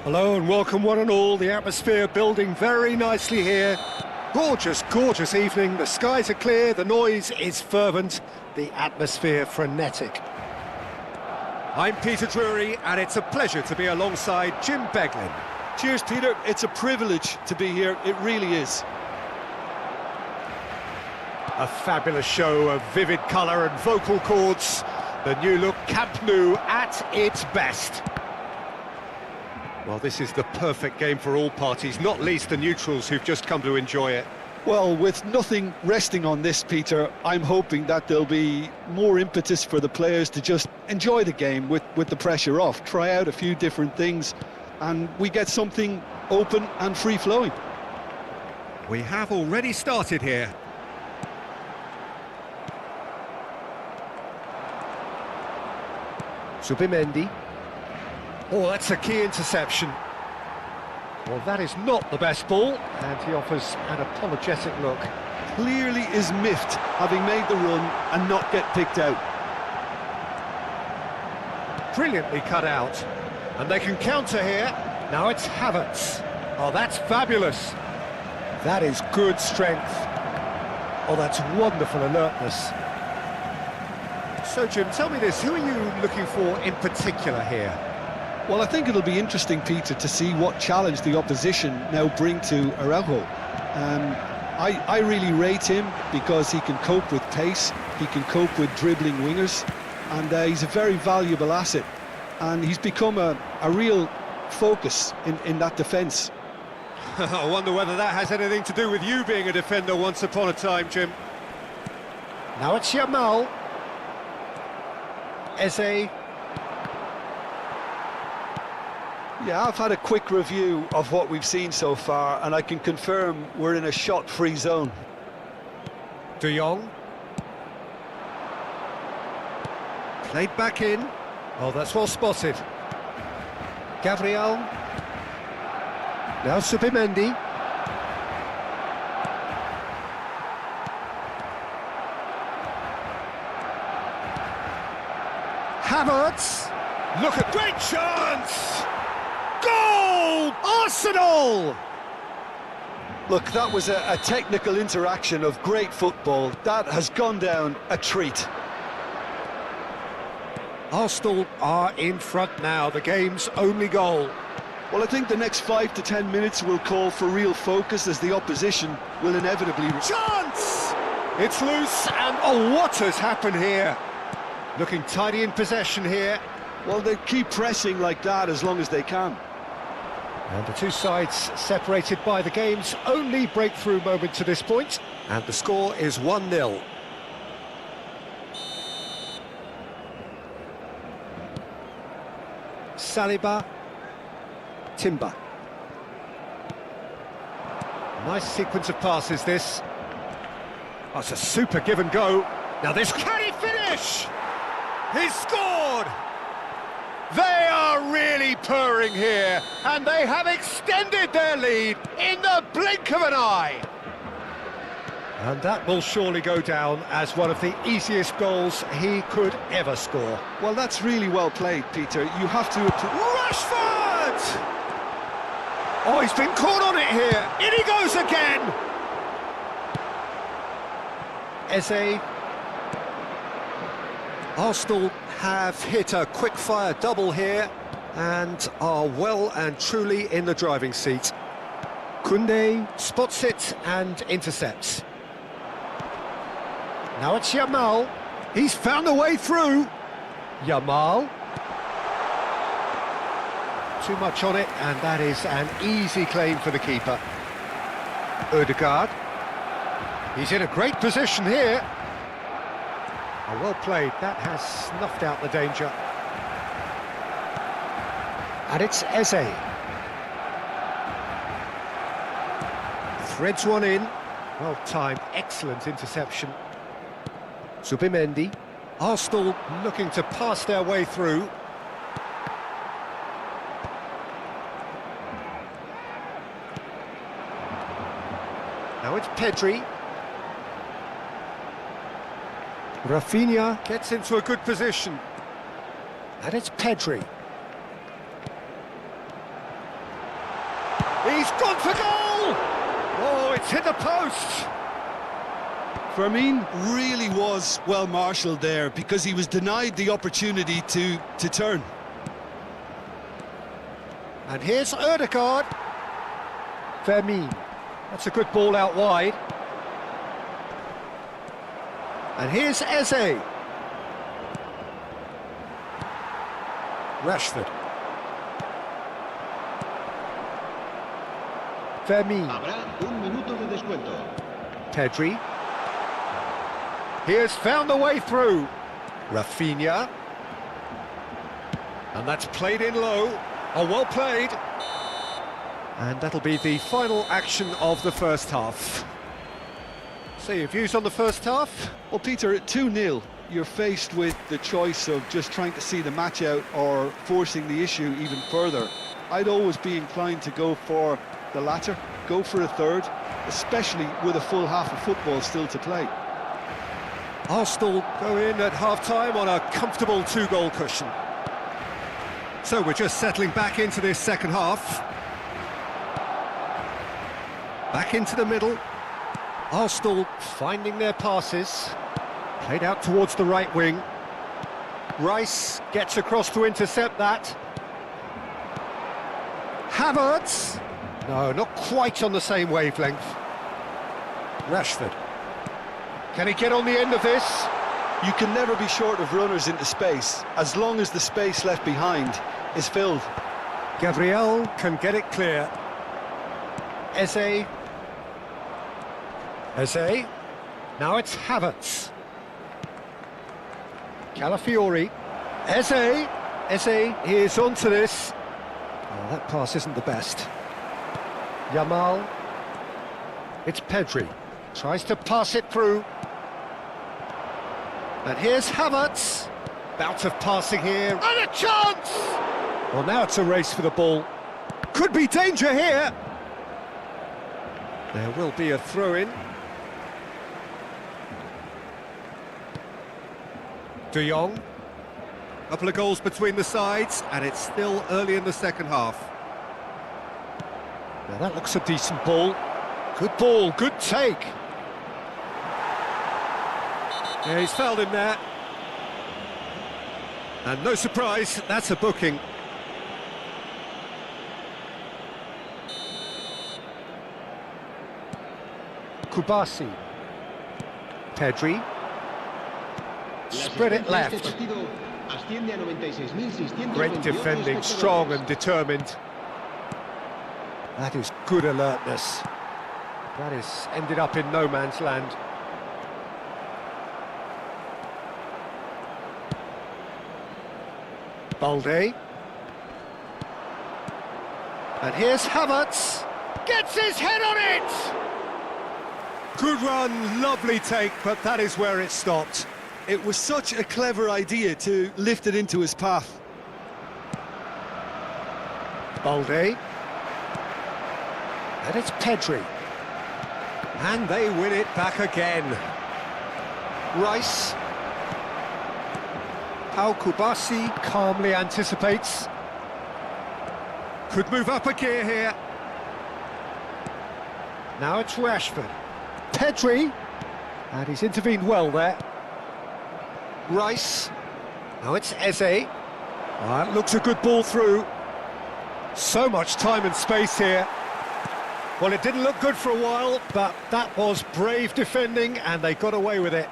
Hello and welcome one and all. The atmosphere building very nicely here. Gorgeous, gorgeous evening. The skies are clear, the noise is fervent, the atmosphere frenetic. I'm Peter Drury and it's a pleasure to be alongside Jim Beglin. Cheers, Peter. It's a privilege to be here. It really is. A fabulous show of vivid colour and vocal cords. The new look Camp Nou at its best. Well, this is the perfect game for all parties, not least the neutrals who've just come to enjoy it. Well, with nothing resting on this, Peter, I'm hoping that there'll be more impetus for the players to just enjoy the game with the pressure off, try out a few different things, and we get something open and free-flowing. We have already started here. Zubimendi. Oh, that's a key interception. Well, that is not the best ball, and he offers an apologetic look. Clearly is miffed, having made the run and not get picked out. Brilliantly cut out. And they can counter here. Now it's Havertz. Oh, that's fabulous. That is good strength. Oh, that's wonderful alertness. So, Jim, tell me this, who are you looking for in particular here? Well, I think it'll be interesting, Peter, to see what challenge the opposition now bring to Araujo. I really rate him because he can cope with pace, he can cope with dribbling wingers, and he's a very valuable asset. And he's become a real focus in that defence. I wonder whether that has anything to do with you being a defender once upon a time, Jim. Now it's Yamal. Eze. Yeah, I've had a quick review of what we've seen so far, and I can confirm we're in a shot-free zone. De Jong. Played back in. Oh, that's well spotted. Gabriel. Now Zubimendi. Havertz. Look at great chance! Goal! Arsenal! Look, that was a technical interaction of great football. That has gone down a treat. Arsenal are in front now, the game's only goal. Well, I think the next 5 to 10 minutes will call for real focus as the opposition will inevitably... Chance! It's loose, and oh, what has happened here? Looking tidy in possession here. Well, they keep pressing like that as long as they can. And the two sides separated by the game's only breakthrough moment to this point, and the score is 1-0. Saliba, Timber. Nice sequence of passes, this. That's a super give and go. Now this, can he finish? He's scored! They are really purring here, and they have extended their lead in the blink of an eye. And that will surely go down as one of the easiest goals he could ever score. Well, that's really well played, Peter. You have to... Rashford! Oh, he's been caught on it here. In he goes again! Eze. Arsenal have hit a quick-fire double here and are well and truly in the driving seat. Koundé spots it and intercepts. Now it's Yamal. He's found a way through. Yamal. Too much on it, and that is an easy claim for the keeper. Ødegaard. He's in a great position here. Oh, well played, that has snuffed out the danger. And it's Eze. Threads one in. Well timed, excellent interception. Zubimendi. Arsenal looking to pass their way through. Now it's Pedri. Rafinha gets into a good position. And it's Pedri. He's gone for goal! Oh, it's hit the post! Fermin really was well marshalled there because he was denied the opportunity to turn. And here's Ødegaard. Fermin. That's a good ball out wide. And here's Eze. Rashford. Fermin. Habrá un minuto de descuento. Pedri. He has found the way through. Rafinha. And that's played in low. Oh, well played. And that'll be the final action of the first half. So your views on the first half? Well, Peter, at 2-0, you're faced with the choice of just trying to see the match out or forcing the issue even further. I'd always be inclined to go for the latter, go for a third, especially with a full half of football still to play. Arsenal go in at half-time on a comfortable 2-goal cushion. So we're just settling back into this second half. Back into the middle. Arsenal finding their passes. Played out towards the right wing. Rice gets across to intercept that. Havertz. No, not quite on the same wavelength. Rashford. Can he get on the end of this? You can never be short of runners into space, as long as the space left behind is filled. Gabriel can get it clear. Eze. Eze. Now it's Havertz. Calafiori. Eze. Eze is onto this. Oh, that pass isn't the best. Yamal. It's Pedri. Tries to pass it through. And here's Havertz. Bout of passing here. And a chance! Well, now it's a race for the ball. Could be danger here. There will be a throw-in. De Jong. Couple of goals between the sides, and it's still early in the second half. Now that looks a decent ball. Good ball, good take. Yeah, he's fouled him there. And no surprise, that's a booking. Kubasi. Pedri. Spread it left. Great defending, strong and determined. That is good alertness. That is ended up in no man's land. Balde. And here's Havertz. Gets his head on it! Good run, lovely take, but that is where it stopped. It was such a clever idea to lift it into his path. Balde. And it's Pedri. And they win it back again. Rice. How Kubasi calmly anticipates. Could move up a gear here. Now it's Rashford. Pedri. And he's intervened well there. Rice. Now it's Eze. Oh, that looks a good ball through. So much time and space here. Well, it didn't look good for a while, but that was brave defending and they got away with it.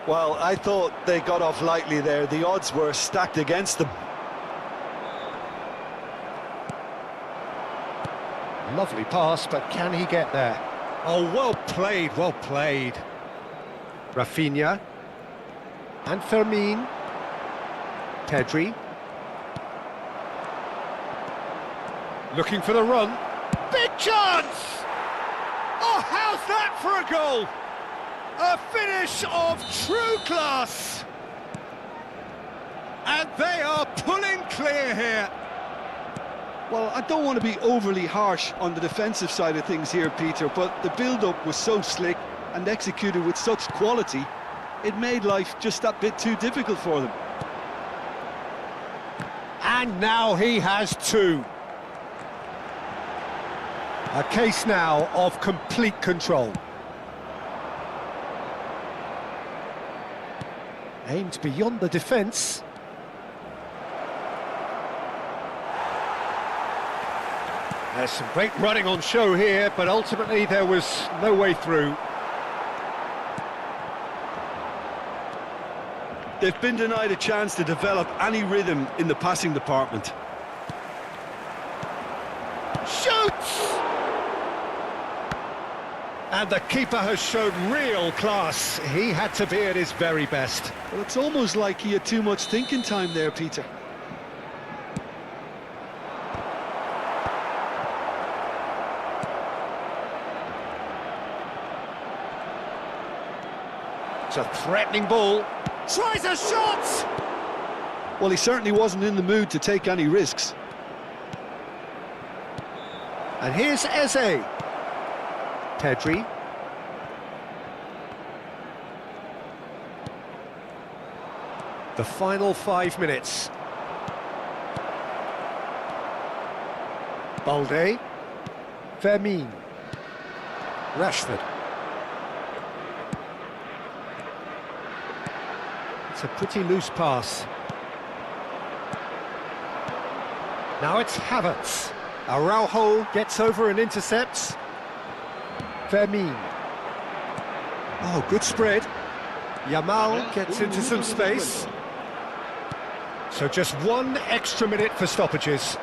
Well, I thought they got off lightly there. The odds were stacked against them. Lovely pass, but can he get there? Oh, well played, well played. Rafinha. And Fermin. Pedri. Looking for the run. Big chance! Oh, how's that for a goal? A finish of true class. And they are pulling clear here. Well, I don't want to be overly harsh on the defensive side of things here, Peter, but the build-up was so slick and executed with such quality, it made life just that bit too difficult for them. And now he has two. A case now of complete control. Aimed beyond the defence. There's some great running on show here, but ultimately there was no way through. They've been denied a chance to develop any rhythm in the passing department. Shoots! And the keeper has shown real class. He had to be at his very best. Well, it's almost like he had too much thinking time there, Peter. It's a threatening ball. Tries a shot! Well, he certainly wasn't in the mood to take any risks. And here's Eze. Pedri. The final 5 minutes. Balde. Vermin. Rashford. It's a pretty loose pass. Now it's Havertz. Araujo gets over and intercepts. Vermin. Oh, good spread. Yamal gets into some space. So just 1 extra minute for stoppages.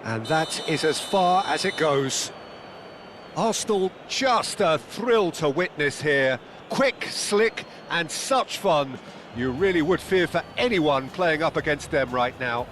And that is as far as it goes. Arsenal just a thrill to witness here. Quick, slick, and such fun. You really would fear for anyone playing up against them right now.